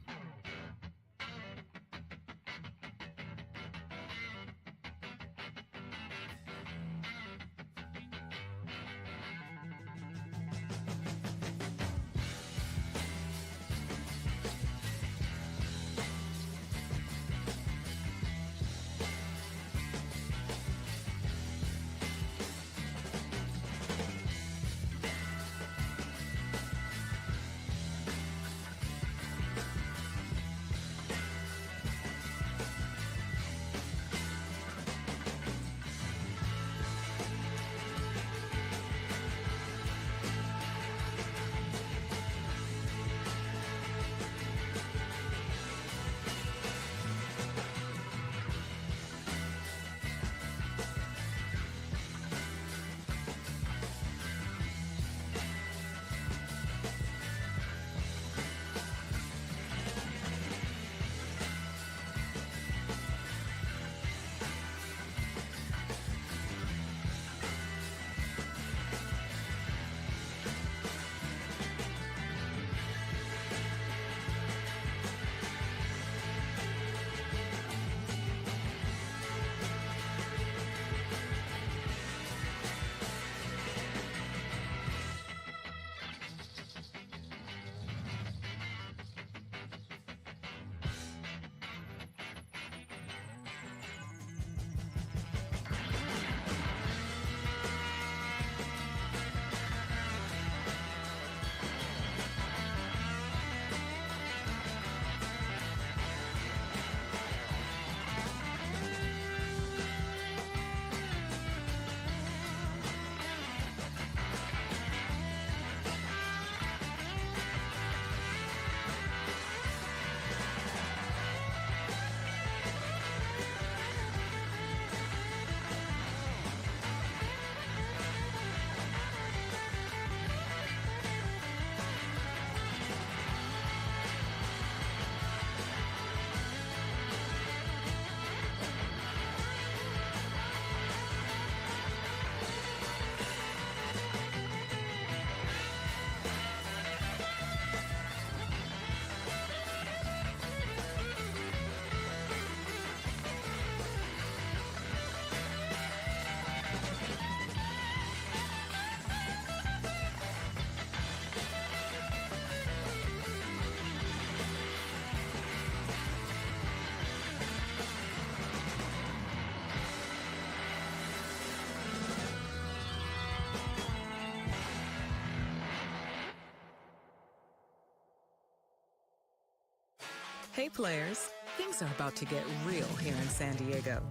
Hey players, things are about to get real here in San Diego.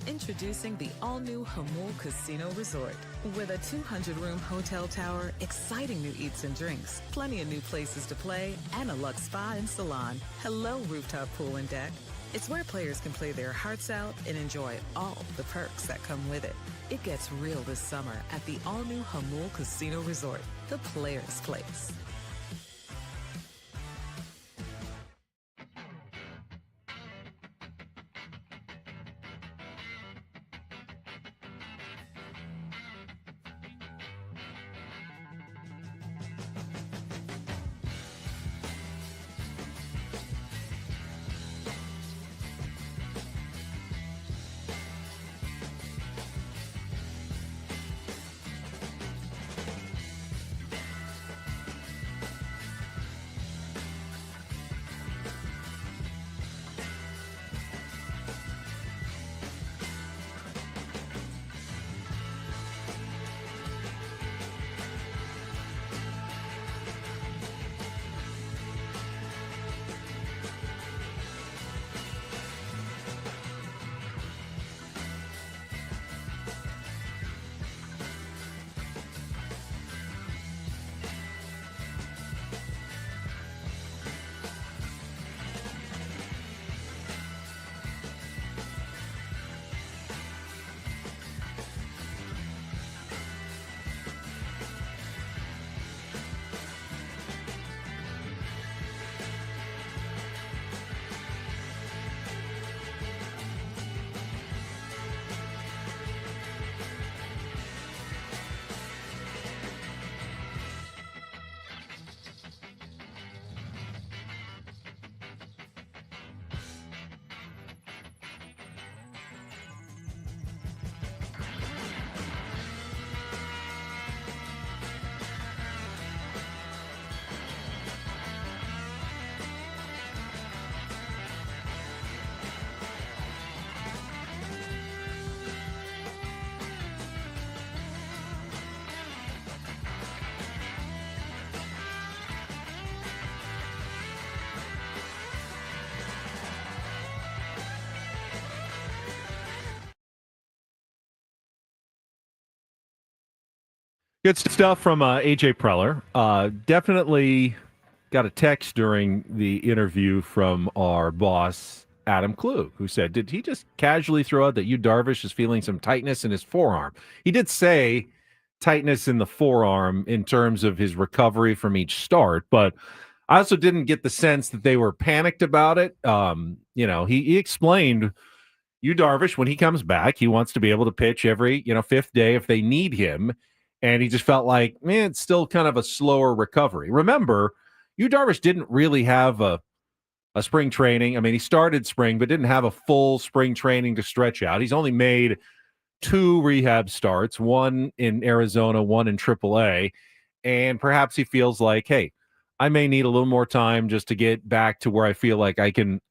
Introducing the all-new Jamul Casino Resort. With a 200-room hotel tower, exciting new eats and drinks, plenty of new places to play, and a luxe spa and salon. Hello, rooftop pool and deck. It's where players can play their hearts out and enjoy all the perks that come with it. It gets real this summer at the all-new Jamul Casino Resort, the players' place. Good stuff from AJ Preller. Definitely got a text during the interview from our boss, Adam Klug, who said, did he just casually throw out that Yu Darvish is feeling some tightness in his forearm? He did say tightness in the forearm in terms of his recovery from each start, but I also didn't get the sense that they were panicked about it. He explained Yu Darvish, when he comes back, he wants to be able to pitch every, fifth day if they need him. And he just felt like, man, it's still kind of a slower recovery. Remember, Yu Darvish didn't really have a spring training. I mean, he started spring, but didn't have a full spring training to stretch out. He's only made 2 rehab starts, one in Arizona, one in AAA. And perhaps he feels like, hey, I may need a little more time just to get back to where I feel like I can,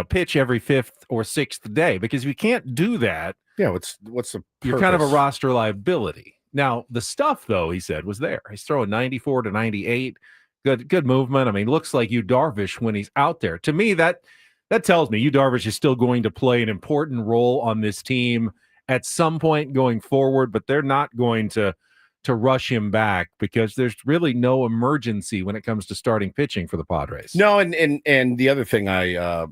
pitch every 5th or 6th day. Because if you can't do that, what's the you're kind of a purpose? roster liability. Now, the stuff, though, he said, was there. He's throwing 94 to 98. Good movement. I mean, looks like Yu Darvish when he's out there. To me, that tells me Yu Darvish is still going to play an important role on this team at some point going forward, but they're not going to rush him back because there's really no emergency when it comes to starting pitching for the Padres. No, and the other thing I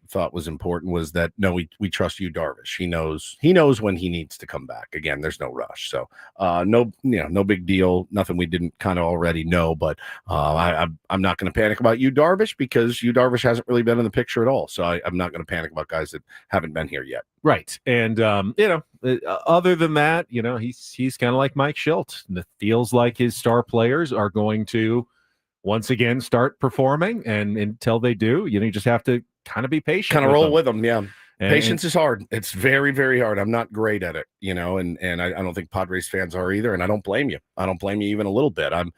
thought was important was that we trust Yu Darvish. He knows when he needs to come back. Again, there's no rush, so no big deal. Nothing we didn't kind of already know. But I'm not going to panic about Yu Darvish because Yu Darvish hasn't really been in the picture at all. So I'm not going to panic about guys that haven't been here yet. Right, and other than that, he's kind of like Mike Schilt. It feels like his star players are going to once again start performing, and until they do, you just have to kind of be patient. Kind of roll with them, yeah. And Patience is hard. It's very, very hard. I'm not great at it, and I don't think Padres fans are either, and I don't blame you. I don't blame you even a little bit. I'm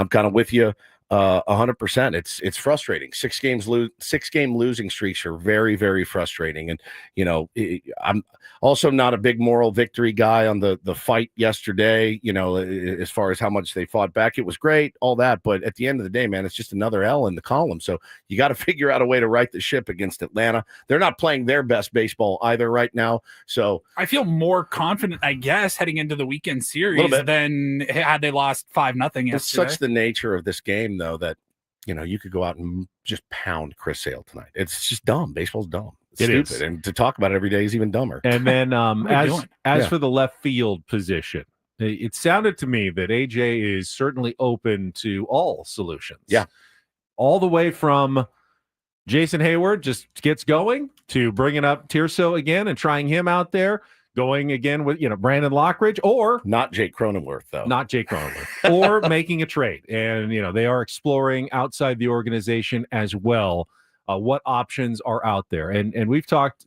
kind of with you 100%. It's frustrating. 6-game losing streaks are very, very frustrating. And I'm also not a big moral victory guy on the fight yesterday. As far as how much they fought back, it was great, all that. But at the end of the day, man, it's just another L in the column. So you got to figure out a way to right the ship against Atlanta. They're not playing their best baseball either right now. So I feel more confident, I guess, heading into the weekend series than had they lost 5-0 yesterday. It's such the nature of this game, though, that you could go out and just pound Chris Sale tonight. It's just dumb. Baseball's dumb. It's stupid. And to talk about it every day is even dumber. And then as for the left field position, it sounded to me that AJ is certainly open to all solutions. Yeah. All the way from Jason Hayward just gets going to bringing up Tirso again and trying him out there, going again with Brandon Lockridge, or not Jake Cronenworth, though. Not Jake Cronenworth, or making a trade. And they are exploring outside the organization as well. What options are out there? And we've talked.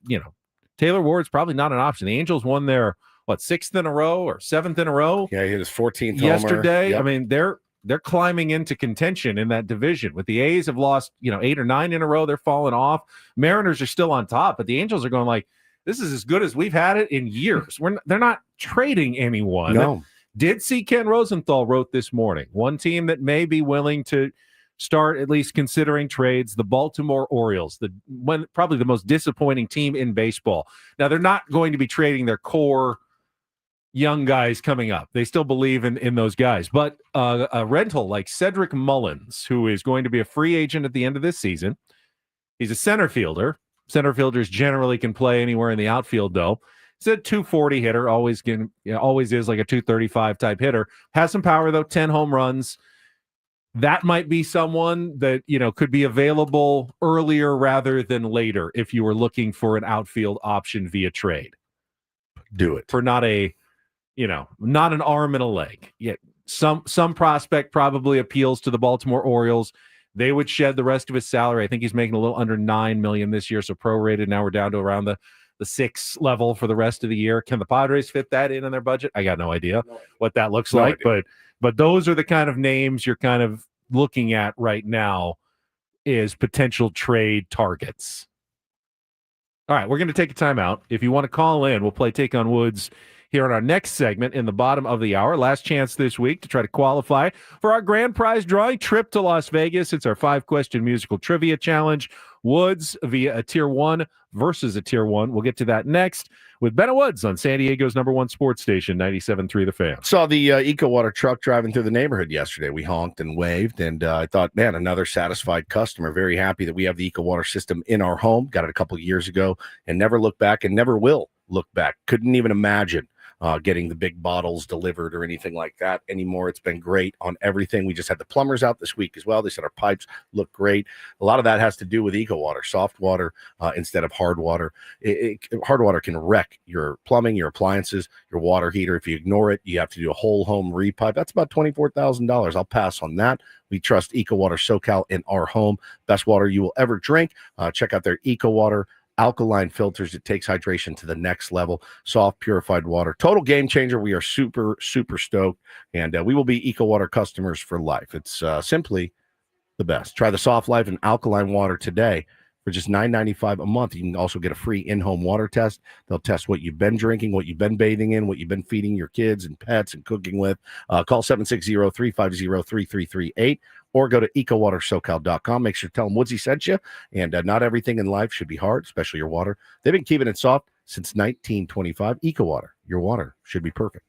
Taylor Ward's probably not an option. The Angels won their 6th in a row or 7th in a row. Yeah, he hit his 14th yesterday. Homer. Yep. I mean, they're climbing into contention in that division. With the A's have lost 8 or 9 in a row, they're falling off. Mariners are still on top, but the Angels are going like, this is as good as we've had it in years. They're not trading anyone. No. Did see Ken Rosenthal wrote this morning. One team that may be willing to start at least considering trades, the Baltimore Orioles, probably the most disappointing team in baseball. Now, they're not going to be trading their core young guys coming up. They still believe in those guys. But a rental like Cedric Mullins, who is going to be a free agent at the end of this season, he's a center fielder. Center fielders generally can play anywhere in the outfield, though. He's a 240 hitter, always is like a 235 type hitter. Has some power, though, 10 home runs. That might be someone that, could be available earlier rather than later if you were looking for an outfield option via trade. Do it. For not an arm and a leg. Yet some prospect probably appeals to the Baltimore Orioles. They would shed the rest of his salary. I think he's making a little under $9 million this year, so prorated. Now we're down to around the 6 level for the rest of the year. Can the Padres fit that in their budget? I got no idea what that looks like, but those are the kind of names you're kind of looking at right now is potential trade targets. All right, we're going to take a timeout. If you want to call in, we'll play Take on Woods here in our next segment in the bottom of the hour. Last chance this week to try to qualify for our grand prize drawing trip to Las Vegas. It's our 5-question musical trivia challenge. Woods via a Tier 1 versus a Tier 1. We'll get to that next with Ben Woods on San Diego's #1 sports station, 97.3 The Fan. Saw the EcoWater truck driving through the neighborhood yesterday. We honked and waved, and I thought, man, another satisfied customer. Very happy that we have the EcoWater system in our home. Got it a couple of years ago and never looked back and never will look back. Couldn't even imagine getting the big bottles delivered or anything like that anymore. It's been great on everything. We just had the plumbers out this week as well. They said our pipes look great. A lot of that has to do with EcoWater, soft water instead of hard water. Hard water can wreck your plumbing, your appliances, your water heater. If you ignore it, you have to do a whole home repipe. That's about $24,000. I'll pass on that. We trust EcoWater SoCal in our home. Best water you will ever drink. Check out their EcoWater alkaline filters. It takes hydration to the next level. Soft, purified water. Total game changer. We are super, super stoked. And we will be EcoWater customers for life. It's simply the best. Try the Soft Life and alkaline water today for just $9.95 a month. You can also get a free in-home water test. They'll test what you've been drinking, what you've been bathing in, what you've been feeding your kids and pets and cooking with. Call 760-350-3338 or go to ecowatersocal.com. Make sure to tell them Woodsy sent you. And not everything in life should be hard, especially your water. They've been keeping it soft since 1925. EcoWater, your water should be perfect.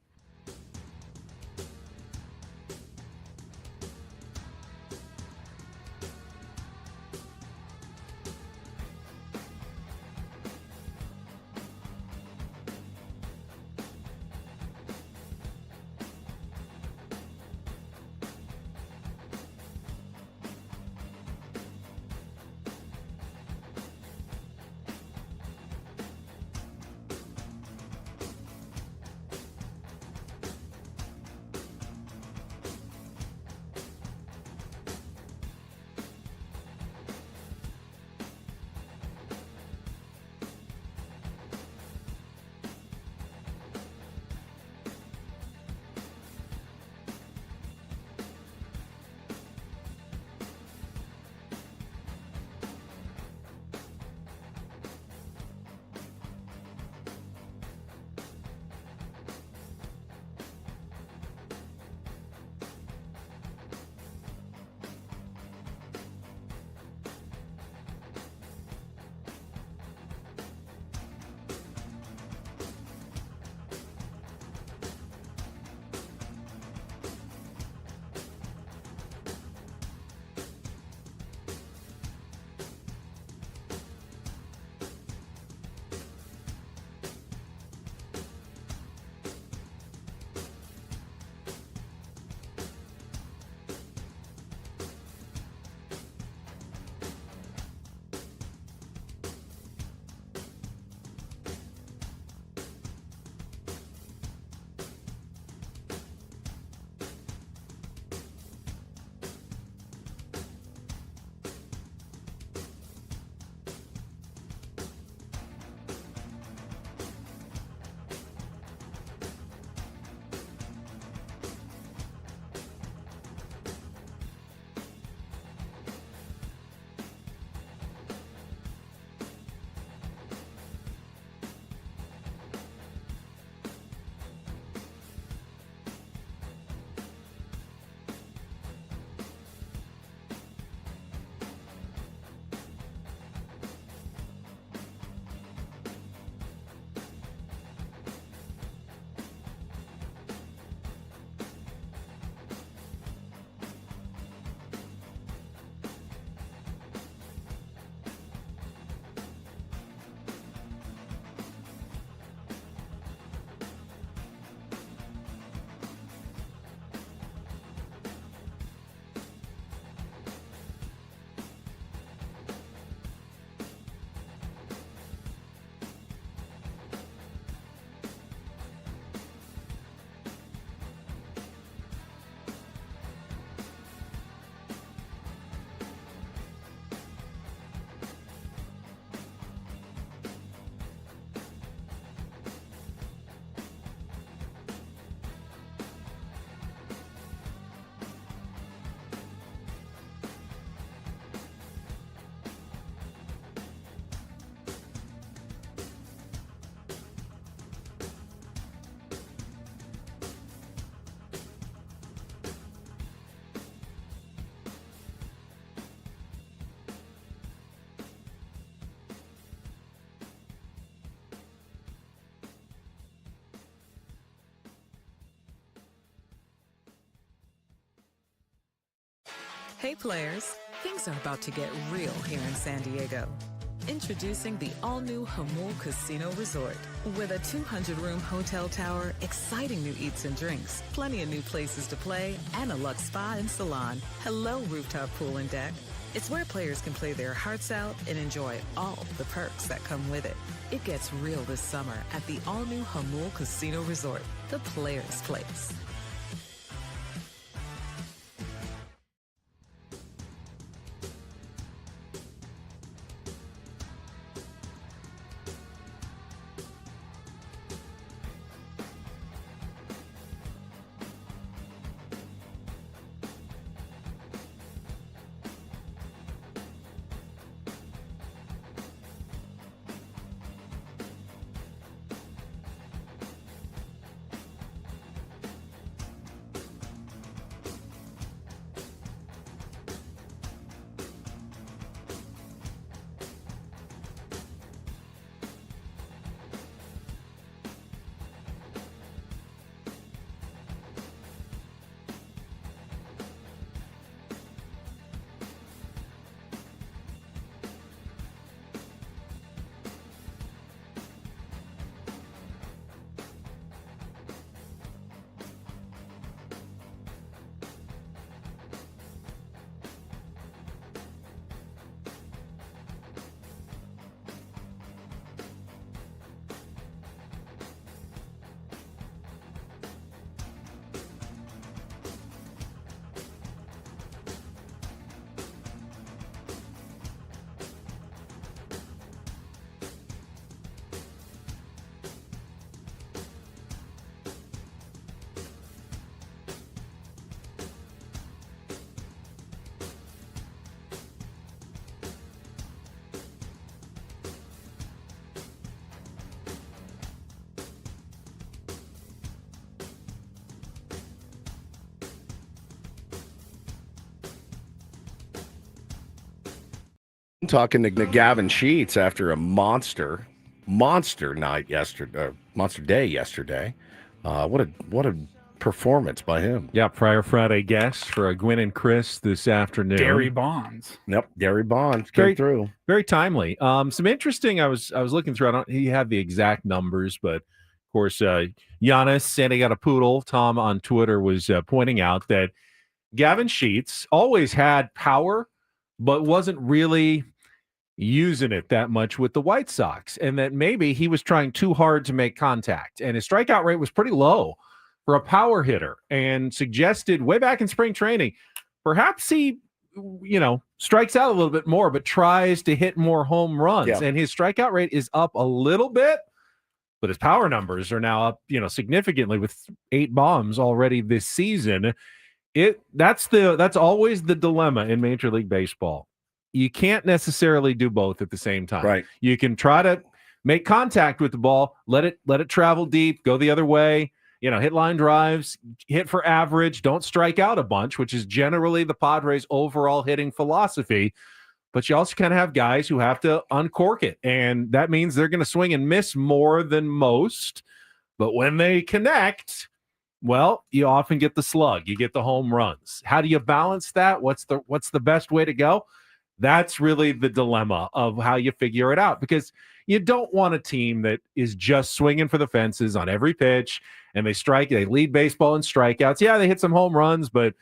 Hey players, things are about to get real here in San Diego. Introducing the all-new Jamul Casino Resort. With a 200-room hotel tower, exciting new eats and drinks, plenty of new places to play, and a luxe spa and salon. Hello, rooftop pool and deck. It's where players can play their hearts out and enjoy all the perks that come with it. It gets real this summer at the all-new Jamul Casino Resort, the players' place. Talking to Gavin Sheets after a monster night yesterday, monster day yesterday. What a performance by him. Yeah, prior Friday guest for Gwynn and Chris this afternoon. Gary Bonds. Yep, Gary Bonds came through. Very timely. Some interesting. I was looking through. He had the exact numbers, but of course, Giannis saying he got a poodle. Tom on Twitter was pointing out that Gavin Sheets always had power, but wasn't really using it that much with the White Sox, and that maybe he was trying too hard to make contact, and his strikeout rate was pretty low for a power hitter, and suggested way back in spring training, perhaps he, strikes out a little bit more, but tries to hit more home runs. Yeah. And his strikeout rate is up a little bit, but his power numbers are now up, significantly with 8 bombs already this season. That's always the dilemma in Major League Baseball. You can't necessarily do both at the same time. Right. You can try to make contact with the ball, let it travel deep, go the other way, hit line drives, hit for average, don't strike out a bunch, which is generally the Padres' overall hitting philosophy. But you also kind of have guys who have to uncork it, and that means they're going to swing and miss more than most. But when they connect, well, you often get the slug, you get the home runs. How do you balance that? What's the best way to go? That's really the dilemma of how you figure it out, because you don't want a team that is just swinging for the fences on every pitch, and they lead baseball in strikeouts. Yeah, they hit some home runs, but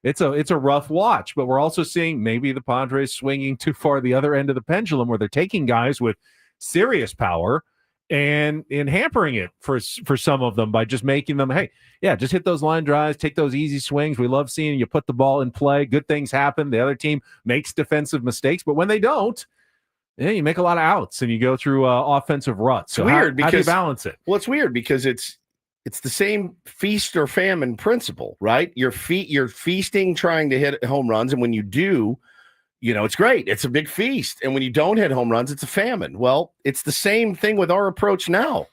it's a rough watch. But we're also seeing maybe the Padres swinging too far the other end of the pendulum, where they're taking guys with serious power and hampering it for some of them by just making them, hey, yeah, just hit those line drives, take those easy swings. We love seeing you put the ball in play. Good things happen. The other team makes defensive mistakes, but when they don't, you make a lot of outs and you go through offensive ruts. So weird how do you because balance it? Well, it's weird because it's the same feast or famine principle, right? You're feasting trying to hit home runs, and when you do, it's great. It's a big feast. And when you don't hit home runs, it's a famine. Well, it's the same thing with our approach now.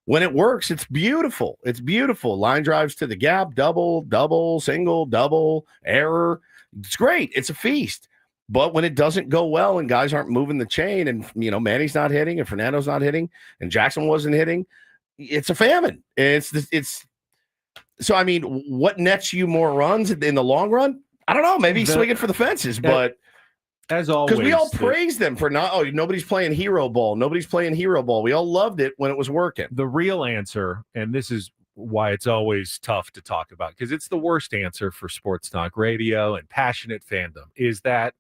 When it works, it's beautiful. It's beautiful. Line drives to the gap, double, single, double, error. It's great. It's a feast. But when it doesn't go well and guys aren't moving the chain, and Manny's not hitting and Fernando's not hitting and Jackson wasn't hitting, it's a famine. So I mean, what nets you more runs in the long run? I don't know. Maybe he's swinging for the fences, but as always, because we all praise them for nobody's playing hero ball. Nobody's playing hero ball. We all loved it when it was working. The real answer, and this is why it's always tough to talk about, because it's the worst answer for sports talk radio and passionate fandom, is that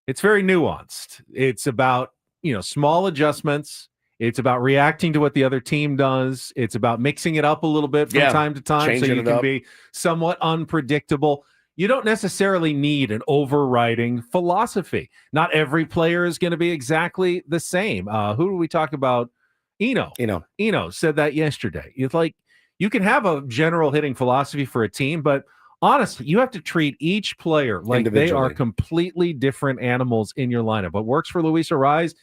it's very nuanced. It's about, small adjustments. It's about reacting to what the other team does. It's about mixing it up a little bit from time to time so you can be somewhat unpredictable. You don't necessarily need an overriding philosophy. Not every player is going to be exactly the same. Who do we talk about? Eno said that yesterday. It's like you can have a general hitting philosophy for a team, but honestly, you have to treat each player like they are completely different animals in your lineup. What works for Luis Arraez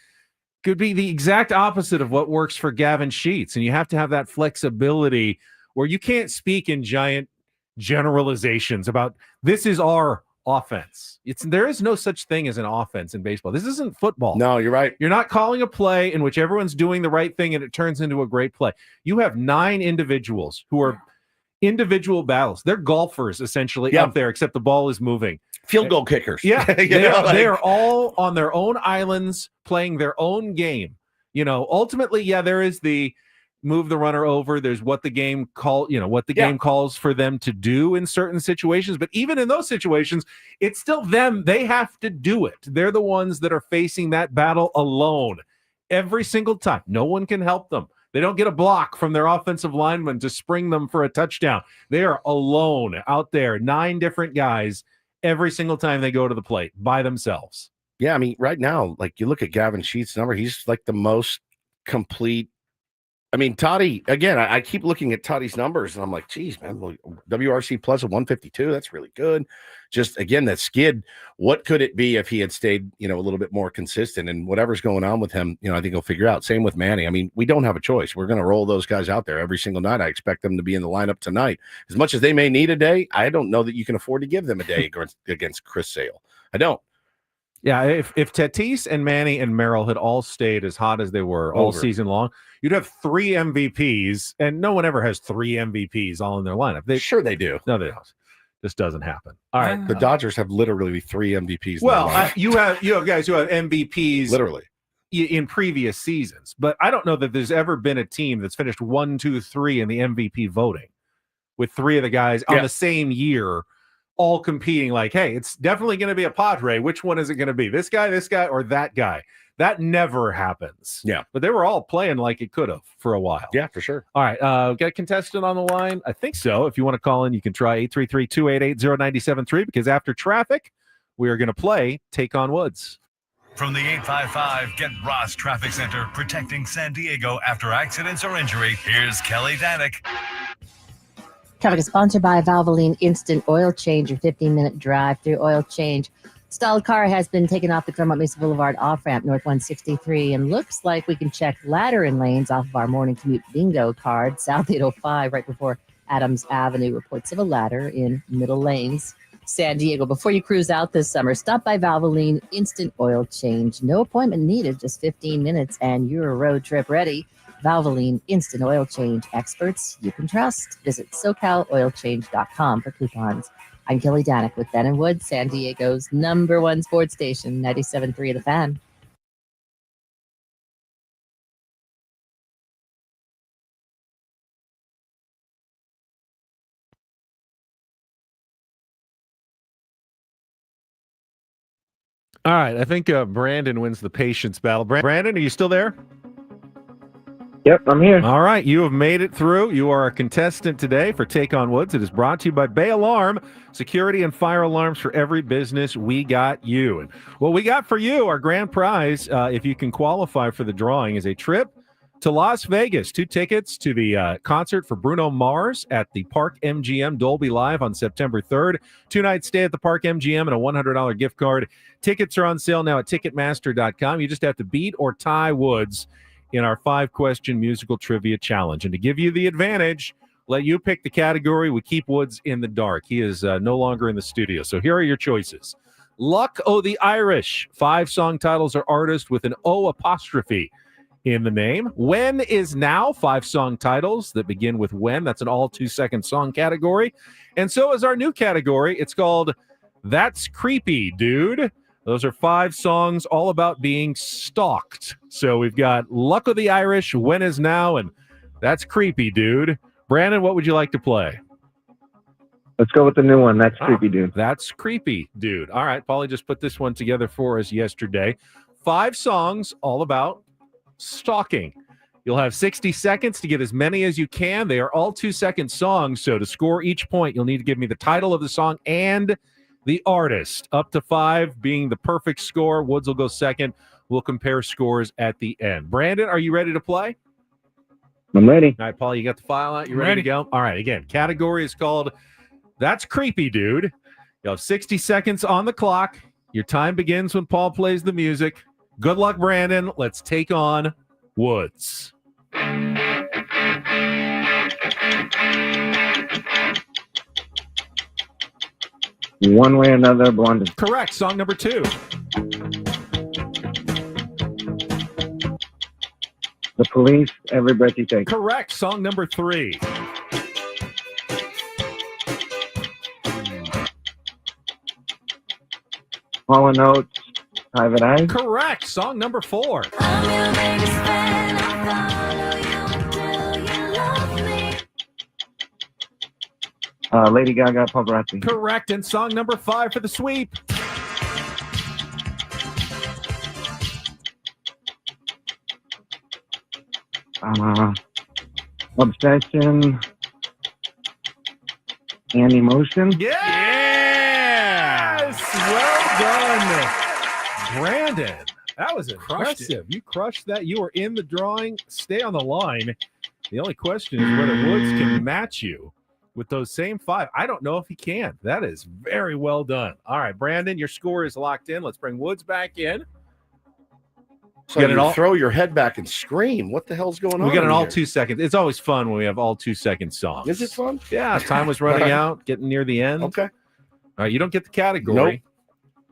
could be the exact opposite of what works for Gavin Sheets. And you have to have that flexibility where you can't speak in giant generalizations about this is our offense. There is no such thing as an offense in baseball. This isn't football. No, you're right. You're not calling a play in which everyone's doing the right thing and it turns into a great play. You have 9 individuals who are individual battles. They're golfers essentially up there, except the ball is moving. Field goal kickers. Yeah, they are all on their own islands playing their own game. Ultimately, there is the move the runner over. There's what the game game calls for them to do in certain situations. But even in those situations, it's still them. They have to do it. They're the ones that are facing that battle alone every single time. No one can help them. They don't get a block from their offensive lineman to spring them for a touchdown. They are alone out there, 9 different guys every single time they go to the plate by themselves. Yeah, I mean, right now, like you look at Gavin Sheets' number, he's like the most complete. I mean, Toddy, again, I keep looking at Toddy's numbers and I'm like, geez, man, WRC plus a 152. That's really good. Just again, that skid. What could it be if he had stayed, a little bit more consistent, and whatever's going on with him, I think he'll figure out. Same with Manny. I mean, we don't have a choice. We're going to roll those guys out there every single night. I expect them to be in the lineup tonight. As much as they may need a day, I don't know that you can afford to give them a day against Chris Sale. I don't. Yeah, if Tatis and Manny and Merrill had all stayed as hot as they were all season long, you'd have 3 MVPs, and no one ever has 3 MVPs all in their lineup. Sure they do. No, they don't. This doesn't happen. All right. The Dodgers have literally 3 MVPs. Well, you have guys who have MVPs literally in previous seasons, but I don't know that there's ever been a team that's finished 1, 2, 3 in the MVP voting with 3 of the guys on the same year, all competing like, hey, it's definitely going to be a Padre. Which one is it going to be? This guy, or that guy? That never happens. Yeah. But they were all playing like it could have for a while. Yeah, for sure. All right. Got a contestant on the line? I think so. If you want to call in, you can try 833-288-0973, because after traffic, we are going to play Take on Woods. From the 855 Get Ross Traffic Center, protecting San Diego after accidents or injury, here's Kelly Danick. Traffic is sponsored by Valvoline Instant Oil Change, your 15-minute drive-through oil change. Stalled car has been taken off the Claremont Mesa Boulevard off-ramp, North 163, and looks like we can check ladder and lanes off of our morning commute bingo card, South 805, right before Adams Avenue. Reports of a ladder in middle lanes. San Diego, before you cruise out this summer, stop by Valvoline Instant Oil Change. No appointment needed, just 15 minutes, and you're road trip ready. Valvoline Instant Oil Change, experts you can trust. Visit SoCalOilChange.com for coupons. I'm Kelly Danick with Ben and Wood, San Diego's #1 sports station, 97.3 The Fan. All right. I think Brandon wins the patience battle. Brandon, are you still there? Yep, I'm here. All right, you have made it through. You are a contestant today for Take on Woods. It is brought to you by Bay Alarm, security and fire alarms for every business. We got you. And what we got for you, our grand prize, if you can qualify for the drawing, is a trip to Las Vegas. 2 tickets to the concert for Bruno Mars at the Park MGM Dolby Live on September 3rd. 2-night stay at the Park MGM and a $100 gift card. Tickets are on sale now at Ticketmaster.com. You just have to beat or tie Woods in our 5-question musical trivia challenge. And to give you the advantage, let you pick the category. We keep Woods in the dark. He is no longer in the studio. So here are your choices. Luck O' the Irish. 5 song titles or artists with an O apostrophe in the name. When Is Now. 5 song titles that begin with when. That's an all 2-second song category. And so is our new category. It's called That's Creepy, Dude. Those are 5 songs all about being stalked. So we've got Luck of the Irish, When Is Now, and That's Creepy, Dude. Brandon, what would you like to play? Let's go with the new one. That's Creepy, Dude. That's Creepy, Dude. All right, Paulie just put this one together for us yesterday. 5 songs all about stalking. You'll have 60 seconds to get as many as you can. They are all 2-second songs, so to score each point, you'll need to give me the title of the song and the artist. Up to 5 being the perfect score. Woods will go second. We'll compare scores at the end. Brandon, are you ready to play? I'm ready. All right, Paul, you got the file out? You ready to go? All right, again, category is called That's Creepy, Dude. You'll have 60 seconds on the clock. Your time begins when Paul plays the music. Good luck, Brandon. Let's take on Woods. One Way or Another, Blondin. Correct. Song number 2. The Police, Every Breath You Take. Correct. Song number 3. Hall & Oates, Private Eye. Correct. Song number 4. Lady Gaga, Paparazzi. Correct. And song number 5 for the sweep. Obsession and Emotion. Yes! Well done, Brandon. That was impressive. You crushed that. You were in the drawing. Stay on the line. The only question is whether Woods can match you with those same 5. I don't know if he can. That is very well done. All right, Brandon, your score is locked in. Let's bring Woods back in. So you throw your head back and scream. What the hell's going on? We got an all here? 2 seconds. It's always fun when we have all 2-second songs. Is it fun? Yeah, time was running out, getting near the end. Okay. All right, you don't get the category. Nope.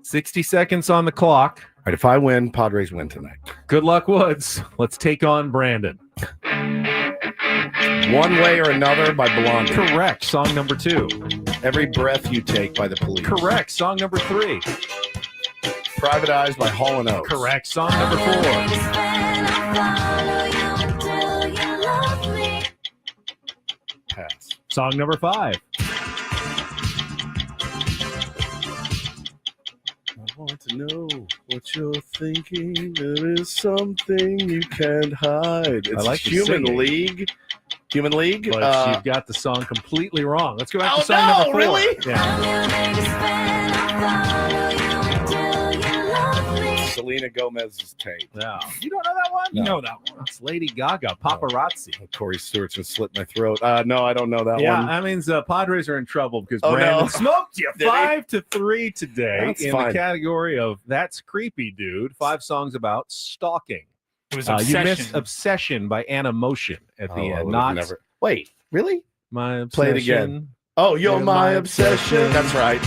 60 seconds on the clock. All right, if I win, Padres win tonight. Good luck, Woods. Let's take on Brandon. One Way or Another by Blondie. Correct. Song number 2. Every Breath You Take by the Police. Correct. Song number 3. Private Eyes by Hall & Oates. Correct. Song number 4. Pass. Song number 5. I want to know what you're thinking. There is something you can't hide. It's I like the Human singing. League. Human League. But you've got the song completely wrong. Let's go back to song no, number 4. really? Yeah. Selena Gomez's tape. No. You don't know that one? No. You know that one. It's Lady Gaga, Paparazzi. Oh, Corey Stewart's gonna slit my throat. No, I don't know that Yeah, one. that means Padres are in trouble because Oh, Brandon no. smoked you Did he? 5-3 today That's in fine. the category of That's Creepy, Dude. 5 songs about stalking. It was You Obsession. missed Obsession by Anna Motion at the I end. would've Not never. Wait, really? My Obsession. Play it again. Oh, you're You're my my obsession. obsession. That's right.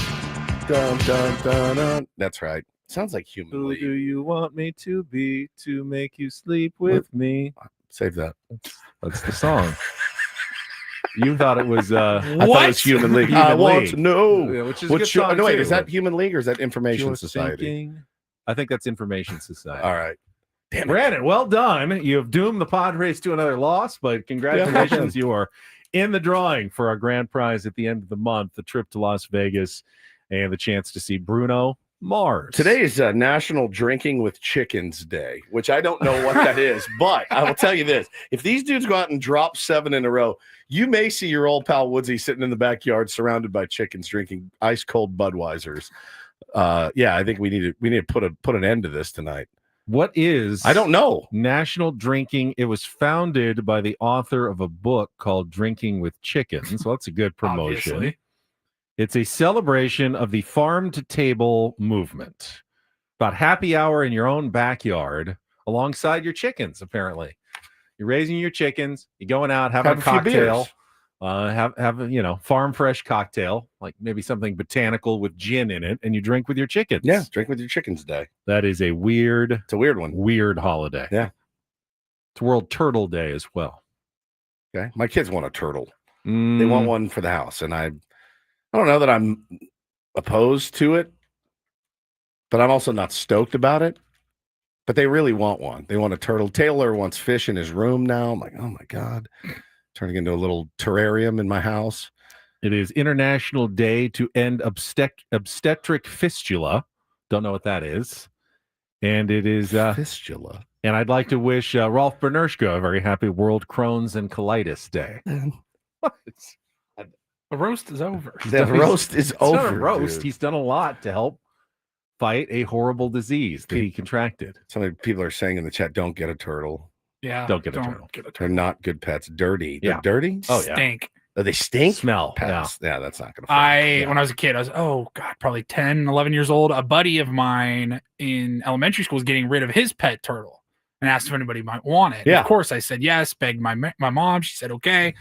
Dun, dun, dun, dun. That's right. Sounds like Human Who League. do you want me to be to make you sleep with me? Save that. That's the song. You thought it was I thought it was Human League. I Human want League. to know. Yeah, which is a What's good your, song, no, wait, too. is that Human League or is that Information You're Society? thinking- I think that's Information Society. All right. Damn it. Brandon, well done. You have doomed the Padres to another loss, but congratulations. You are in the drawing for our grand prize at the end of the month, the trip to Las Vegas and the chance to see Bruno Mars. Today is National Drinking with Chickens Day, which I don't know what that is, but I will tell you this. If these dudes go out and drop 7 in a row, you may see your old pal Woodsy sitting in the backyard surrounded by chickens drinking ice cold Budweisers. Yeah, I think we need to put an end to this tonight. What is I don't know. National Drinking? It was founded by the author of a book called Drinking with Chickens. Well, that's a good promotion. Obviously. It's a celebration of the farm to table movement. About happy hour in your own backyard alongside your chickens, apparently. You're raising your chickens, you're going out, having Have a a few cocktail. beers. Have a farm fresh cocktail, like maybe something botanical with gin in it, and you drink with your chickens. Yeah, drink with your chickens day. That is a weird, It's a weird one. weird holiday. Yeah. It's World Turtle Day as well. Okay. My kids want a turtle. They Mm, want one for the house. And I don't know that I'm opposed to it, but I'm also not stoked about it. But they really want one. They want a turtle. Taylor wants fish in his room now. I'm like, oh my God. Turning into a little terrarium in my house. It is International Day to End Obstetric Fistula. Don't know what that is. And it is fistula. And I'd like to wish Rolf Bernerschko a very happy World Crohn's and Colitis Day. What? The roast is over. The roast is over. Not a roast. Dude. He's done a lot to help fight a horrible disease that he contracted. So many people are saying in the chat, don't get a turtle. Yeah. Don't get a turtle. They're not good pets. Dirty. They're Yeah. dirty? Oh, yeah. Stink. Oh, they stink? Smell. Pass. Yeah, that's not going to When I was a kid, I was, probably 10, 11 years old. A buddy of mine in elementary school was getting rid of his pet turtle and asked if anybody might want it. Yeah. Of course, I said yes, begged my mom. She said, okay.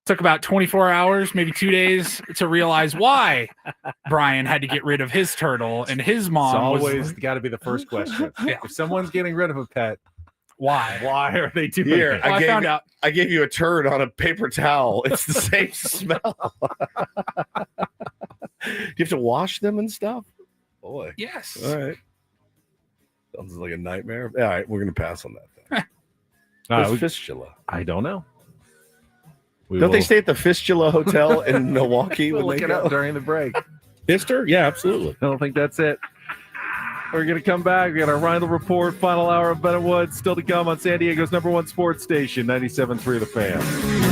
Took about 24 hours, maybe 2 days to realize why Brian had to get rid of his turtle, and his mom It's always got to be the first question. Yeah. If someone's getting rid of a pet, why? Why are they doing Here, it? I found out. I gave you a turd on a paper towel. It's the same smell. Do you have to wash them and stuff? Boy. Yes. All right. Sounds like a nightmare. All right, we're going to pass on that thing. Uh, What's fistula? I don't know. Don't they stay at the Fistula Hotel in Milwaukee? We'll when look they it go? up during the break. Fister? Yeah, absolutely. I don't think that's it. We're going to come back. We got our Rindle Report, final hour of Ben Woods still to come on San Diego's #1 sports station, 97.3 The Fan.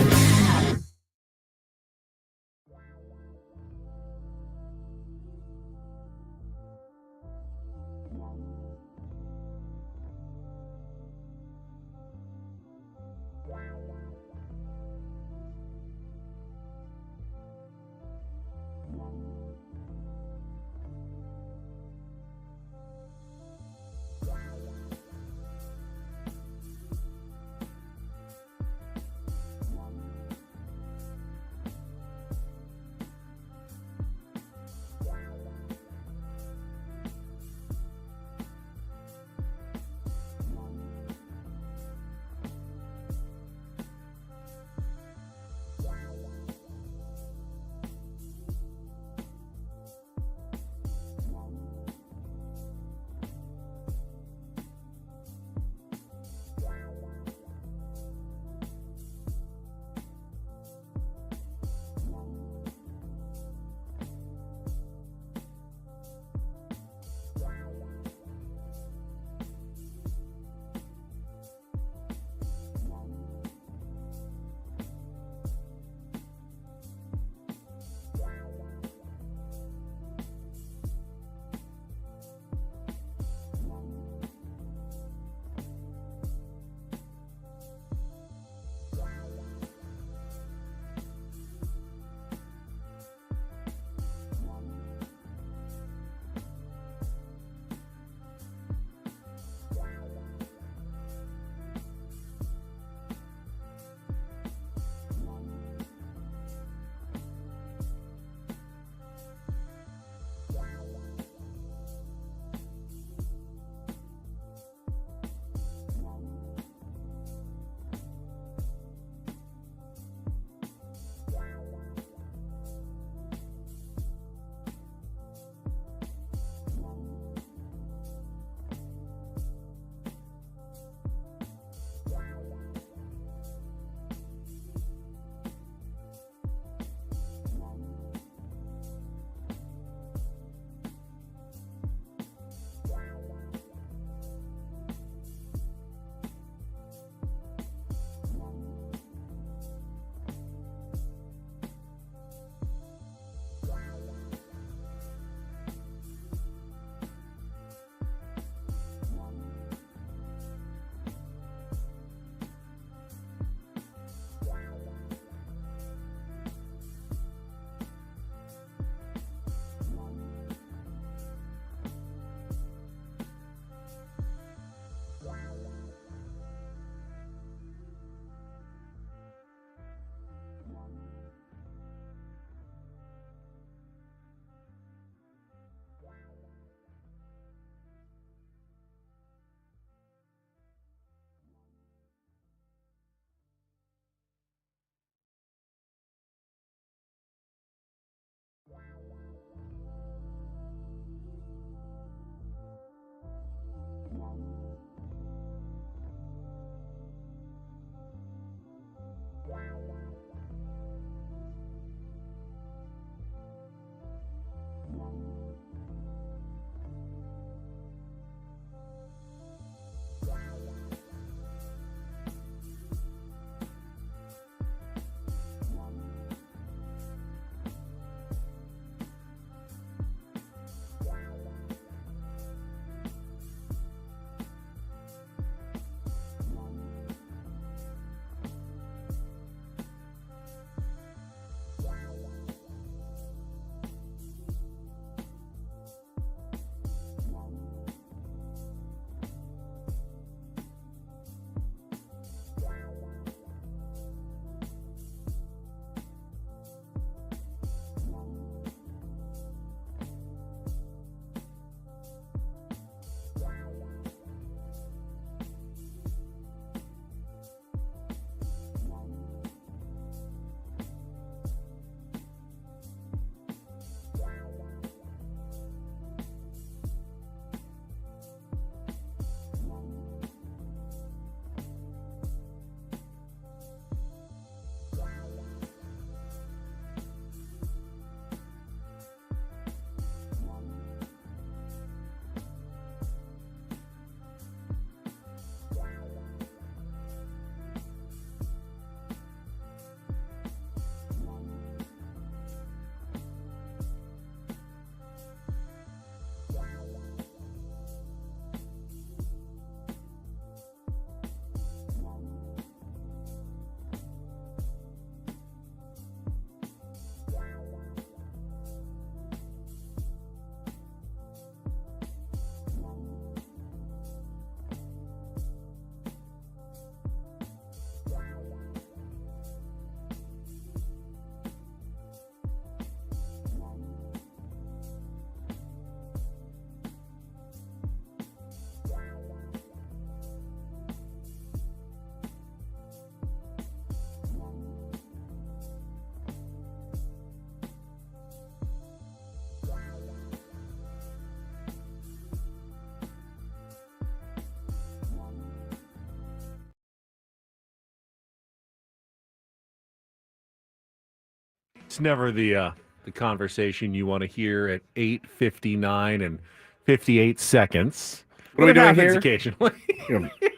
It's never the conversation you want to hear at 8:59 and 58 seconds. What are we It doing happens here? occasionally.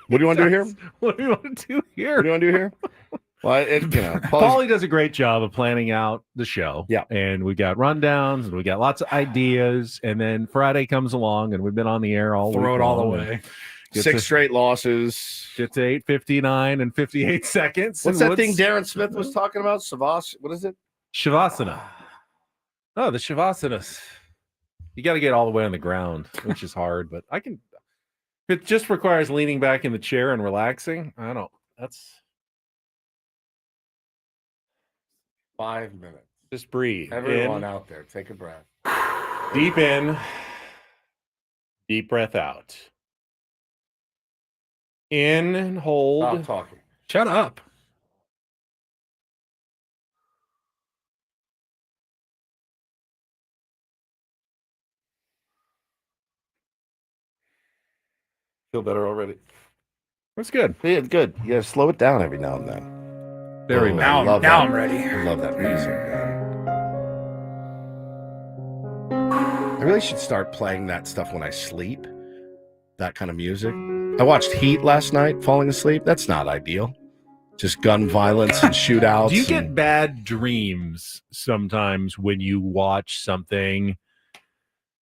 What do you want to do here? What do you want to do here? What do you want to do here? Well, Paulie does a great job of planning out the show. Yeah. And we got rundowns and we got lots of ideas. And then Friday comes along and we've been on the air all Throw week it all long, away. and 6 straight losses. Get to 8:59 and 58 seconds. What's And that thing Darren Smith was talking about? What is it? Shavasana. Oh, the Shavasanas. You got to get all the way on the ground, which is hard, but I can. If it just requires leaning back in the chair and relaxing, I don't. That's 5 minutes. Just breathe. Everyone In, out there, take a breath. deep in, deep breath out. In and hold. Stop talking. Shut up. Feel better already. That's good. Yeah, good. You gotta slow it down every now and then. Very Oh, much. I love Now that. I'm ready. I love that music, man. I really should start playing that stuff when I sleep. That kind of music. I watched Heat last night, falling asleep. That's not ideal. Just gun violence and shootouts. Do you get bad dreams sometimes when you watch something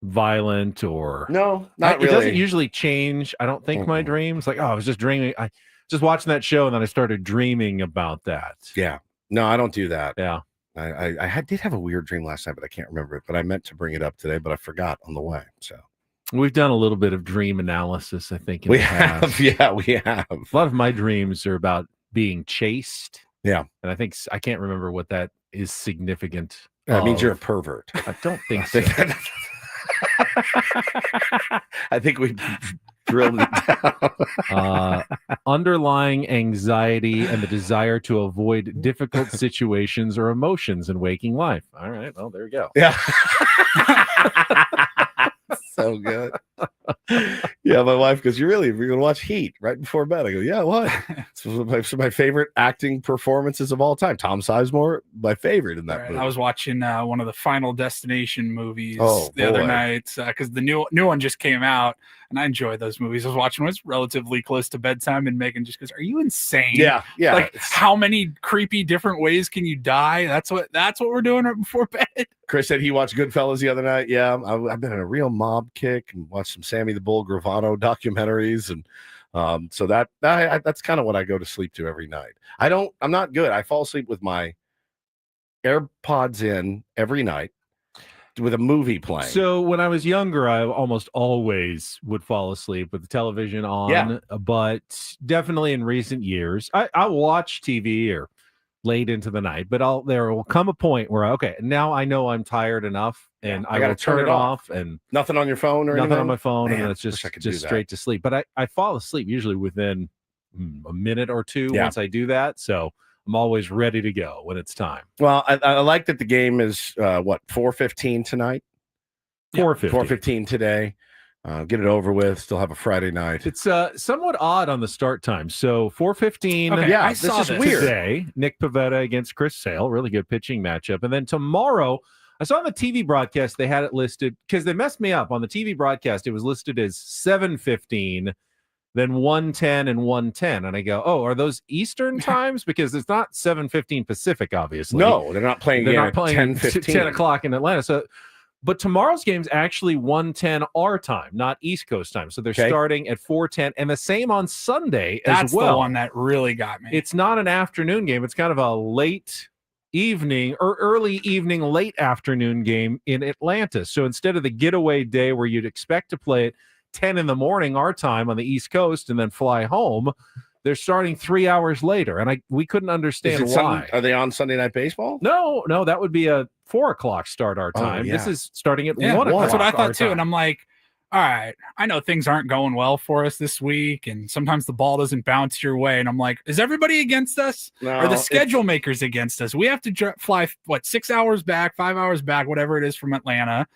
violent or No, not It really. doesn't usually change. I don't think my dreams. Like, oh, I was just dreaming. I just watching that show and then I started dreaming about that. Yeah. No, I don't do that. Yeah. I did have a weird dream last night, but I can't remember it. But I meant to bring it up today, but I forgot on the way. So We've done a little bit of dream analysis, I think. In we the have. past. Yeah, we have. A lot of my dreams are about being chased. Yeah. And I think I can't remember what that is significant. That means you're a of. pervert. I don't think so. I think we drilled it down. Underlying anxiety and the desire to avoid difficult situations or emotions in waking life. All right. Well, there you go. Yeah. So good. Yeah, my wife goes, you're going to watch Heat right before bed. I go, yeah, what? It's one of my favorite acting performances of all time. Tom Sizemore, my favorite in that movie. I was watching one of the Final Destination movies the other night because the new one just came out, and I enjoy those movies. I was watching one. It's relatively close to bedtime, and Megan just goes, "Are you insane? Yeah. Like, how many creepy different ways can you die? That's what we're doing right before bed." Chris said he watched Goodfellas the other night. Yeah, I've been in a real mob kick and watched some Sammy the Bull Gravano documentaries, and so that's kind of what I go to sleep to every night. I'm not good. I fall asleep with my AirPods in every night with a movie playing. So when I was younger, I almost always would fall asleep with the television on, but definitely in recent years, I watch TV or late into the night, but there will come a point where okay, now I know I'm tired enough, and I will turn it off, and nothing on your phone or nothing anything? on my phone, Man, and then it's wish I could do just that. straight to sleep. But I fall asleep usually within a minute or two once I do that, so I'm always ready to go when it's time. Well, I like that the game is 4:15 tonight. 4:15 today. Get it over with. Still have a Friday night. It's somewhat odd on the start time. So 4:15. Okay, yeah, I this saw is this. weird. Today, Nick Pivetta against Chris Sale, really good pitching matchup. And then tomorrow, I saw on the TV broadcast they had it listed because they messed me up on the TV broadcast. It was listed as 7:15, then 1:10 and 1:10, and I go, oh, are those Eastern times? Because it's not 7:15 Pacific, obviously. No, they're not playing. They're again not at playing 10:15. 10 o'clock in Atlanta. So. But tomorrow's game's actually 1:10 our time, not East Coast time. So they're starting at 4:10, and the same on Sunday That's as well. the one that really got me. It's not an afternoon game. It's kind of a late evening or early evening, late afternoon game in Atlanta. So instead of the getaway day where you'd expect to play at 10 in the morning our time on the East Coast and then fly home, they're starting 3 hours later, and we couldn't understand why. Are they on Sunday Night Baseball? No, that would be a 4 o'clock start our time. This is starting at 1 o'clock. That's what I thought our too. time. And I'm like, all right, I know things aren't going well for us this week, and sometimes the ball doesn't bounce your way. And I'm like, is everybody against us? No, Are the schedule makers against us? We have to fly 6 hours back, 5 hours back, whatever it is from Atlanta.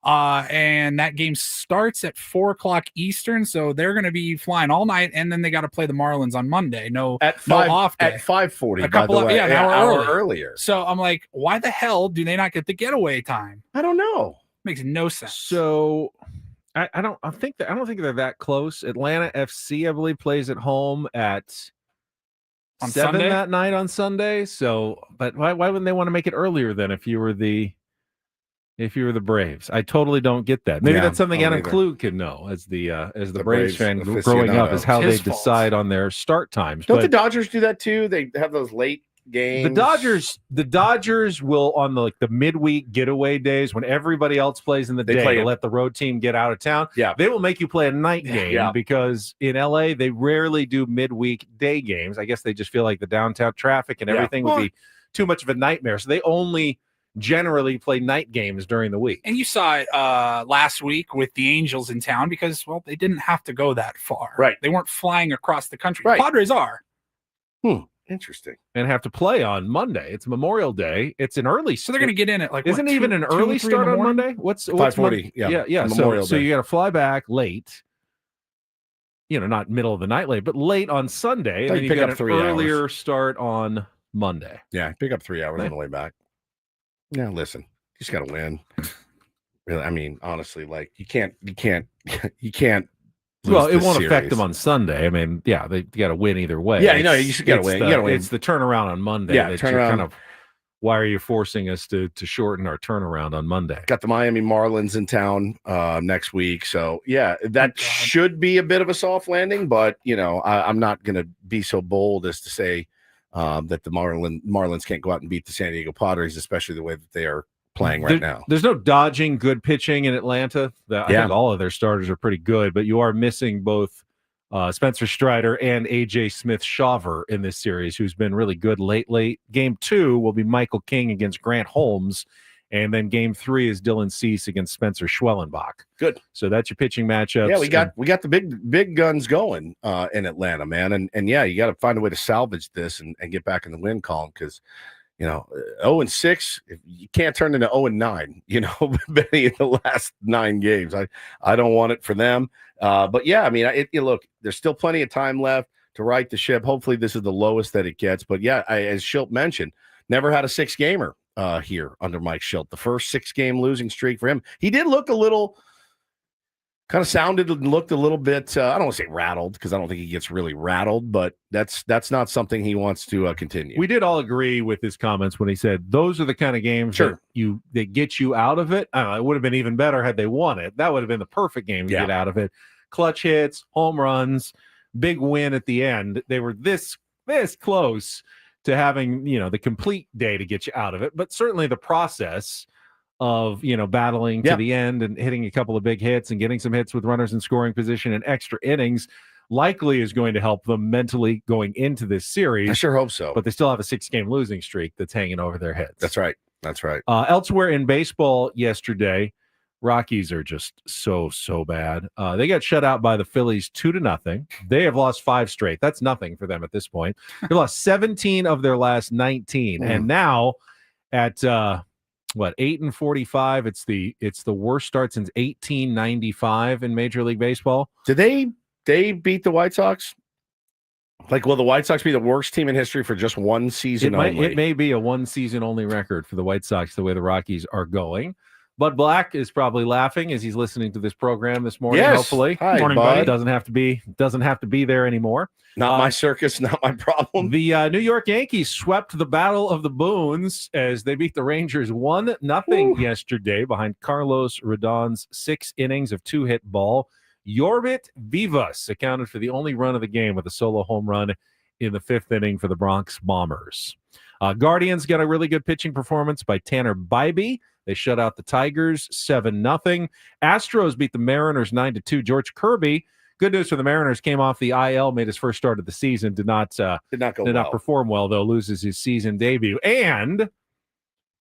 And that game starts at 4:00 Eastern, so they're going to be flying all night, and then they got to play the Marlins on Monday. No off day. At 5:40. A couple by the way. an hour earlier. So I'm like, why the hell do they not get the getaway time? I don't know. Makes no sense. So I don't think they're that close. Atlanta FC, I believe, plays at home at on 7 Sunday? that night on Sunday. So, but why wouldn't they want to make it earlier then if you were the Braves? I totally don't get that. Maybe that's something Adam Klug can know as the Braves fan growing up, is how they decide on their start times. Don't the Dodgers do that too? They have those late games. The Dodgers will, on the midweek getaway days when everybody else plays in the day to let the road team get out of town. Yeah, they will make you play a night game because in LA they rarely do midweek day games. I guess they just feel like the downtown traffic and everything would be too much of a nightmare. So they only generally play night games during the week. And you saw it last week with the Angels in town because, well, they didn't have to go that far. Right. They weren't flying across the country. Right. Padres are. Interesting. And have to play on Monday. It's Memorial Day. It's an early. So they're going to get in at Isn't even an early start on Monday? What's 5:40? Yeah. Memorial So Day. you got to fly back late. Not middle of the night late, but late on Sunday. And then you pick got up an 3 earlier hours. Start on Monday. Yeah, pick up 3 hours on the way back. Yeah, listen, you just got to win. Really, I mean, honestly, like you can't. Well, it won't affect them on Sunday. I mean, they got to win either way. Yeah, you got to win. You got to win. It's the turnaround on Monday. Yeah, that turnaround. you're kind of. Why are you forcing us to shorten our turnaround on Monday? Got the Miami Marlins in town next week, so that should be a bit of a soft landing. But I'm not going to be so bold as to say that the Marlins can't go out and beat the San Diego Padres, especially the way that they are playing right now. There's no dodging good pitching in Atlanta. I think all of their starters are pretty good, but you are missing both Spencer Strider and AJ Smith Shaver in this series, who's been really good lately. Game 2 will be Michael King against Grant Holmes, and then Game 3 is Dylan Cease against Spencer Schwellenbach. Good. So that's your pitching matchups. Yeah, we got the big guns going in Atlanta, man, and you got to find a way to salvage this and get back in the win column because 0-6, you can't turn into 0-9. Many in the last 9 games. I don't want it for them. But yeah, I mean, look, there's still plenty of time left to right the ship. Hopefully, this is the lowest that it gets. But yeah, as Schilt mentioned, never had a 6-gamer here under Mike Schilt. The first 6-game losing streak for him. He did look a little. Kind of sounded and looked a little bit, I don't want to say rattled because I don't think he gets really rattled, but that's not something he wants to continue. We did all agree with his comments when he said those are the kind of games that get you out of it. I don't know, it would have been even better had they won it. That would have been the perfect game to get out of it. Clutch hits, home runs, big win at the end. They were this close to having, the complete day to get you out of it, but certainly the process of battling to the end and hitting a couple of big hits and getting some hits with runners in scoring position and extra innings likely is going to help them mentally going into this series. I sure hope so. But they still have a 6-game losing streak that's hanging over their heads. That's right. Elsewhere in baseball yesterday, Rockies are just so bad. They got shut out by the Phillies 2-0. They have lost 5 straight. That's nothing for them at this point. They lost 17 of their last 19, and now at 8-45. It's the worst start since 1895 in Major League Baseball. Did they beat the White Sox? Like, will the White Sox be the worst team in history for just one season only? It may be a one season only record for the White Sox the way the Rockies are going. Bud Black is probably laughing as he's listening to this program this morning. Yes. Hopefully, Hi, morning, Bud. buddy. Doesn't have to be there anymore. Not my circus, not my problem. The New York Yankees swept the Battle of the Boons as they beat the Rangers 1-0 yesterday behind Carlos Rodon's 6 innings of 2-hit ball. Yorbit Vivas accounted for the only run of the game with a solo home run in the 5th inning for the Bronx Bombers. Guardians got a really good pitching performance by Tanner Bybee. They shut out the Tigers 7-0. Astros beat the Mariners 9-2. George Kirby, good news for the Mariners, came off the IL, made his first start of the season, did not perform well, though, loses his season debut. And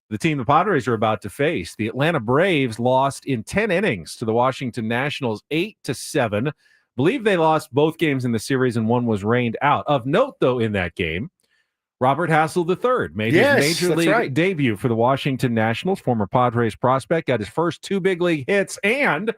the team the Padres are about to face, the Atlanta Braves, lost in 10 innings to the Washington Nationals 8-7. Believe they lost both games in the series and one was rained out. Of note, though, in that game, Robert Hassel III made Yes, his Major that's League right. debut for the Washington Nationals, former Padres prospect, got his first 2 big league hits and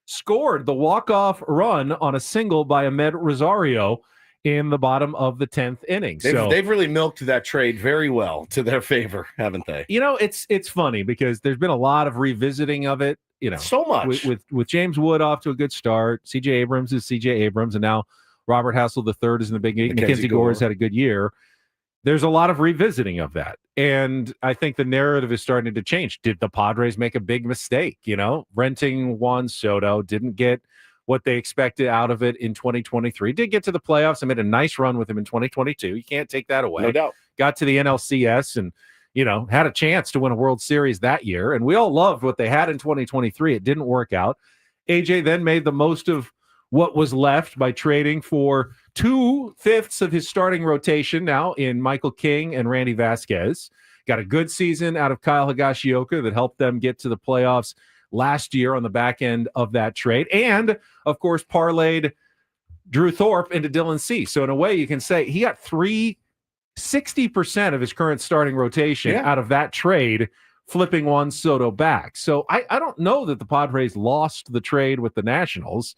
scored the walk-off run on a single by Ahmed Rosario in the bottom of the 10th inning. They've really milked that trade very well to their favor, haven't they? You know, it's funny because there's been a lot of revisiting of it. You know, so much with James Wood off to a good start. C.J. Abrams is C.J. Abrams, and now Robert Hassel III is in the big league. Mackenzie Gore has had a good year. There's a lot of revisiting of that, and I think the narrative is starting to change. Did the Padres make a big mistake? You know, renting Juan Soto, didn't get what they expected out of it in 2023. Did get to the playoffs and made a nice run with him in 2022. You can't take that away. No doubt. Got to the NLCS and, you know, had a chance to win a World Series that year. And we all loved what they had in 2023. It didn't work out. AJ then made the most of what was left by trading for 2/5 of his starting rotation now in Michael King and Randy Vasquez. Got a good season out of Kyle Higashioka that helped them get to the playoffs last year on the back end of that trade. And, of course, parlayed Drew Thorpe into Dylan Cease. So, in a way, you can say he got 60% of his current starting rotation out of that trade, flipping Juan Soto back. So, I don't know that the Padres lost the trade with the Nationals.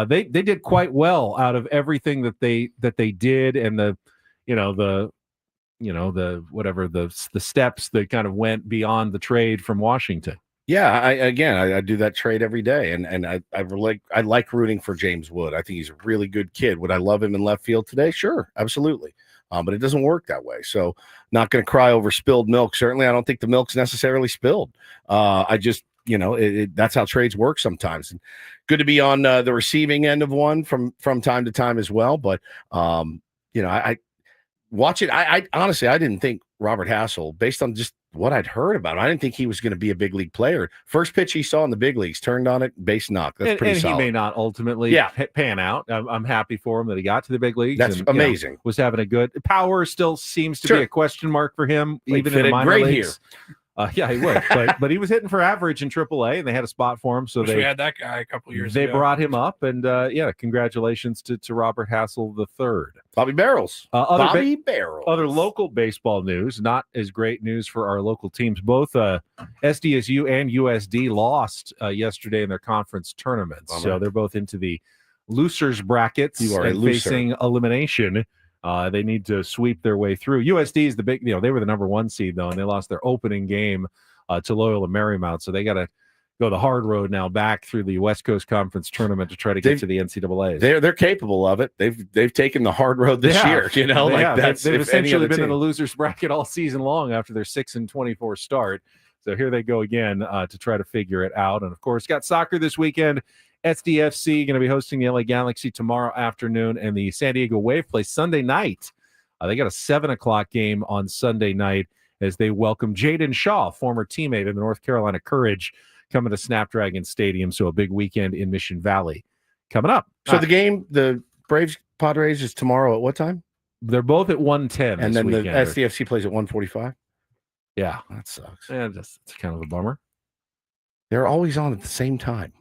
They did quite well out of everything that they did, and the steps that kind of went beyond the trade from Washington. Yeah, I do that trade every day, and I like rooting for James Wood. I think he's a really good kid. Would I love him in left field today? Sure, absolutely. But it doesn't work that way. So not going to cry over spilled milk. Certainly, I don't think the milk's necessarily spilled. I just, that's how trades work sometimes. And good to be on the receiving end of one from time to time as well. But I watch it. I honestly, I didn't think Robert Hassel, based on just what I'd heard about him, I didn't think he was going to be a big league player. First pitch he saw in the big leagues, turned on it, base knock. That's pretty solid. He may not ultimately pan out. I'm happy for him that he got to the big leagues. That's amazing. Was having a good power. Still seems to be a question mark for him, even in the minor leagues. Here. He would, but he was hitting for average in AAA, and they had a spot for him. So we had that guy a couple years ago. They brought him up, and congratulations to Robert Hassel III. Bobby Barrels. Bobby Barrels. Other local baseball news, not as great news for our local teams. Both SDSU and USD lost yesterday in their conference tournaments. So they're both into the losers brackets and facing elimination. They need to sweep their way through. USD is the big, they were the number 1 seed, though, and they lost their opening game to Loyola Marymount. So they got to go the hard road now back through the West Coast Conference tournament to try to get to the NCAA. They're capable of it. They've taken the hard road this year. They've essentially been in the losers bracket all season long after their 6-24 start. So here they go again to try to figure it out. And of course, got soccer this weekend. SDFC going to be hosting the LA Galaxy tomorrow afternoon, and the San Diego Wave play Sunday night. They got a 7:00 game on Sunday night as they welcome Jaden Shaw, former teammate of the North Carolina Courage, coming to Snapdragon Stadium. So a big weekend in Mission Valley coming up. So the game, the Braves Padres, is tomorrow at what time? They're both at 1:10, and then weekend. The SDFC plays at 1:45. Yeah, that sucks. Yeah, it's kind of a bummer. They're always on at the same time.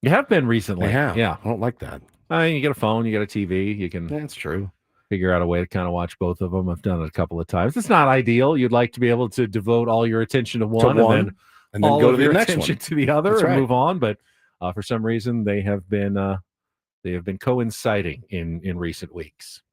You have been recently. They have. Yeah. I don't like that. You get a phone, you get a TV, you can. That's true. Figure out a way to kind of watch both of them. I've done it a couple of times. It's not ideal. You'd like to be able to devote all your attention to one, and then all go of to your the next attention one. to the other. That's and right. move on. But for some reason, they have been coinciding in recent weeks.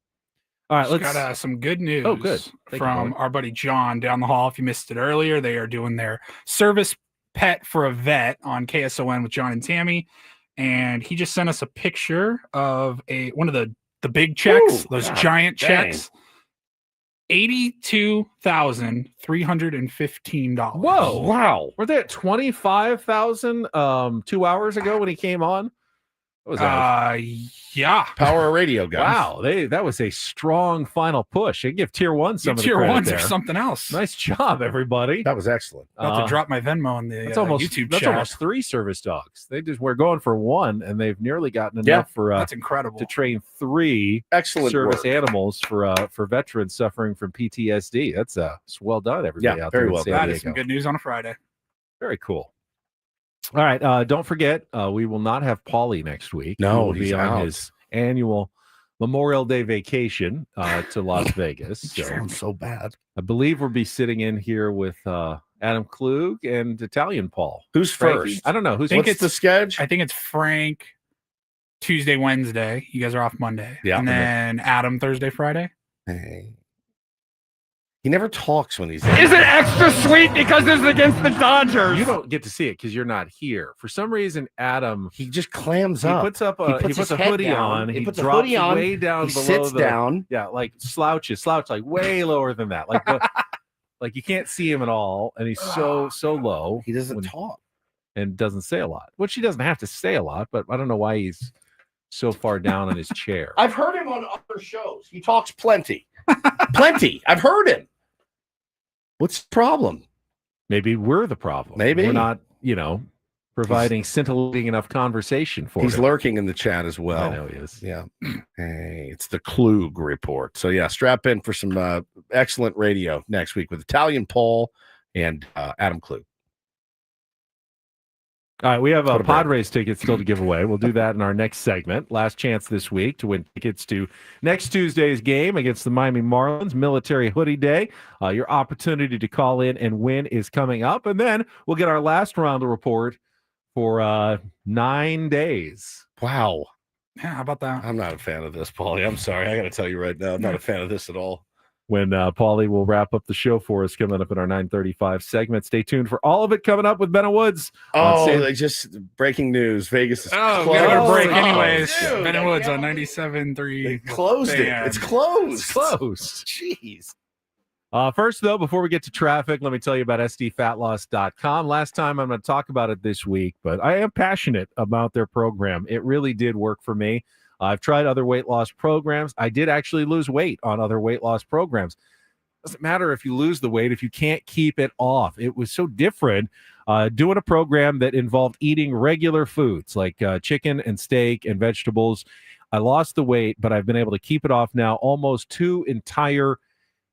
All right, Just let's got some good news. Oh, good. Thank you, from Mark. our buddy John down the hall. If you missed it earlier, they are doing their service pet for a vet on KSON with John and Tammy, and he just sent us a picture of one of the big checks, those giant checks. $82,315. Whoa! Wow, were they at 25,000 2 hours ago when he came on? What was that? Yeah. Power of radio, guys. Wow, that was a strong final push. They give Tier 1 some of the Tier credit 1s there. or something else. Nice job, everybody. That was excellent. About to drop my Venmo in the that's almost, YouTube that's chat. almost 3 service dogs. We're going for 1, and they've nearly gotten enough for that's incredible to train 3 excellent service work. animals for veterans suffering from PTSD. That's well done, everybody. Yeah, out very there in well San done. That Diego. is some good news on a Friday. Very cool. All right, don't forget, we will not have Paulie next week. No, he will he's be on out. his annual Memorial Day vacation to Las Vegas. Sounds so bad. I believe we'll be sitting in here with Adam Klug and Italian Paul. Who's Frankie? first? I don't know. I think What's the schedule? I think it's Frank Tuesday, Wednesday. You guys are off Monday. Yeah. And then Adam Thursday, Friday. Hey. He never talks when he's Is it extra sweet because this is against the Dodgers? You don't get to see it because you're not here. For some reason, Adam he just clams he up. puts up He he puts puts his a head hoodie down. on. He He puts a drops hoodie on. way down He below sits the down. Yeah, like slouch like way lower than that. Like like you can't see him at all, and he's so low. He doesn't talk and doesn't say a lot. Which he doesn't have to say a lot, but I don't know why he's so far down in his chair. I've heard him on other shows. He talks plenty. Plenty. I've heard him. What's the problem? Maybe we're the problem. Maybe we're not, providing scintillating enough conversation for He's him. lurking in the chat as well. I know he is. Yeah. Hey, it's the Klug report. So yeah, strap in for some excellent radio next week with Italian Paul and Adam Klug. All right, we have Go to Padres tickets still to give away. We'll do that in our next segment. Last chance this week to win tickets to next Tuesday's game against the Miami Marlins, Military Hoodie Day. Your opportunity to call in and win is coming up. And then we'll get our last round of report for 9 days. Wow. Yeah, how about that? I'm not a fan of this, Paulie. I'm sorry. I got to tell you right now, I'm not a fan of this at all. When Paulie will wrap up the show for us coming up in our 9:35 segment. Stay tuned for all of it coming up with Ben Woods. Oh, they just breaking news. Vegas is We closed. got our break Oh, anyways. dude, Ben Woods on 97.3. They closed it. It's closed. It's closed. Jeez. First, though, before we get to traffic, let me tell you about sdfatloss.com. Last time I'm going to talk about it this week, but I am passionate about their program. It really did work for me. I've tried other weight loss programs. I did actually lose weight on other weight loss programs. Doesn't matter if you lose the weight if you can't keep it off. It was so different doing a program that involved eating regular foods like chicken and steak and vegetables. I lost the weight, but I've been able to keep it off now almost 2 entire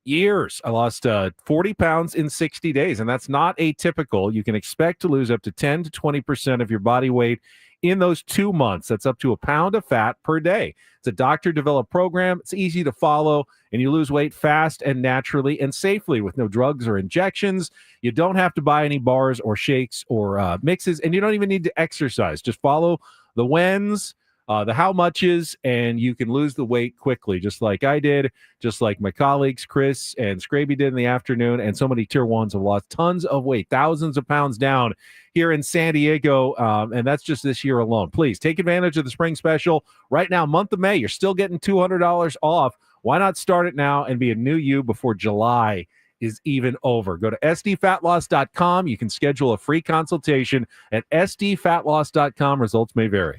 years. I lost 40 pounds in 60 days, and that's not atypical. You can expect to lose up to 10 to 20% of your body weight in those 2 months. That's up to a pound of fat per day. It's a doctor-developed program. It's easy to follow, and you lose weight fast and naturally and safely with no drugs or injections. You don't have to buy any bars or shakes or mixes, and you don't even need to exercise. Just follow the whens, the how muches, and you can lose the weight quickly, just like I did, just like my colleagues Chris and Scraby did in the afternoon, and so many tier ones have lost tons of weight, thousands of pounds down here in San Diego, and that's just this year alone. Please take advantage of the spring special right now, month of May. You're still getting $200 off. Why not start it now and be a new you before July is even over? Go to sdfatloss.com. You can schedule a free consultation at sdfatloss.com. Results may vary.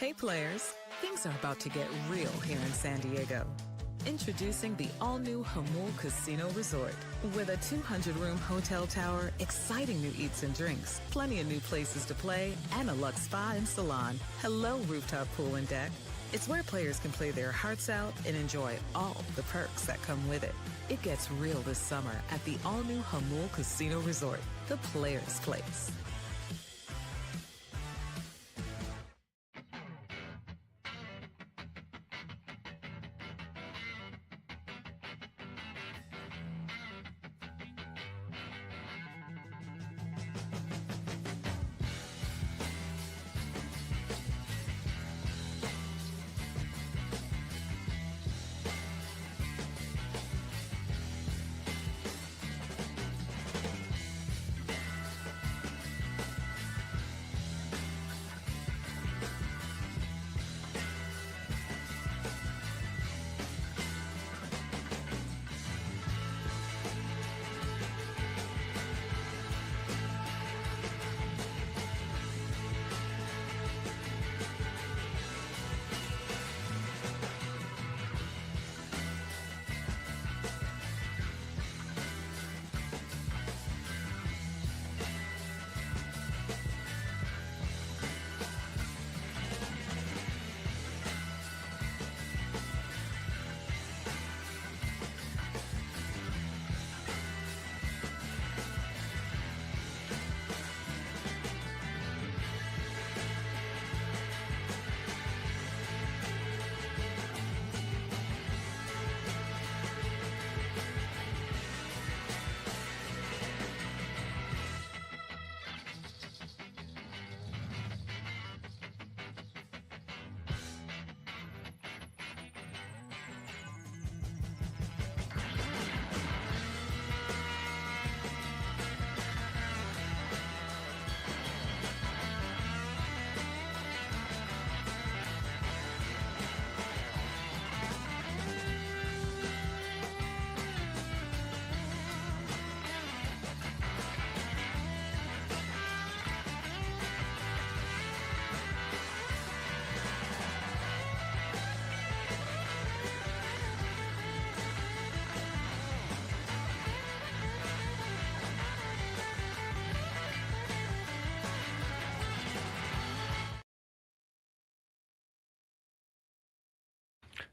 Hey players, things are about to get real here in San Diego. Introducing the all-new Hamul Casino Resort. With a 200-room hotel tower, exciting new eats and drinks, plenty of new places to play, and a luxe spa and salon. Hello, rooftop pool and deck. It's where players can play their hearts out and enjoy all the perks that come with it. It gets real this summer at the all-new Hamul Casino Resort, the players' place.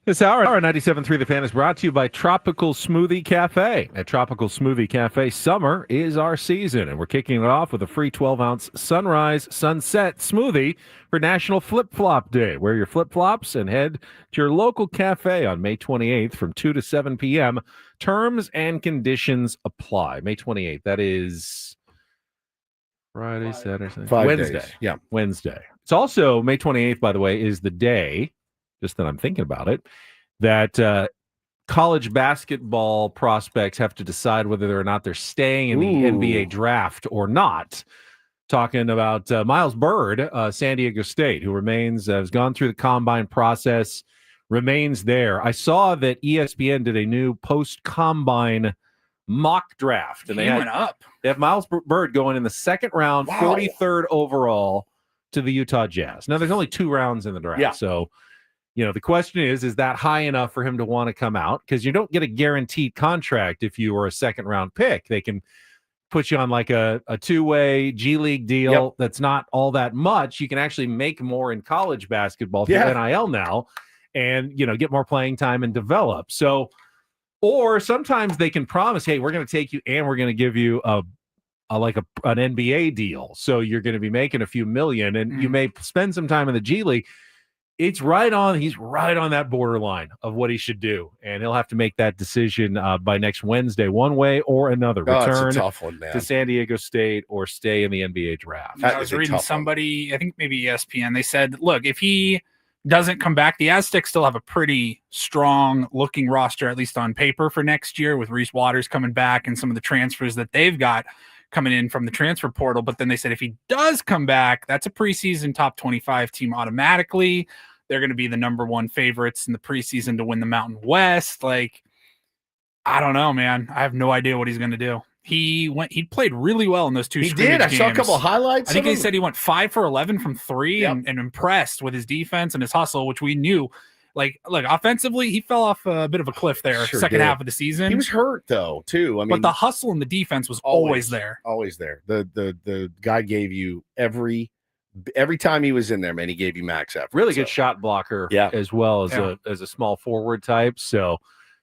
This hour at 97.3 The Fan is brought to you by Tropical Smoothie Cafe. At Tropical Smoothie Cafe, summer is our season, and we're kicking it off with a free 12-ounce sunrise sunset smoothie for National Flip-Flop Day. Wear your flip-flops and head to your local cafe on May 28th from 2 to 7 p.m. Terms and conditions apply. May 28th, that is Friday, Saturday, Wednesday. Days. Yeah, Wednesday. It's also May 28th, by the way, is the day, just that I'm thinking about it, that college basketball prospects have to decide whether or not they're staying in the NBA draft or not. Talking about Miles Bird, San Diego State, who has gone through the combine process, remains there. I saw that ESPN did a new post-combine mock draft. And He went up. They have Miles Bird going in the second round, 43rd overall to the Utah Jazz. Now, there's only 2 rounds in the draft, so the question is that high enough for him to want to come out? Because you don't get a guaranteed contract if you are a second-round pick. They can put you on like a two-way G League deal that's not all that much. You can actually make more in college basketball through NIL now and, get more playing time and develop. So, or sometimes they can promise, hey, we're going to take you and we're going to give you an NBA deal. So you're going to be making a few million and you may spend some time in the G League. He's right on that borderline of what he should do, and he'll have to make that decision by next Wednesday, one way or another. Return it's a tough one, man. to San Diego State or stay in the NBA draft. I was reading somebody, I think maybe ESPN, they said, look, if he doesn't come back, the Aztecs still have a pretty strong looking roster, at least on paper, for next year, with Reese Waters coming back and some of the transfers that they've got coming in from the transfer portal. But then they said if he does come back, that's a preseason top 25 team automatically. They're going to be the number 1 favorites in the preseason to win the Mountain West. Like, I don't know, man. I have no idea what he's going to do. He played really well in those two. He did. I saw a couple of highlights. I think he said he went 5 for 11 from 3 and impressed with his defense and his hustle, which we knew. Like, look, offensively, he fell off a bit of a cliff there second half of the season. He was hurt though, too. I mean, but the hustle and the defense was always there. Always there. The guy gave you every time he was in there, man, he gave you max effort. Really good shot blocker as well as a small forward type. So,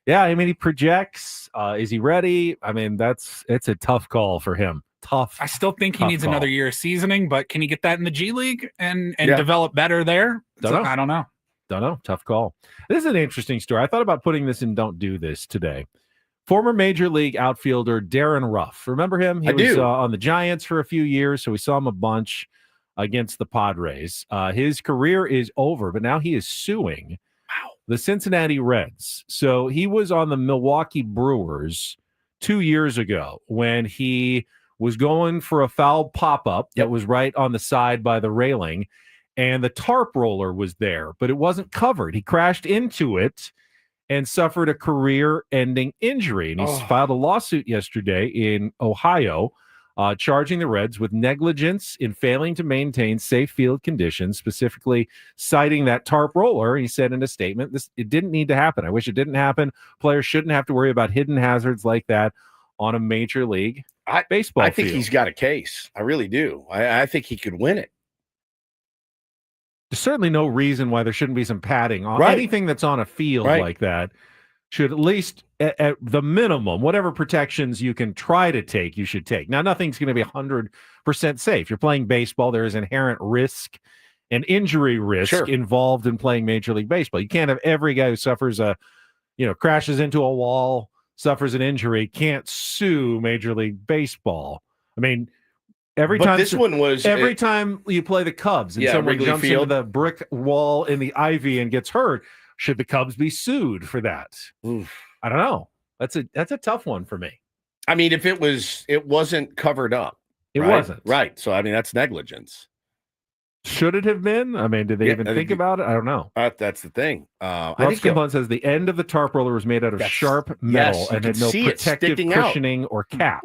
yeah, I mean, he projects. Is he ready? I mean, it's a tough call for him. I still think he needs another year of seasoning, but can he get that in the G League and develop better there? I don't know. Don't know. Tough call. This is an interesting story. I thought about putting this in Don't Do This today. Former Major League outfielder Darren Ruff. Remember him? He was on the Giants for a few years, so we saw him a bunch against the Padres. His career is over, but now he is suing the Cincinnati Reds. So he was on the Milwaukee Brewers 2 years ago when he was going for a foul pop-up that was right on the side by the railing, and the tarp roller was there, but it wasn't covered. He crashed into it and suffered a career-ending injury. And he's filed a lawsuit yesterday in Ohio, charging the Reds with negligence in failing to maintain safe field conditions, specifically citing that tarp roller. He said in a statement, it didn't need to happen. I wish it didn't happen. Players shouldn't have to worry about hidden hazards like that on a Major League baseball I think field. he's got a case. I really do. I think he could win it. There's certainly no reason why there shouldn't be some padding on anything that's on a field like that. Should at least at the minimum, whatever protections you can try to take, you should take. Now, nothing's going to be 100% safe. You're playing baseball. There is inherent risk and injury risk involved in playing Major League Baseball. You can't have every guy who suffers crashes into a wall, suffers an injury, can't sue Major League Baseball. I mean, every time you play the Cubs and someone Wrigley jumps Field. into the brick wall in the ivy and gets hurt, should the Cubs be sued for that? Oof. I don't know. That's a tough one for me. I mean, if it wasn't covered up. It wasn't. Right. So, I mean, that's negligence. Should it have been? I mean, did they even think about it? I don't know. That's the thing. Ruff's complaint says the end of the tarp roller was made out of sharp metal and had no protective cushioning or cap.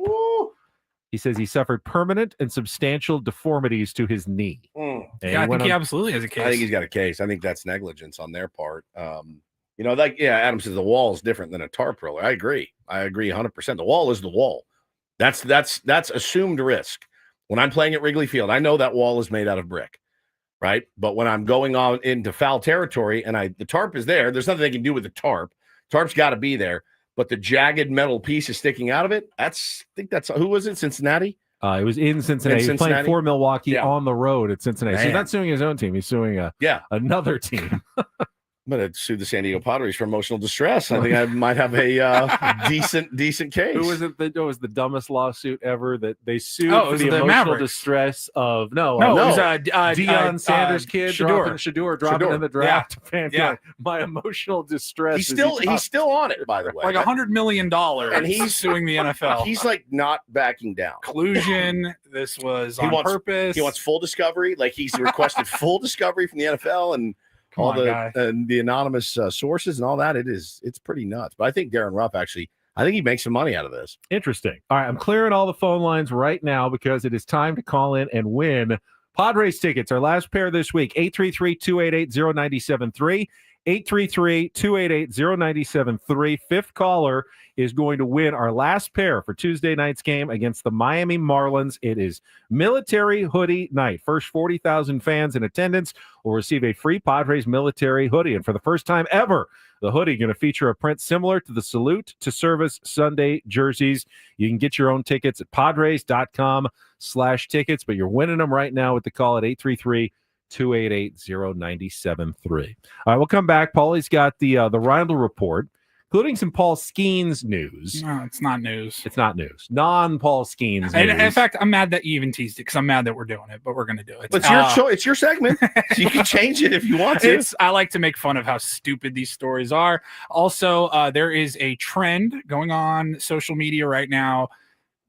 He says he suffered permanent and substantial deformities to his knee. Mm. I think he absolutely has a case. I think he's got a case. I think that's negligence on their part. Adam says the wall is different than a tarp roller. I agree 100%. The wall is the wall. That's assumed risk. When I'm playing at Wrigley Field, I know that wall is made out of brick, right? But when I'm going on into foul territory and the tarp is there, there's nothing they can do with the tarp. Tarp's got to be there. But the jagged metal piece is sticking out of it. Who was it? Cincinnati? It was in Cincinnati. He was playing for Milwaukee on the road at Cincinnati. So he's not suing his own team. He's suing another team. I'm going to sue the San Diego Padres for emotional distress. I think I might have a decent case. Who was it? That was the dumbest lawsuit ever that they sued for the emotional distress of it was Deion Sanders' kid Shador dropping in the draft. Yeah. My emotional distress. He's still on it, by the way. Like $100 million, and he's suing the NFL. He's like not backing down. Collusion. This was on purpose. He wants full discovery. Like he's requested full discovery from the NFL and all the anonymous sources and all that. It's pretty nuts. But I think Darren Ruff I think he makes some money out of this. Interesting. All right, I'm clearing all the phone lines right now because it is time to call in and win Padres tickets. Our last pair this week, 833-288-0973. 833-288-0973. Fifth caller is going to win our last pair for Tuesday night's game against the Miami Marlins. It is military hoodie night. First 40,000 fans in attendance will receive a free Padres military hoodie. And for the first time ever, the hoodie going to feature a print similar to the Salute to Service Sunday jerseys. You can get your own tickets at padres.com/tickets, but you're winning them right now with the call at 833-288-0973. All right, we'll come back. Paulie's got the Rindle report, including some Paul Skeens news. No, it's not news. It's not news. Non-Paul Skeens news. And in fact, I'm mad that you even teased it because I'm mad that we're doing it, but we're going to do it. It's your show. It's your segment. So you can change it if you want to. I like to make fun of how stupid these stories are. Also, there is a trend going on social media right now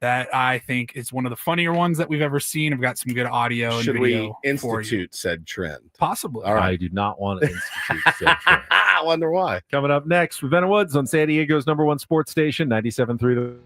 that I think is one of the funnier ones that we've ever seen. I've got some good audio and video. Should we institute said trend? Possibly. All right. I do not want to institute said trend. I wonder why. Coming up next, Ravenna Woods on San Diego's #1 sports station, 97.3.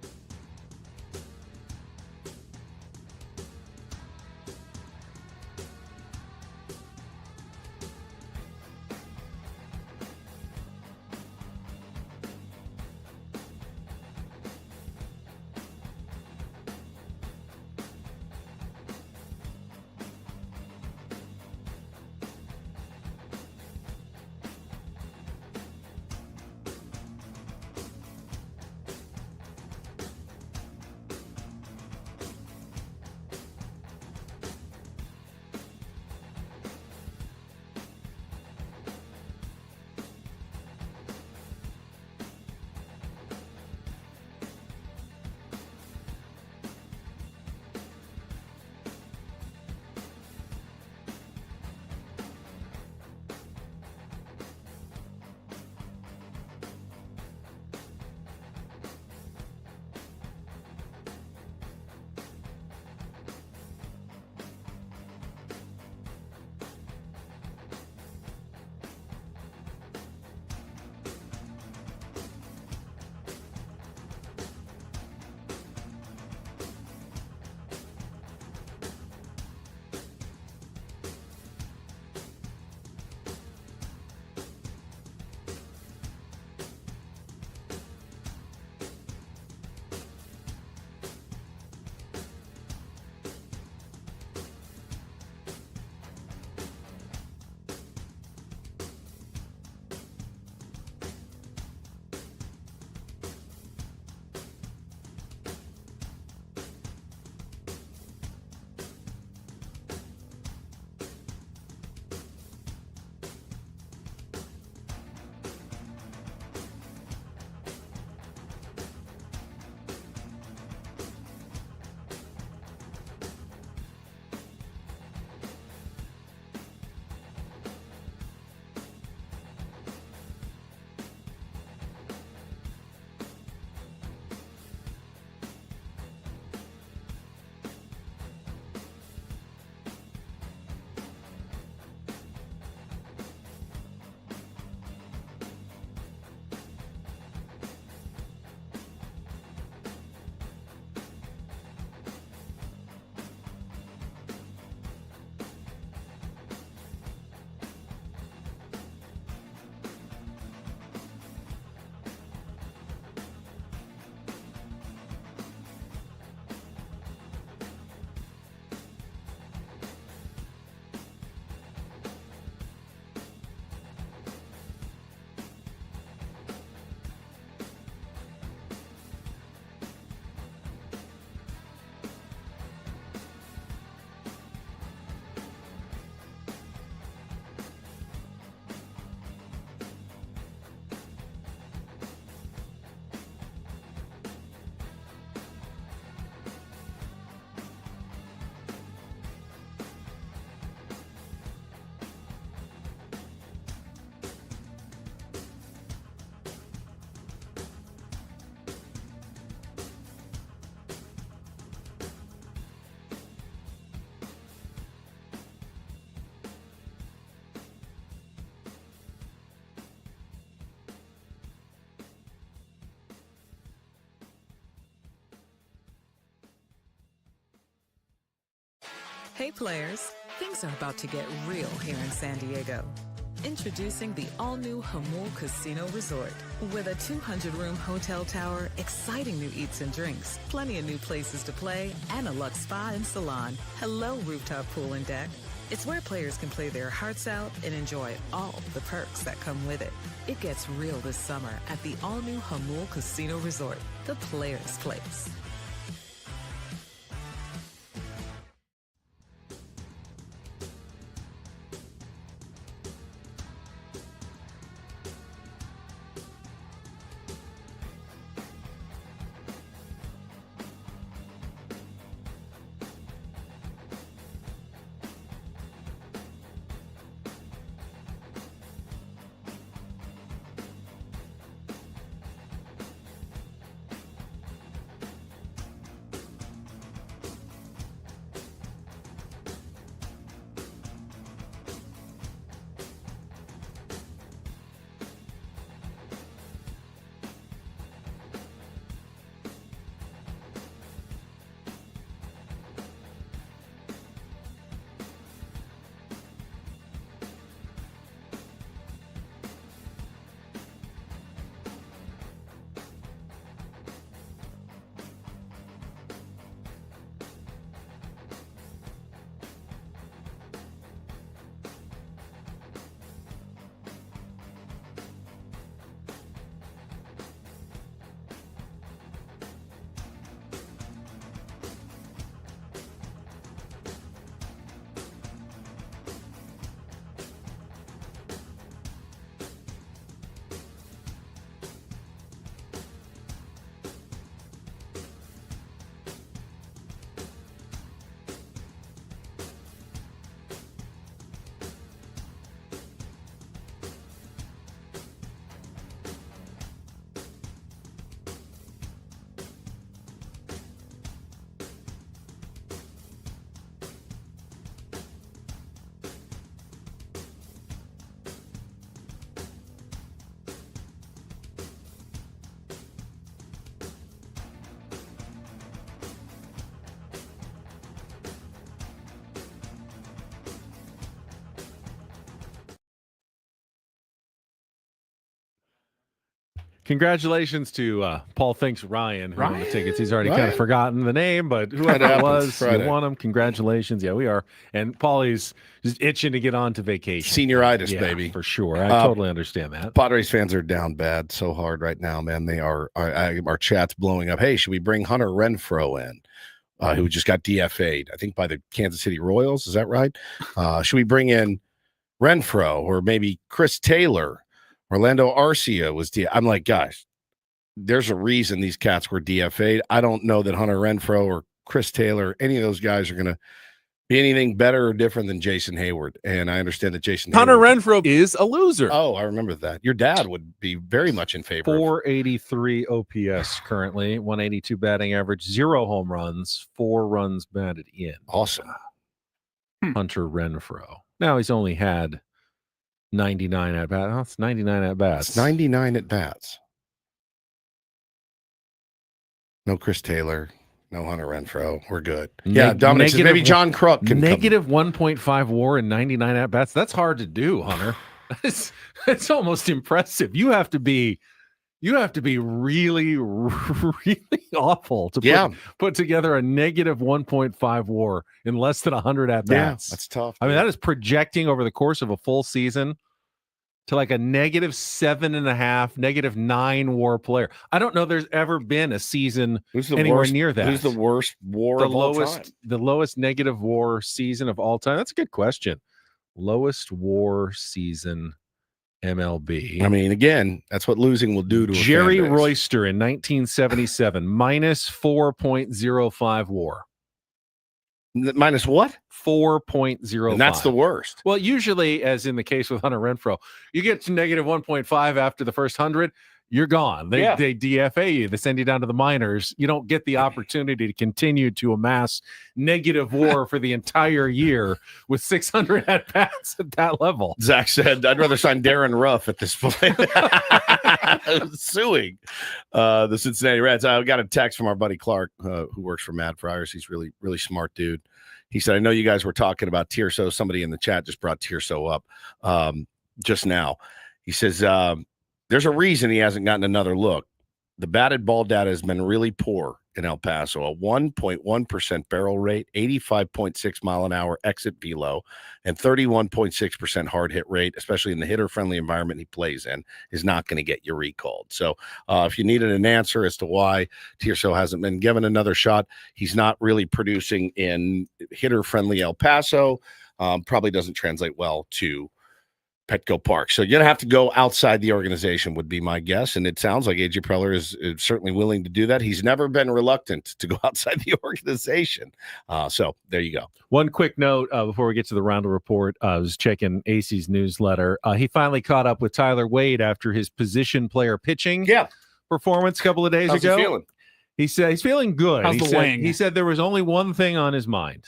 Hey players, things are about to get real here in San Diego. Introducing the all-new Hamul Casino Resort. With a 200-room hotel tower, exciting new eats and drinks, plenty of new places to play, and a luxe spa and salon. Hello, rooftop pool and deck. It's where players can play their hearts out and enjoy all the perks that come with it. It gets real this summer at the all-new Hamul Casino Resort, the players' place. Congratulations to Paul Thinks Ryan, who won the tickets. He's already kind Ryan? of forgotten the name, but whoever That it happens. was, Friday. you won them. Congratulations. Yeah, we are. And Paulie's just itching to get on to vacation. Senioritis, Yeah, baby. For sure. I totally understand that. Padres fans are down bad so hard right now, man. They are. Our chat's blowing up. Hey, should we bring Hunter Renfroe in? Who just got DFA'd, I think, by the Kansas City Royals. Is that right? Should we bring in Renfroe or maybe Chris Taylor? Orlando Arcia was I'm like, guys, there's a reason these cats were DFA'd. I don't know that Hunter Renfroe or Chris Taylor, any of those guys are going to be anything better or different than Jason Hayward. And I understand that Jason Hunter Hayward, Renfroe is a loser. Oh, I remember that. Your dad would be very much in favor. 483 OPS currently, 182 batting average, 0 home runs, 4 runs batted in. Awesome. Hunter Renfroe. Now he's only had 99 at bats. Oh, it's 99 at bats. It's 99 at bats. No Chris Taylor, no Hunter Renfroe. We're good. Yeah, Dominic says maybe John Kruk can negative 1.5 WAR and 99 at bats. That's hard to do, Hunter. It's almost impressive. You have to be really, really awful to put together a negative 1.5 WAR in less than 100 at bats. Yeah, that's tough. I mean, that is projecting over the course of a full season to like a negative 7.5, negative 9 WAR player. I don't know there's ever been a season anywhere near that. Who's the worst WAR of all time? The lowest negative WAR season of all time? That's a good question. Lowest WAR season MLB. I mean, again, that's what losing will do to Jerry a fan base. Royster in 1977, minus 4.05 WAR. Minus what? 4.05. And that's the worst. Well, usually, as in the case with Hunter Renfroe, you get to negative 1.5 after the first 100, you're gone. They DFA you. They send you down to the minors. You don't get the opportunity to continue to amass negative WAR for the entire year with 600 at bats at that level. Zach said, I'd rather sign Darren Ruff at this point. Suing the Cincinnati Reds. I got a text from our buddy Clark, who works for Mad Friars. He's really, really smart dude. He said, I know you guys were talking about Tirso. Somebody in the chat just brought Tirso up just now. He says, there's a reason he hasn't gotten another look. The batted ball data has been really poor in El Paso. A 1.1% barrel rate, 85.6 mile an hour exit velo, and 31.6% hard hit rate, especially in the hitter-friendly environment he plays in, is not going to get you recalled. So if you needed an answer as to why Tirso hasn't been given another shot, he's not really producing in hitter-friendly El Paso. Probably doesn't translate well to Petco Park. So you're going to have to go outside the organization would be my guess. And it sounds like AJ Preller is certainly willing to do that. He's never been reluctant to go outside the organization. So there you go. One quick note before we get to the Roundel Report. I was checking AC's newsletter. He finally caught up with Tyler Wade after his position player pitching performance a couple of days ago. How's he feeling? He said he's feeling good. How's the wing? He said there was only one thing on his mind.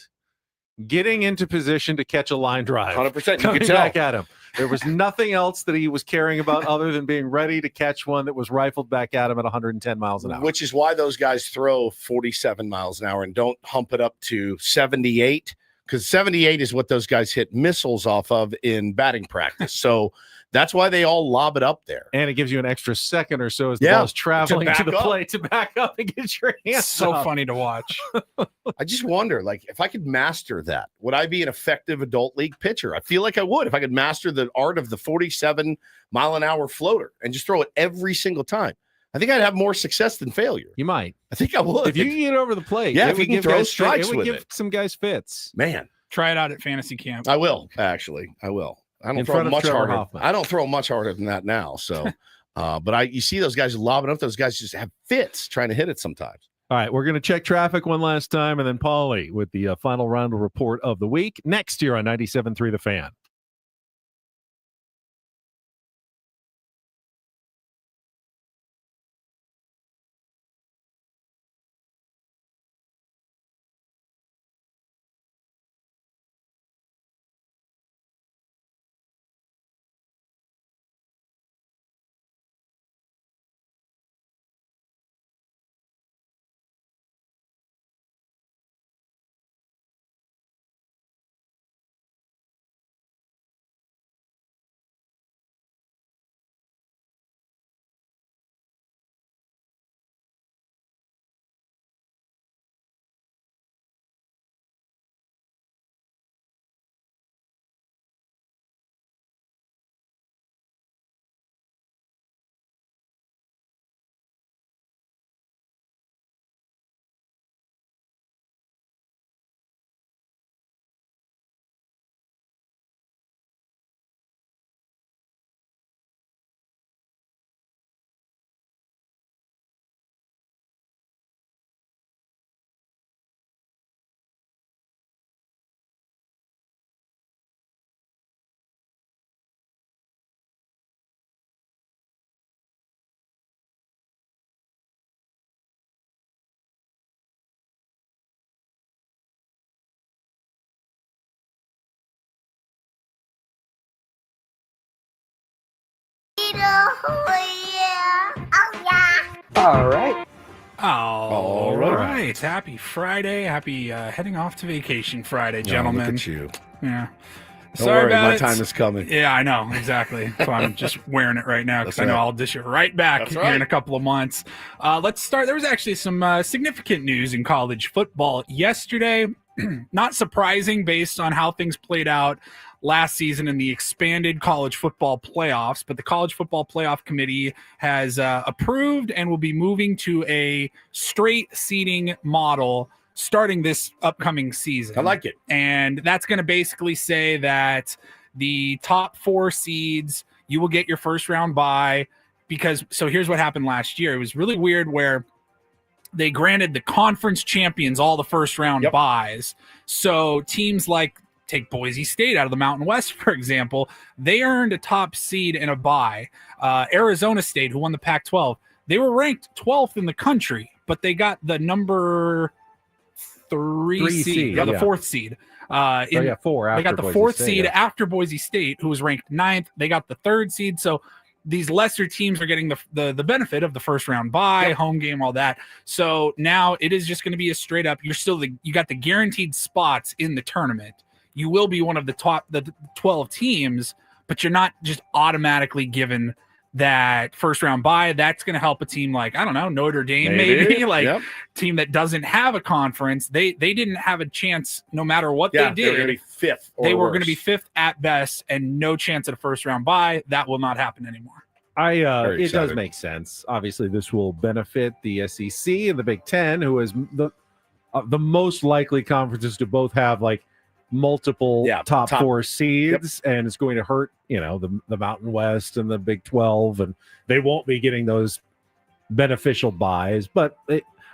Getting into position to catch a line drive. 100%. Coming back at him. There was nothing else that he was caring about other than being ready to catch one that was rifled back at him at 110 miles an hour. Which is why those guys throw 47 miles an hour and don't hump it up to 78, because 78 is what those guys hit missiles off of in batting practice. So that's why they all lob it up there. And it gives you an extra second or so as the ball's traveling to the plate to back up and get your hands So up. funny to watch. I just wonder, like, if I could master that, would I be an effective adult league pitcher? I feel like I would if I could master the art of the 47 mile an hour floater and just throw it every single time. I think I'd have more success than failure. You might. I think I would. If you can get over the plate. Yeah, it if you would can give throw guys strikes it would with give it. some guys fits. Man, Try it out at fantasy camp. I will, actually. I will. I don't In throw front of much Trevor harder. Hoffman. I don't throw much harder than that now. So, but you see those guys lobbing up. Those guys just have fits trying to hit it sometimes. All right, we're going to check traffic one last time, and then Paulie with the final Roundel Report of the week next year on 97.3 The Fan. All right. All right. Happy Friday. Happy heading off to vacation Friday, gentlemen. Look at you. Yeah. Don't Sorry worry, about my it. time is coming. Yeah, I know. Exactly. So I'm just wearing it right now because That's I know right. I'll dish it right back That's here right. in a couple of months. Let's start. There was actually some significant news in college football yesterday. Not surprising based on how things played out last season in the expanded college football playoffs, but the College Football Playoff Committee has approved and will be moving to a straight seeding model starting this upcoming season. I like it. And that's going to basically say that the top 4 seeds, you will get your first round bye because, so here's what happened last year. It was really weird where they granted the conference champions all the first round buys. So teams like, take Boise State out of the Mountain West, for example, they earned a top seed and a bye. Arizona State, who won the Pac-12, they were ranked 12th in the country, but they got the number 3 seed, the 4th seed. 4 they after got the Boise 4th State, seed yeah. after Boise State, who was ranked 9th. They got the 3rd seed. So these lesser teams are getting the benefit of the first round bye, home game, all that. So now it is just going to be a straight up. You got the guaranteed spots in the tournament. You will be one of the 12 teams, but you're not just automatically given that first round bye. That's going to help a team like, I don't know, Notre Dame, maybe like team that doesn't have a conference. They didn't have a chance no matter what they did. They were going to be fifth. They were going to be fifth at best and no chance at a first round bye. That will not happen anymore. It does make sense. Obviously, this will benefit the SEC and the Big Ten, who is the most likely conferences to both have like multiple top 4 seeds, and it's going to hurt, the Mountain West and the Big 12, and they won't be getting those beneficial buys. But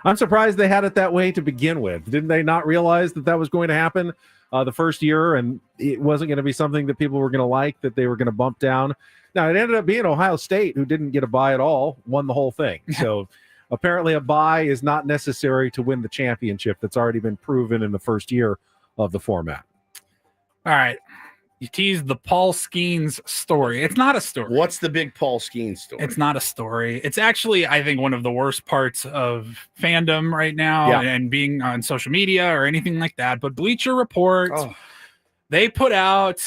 I'm surprised they had it that way to begin with. Didn't they not realize that was going to happen the first year, and it wasn't going to be something that people were going to like, that they were going to bump down? Now, it ended up being Ohio State, who didn't get a bye at all, won the whole thing. So apparently a bye is not necessary to win the championship. That's already been proven in the first year of the format. All right. You teased the Paul Skeens story. It's not a story. What's the big Paul Skeens story? It's not a story. It's actually, I think, one of the worst parts of fandom right now and being on social media or anything like that. But Bleacher Report, they put out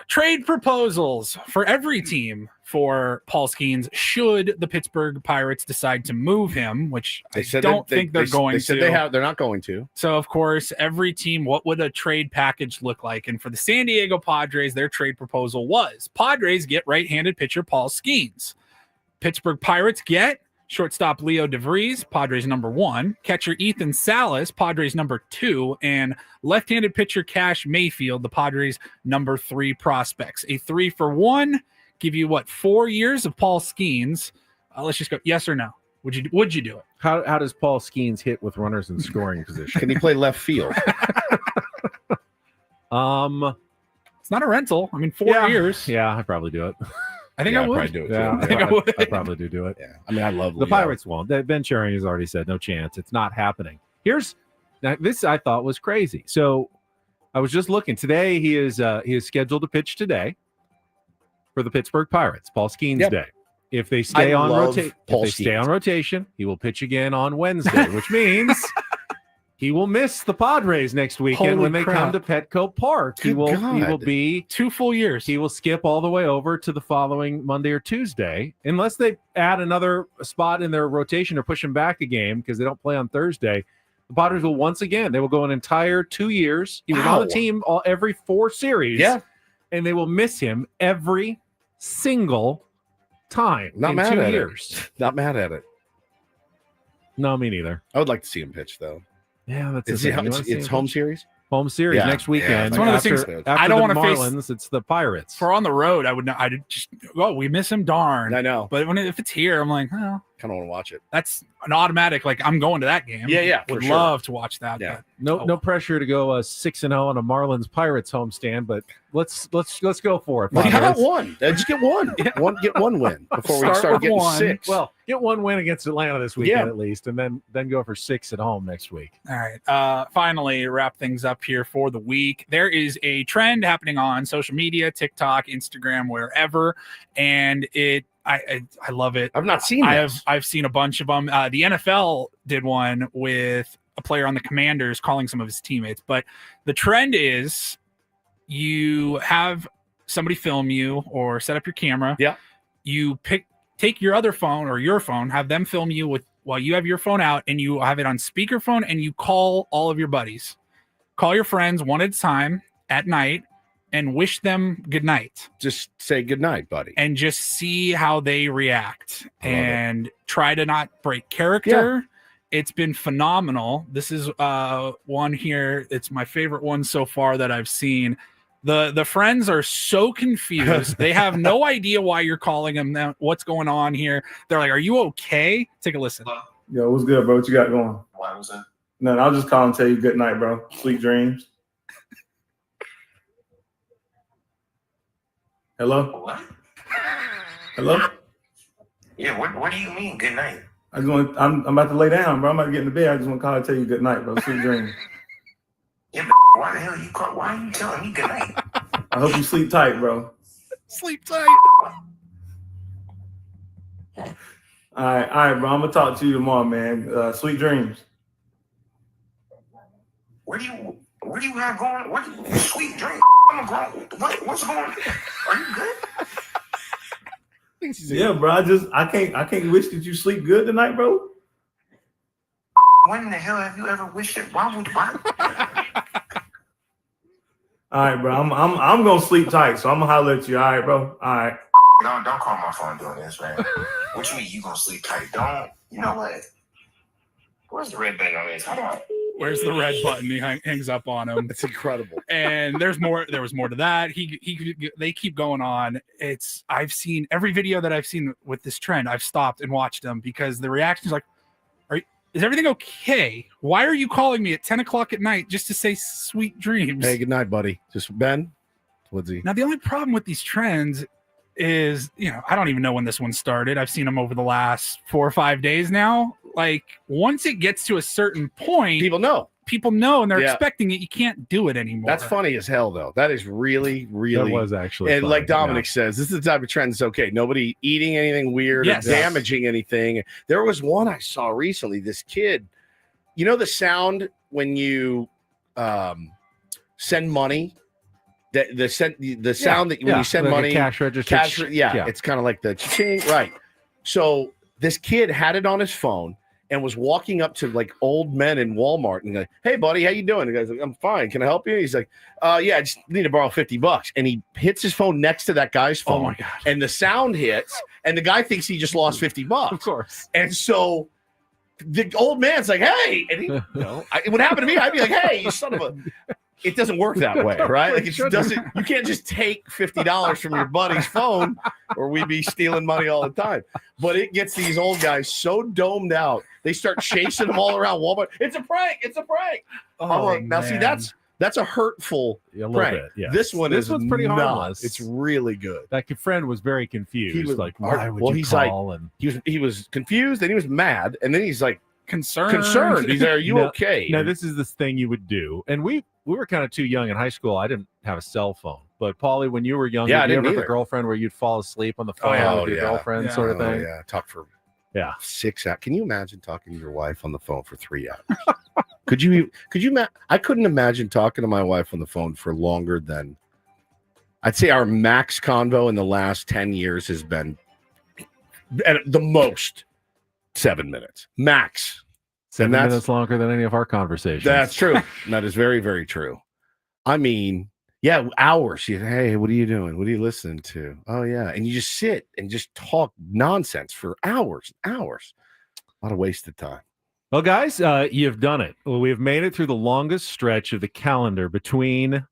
trade proposals for every team for Paul Skeens should the Pittsburgh Pirates decide to move him, which I don't think they're going to. They said they're not going to. So, of course, every team, what would a trade package look like? And for the San Diego Padres, their trade proposal was Padres get right-handed pitcher Paul Skeens. Pittsburgh Pirates get shortstop Leo DeVries, Padres number 1, catcher Ethan Salas, Padres number 2, and left-handed pitcher Cash Mayfield, the Padres number 3 prospects. A 3-for-1. Give you 4 years of Paul Skeens. Let's just go yes or no. Would you do it? How does Paul Skeens hit with runners in scoring position? Can he play left field? It's not a rental. I mean, 4 years. Yeah, I'd probably do it. I think I would. Probably do it too. Yeah, I think I would. I'd probably do it. Yeah. I mean, I love the Leo. Pirates won't. Ben Cherry has already said no chance. It's not happening. This I thought was crazy. So I was just looking today. He is scheduled to pitch today for the Pittsburgh Pirates, Paul Skeens Day. If they stay on rotation, he will pitch again on Wednesday, which means he will miss the Padres next weekend when they come to Petco Park. He will be 2 full years. He will skip all the way over to the following Monday or Tuesday, unless they add another spot in their rotation or push him back a game because they don't play on Thursday. The Padres will once again, they will go an entire 2 years. He was on the team every 4 series. Yeah. And they will miss him every single time Not in mad 2 at years. it. Not mad at it. No, me neither. I would like to see him pitch, though. Yeah, that's it's home series? Home series next weekend. It's one of those things. I don't want to face Marlins. It's the Pirates. For on the road, I'd just we miss him, darn. I know. But if it's here, I'm like, oh, kind of want to watch it. That's an automatic. Like I'm going to that game. Yeah, would love to watch that. Yeah. But, no pressure to go 6-0 on a Marlins Pirates homestand, but let's go for it. Well, how about one? Just get one. Get one win before we start getting 6. Well, get one win against Atlanta this weekend at least, and then go for 6 at home next week. All right. Finally, wrap things up here for the week. There is a trend happening on social media, TikTok, Instagram, wherever, and I love it. I've not seen this. I've seen a bunch of them. The NFL did one with a player on the Commanders calling some of his teammates. But the trend is you have somebody film you or set up your camera. Yeah. You take your other phone or your phone, have them film you while you have your phone out, and you have it on speakerphone, and you call all of your buddies. Call your friends one at a time at night and wish them good night. Just say good night, buddy. And just see how they react and try to not break character. Yeah. It's been phenomenal. This is one here. It's my favorite one so far that I've seen. The friends are so confused. They have no idea why you're calling them, what's going on here. They're like, are you okay? Take a listen. Yo, what's good, bro? What you got going? Why was that? No, I'll just call and tell you good night, bro. Sweet dreams. Hello? What? Hello? Yeah, what do you mean, good night? I'm about to lay down, bro. I'm about to get into bed. I just want to call and tell you good night, bro. Sweet dreams. Yeah, why the hell you call? Why are you telling me good night? I hope you sleep tight, bro. Sleep tight. All right, bro. I'm gonna talk to you tomorrow, man. Sweet dreams. What do you have going? Sweet dream? I'm going. What's going on? Are you good? Yeah, bro. I can't wish that you sleep good tonight, bro. When in the hell have you ever wished it? Why? All right, bro. I'm gonna sleep tight, so I'm gonna holler at you. All right, bro. All right. Don't call my phone doing this, man. What you mean you gonna sleep tight? Don't. You know what? Where's the red button on this? Hold on. Where's the red button? He hangs up on him. It's incredible. And there was more to that. They keep going on. I've seen every video that I've seen with this trend. I've stopped and watched them because the reaction is like, is everything okay? Why are you calling me at 10 o'clock at night just to say sweet dreams? Hey, good night, buddy. Just Ben. Woodsy. Now, the only problem with these trends is, I don't even know when this one started. I've seen them over the last 4 or 5 days now. Like, once it gets to a certain point, people know, and they're expecting it. You can't do it anymore. That's funny as hell, though. That is really, really. That was actually. And funny, like Dominic says, this is the type of trend that's okay. Nobody eating anything weird or damaging anything. There was one I saw recently. This kid, the sound when you send money. The sound that when you send like money, a cash register. It's kind of like the ching, right? So this kid had it on his phone and was walking up to like old men in Walmart and like, "Hey, buddy, how you doing?" The guy's like, "I'm fine. Can I help you?" He's like, "Yeah, I just need to borrow $50." And he hits his phone next to that guy's phone. Oh my God. And the sound hits, and the guy thinks he just lost $50. Of course. And so the old man's like, "Hey," and it would happen to me. I'd be like, "Hey, you son of a." It doesn't work that way, right? Like it doesn't. You can't just take $50 from your buddy's phone, or we'd be stealing money all the time. But it gets these old guys so domed out, they start chasing them all around Walmart. It's a prank. It's a prank. Oh, now see, that's a hurtful little prank. bit, yeah. This one's pretty not. harmless. It's really good. That friend was very confused. He was like, why would you call? And he was confused, and he was mad, and then he's like concerned. He's like, "Are you okay?" No, this is this thing you would do, and we were kind of too young in high school. I didn't have a cell phone, but Paulie, when you were younger, Yeah, I did you didn't ever have either. a girlfriend where you'd fall asleep on the phone with your girlfriend, sort of thing? Yeah, talk for 6 hours. Can you imagine talking to your wife on the phone for 3 hours? Could you? I couldn't imagine talking to my wife on the phone for longer than. I'd say our max convo in the last 10 years has been at the most 7 minutes max. 7 minutes longer than any of our conversations. That's true. That is very, very true. I mean, yeah, hours. Hey, what are you doing? What are you listening to? Oh, yeah. And you just sit and just talk nonsense for hours and hours. A lot of wasted time. Well, guys, you've done it. Well, we have made it through the longest stretch of the calendar between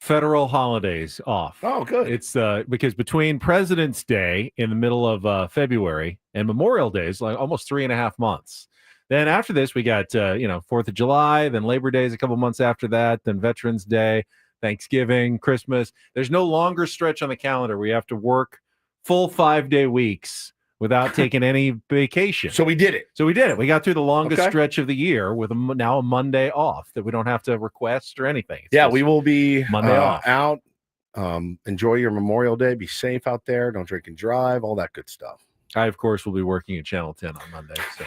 federal holidays off. Oh, good. It's because between President's Day in the middle of February and Memorial Day is like almost 3.5 months. Then after this, we got, 4th of July, then Labor Day is a couple months after that, then Veterans Day, Thanksgiving, Christmas. There's no longer stretch on the calendar where you have to work full 5-day weeks without taking any vacation. So we did it. We got through the longest stretch of the year with now a Monday off that we don't have to request or anything. It's we will be Monday off. out. Enjoy your Memorial Day. Be safe out there. Don't drink and drive. All that good stuff. I, of course, will be working at Channel 10 on Monday. So.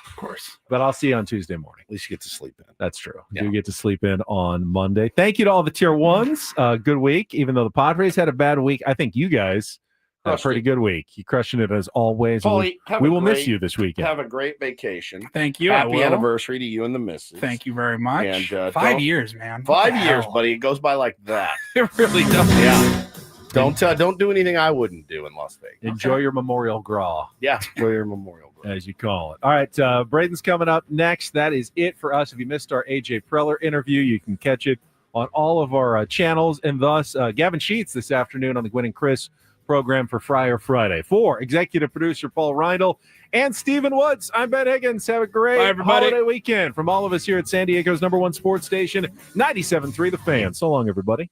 Of course. But I'll see you on Tuesday morning. At least you get to sleep in. That's true. Yeah. You get to sleep in on Monday. Thank you to all the tier ones. Good week. Even though the Padres had a bad week, I think you guys had a pretty good week. You're crushing it as always. Paulie, we will miss you this weekend. Have a great vacation. Thank you. Happy anniversary to you and the missus. Thank you very much. And 5 years, man. 5 years, buddy. It goes by like that. It really does. Yeah. Don't do anything I wouldn't do in Las Vegas. Enjoy your Memorial Gras. Yeah, enjoy your Memorial Gras, as you call it. All right, Braden's coming up next. That is it for us. If you missed our AJ Preller interview, you can catch it on all of our channels. And thus, Gavin Sheets this afternoon on the Gwen and Chris program for Friar Friday. For executive producer Paul Reindl and Stephen Woods, I'm Ben Higgins. Have a great holiday weekend from all of us here at San Diego's #1 sports station, 97.3 The Fan. So long, everybody.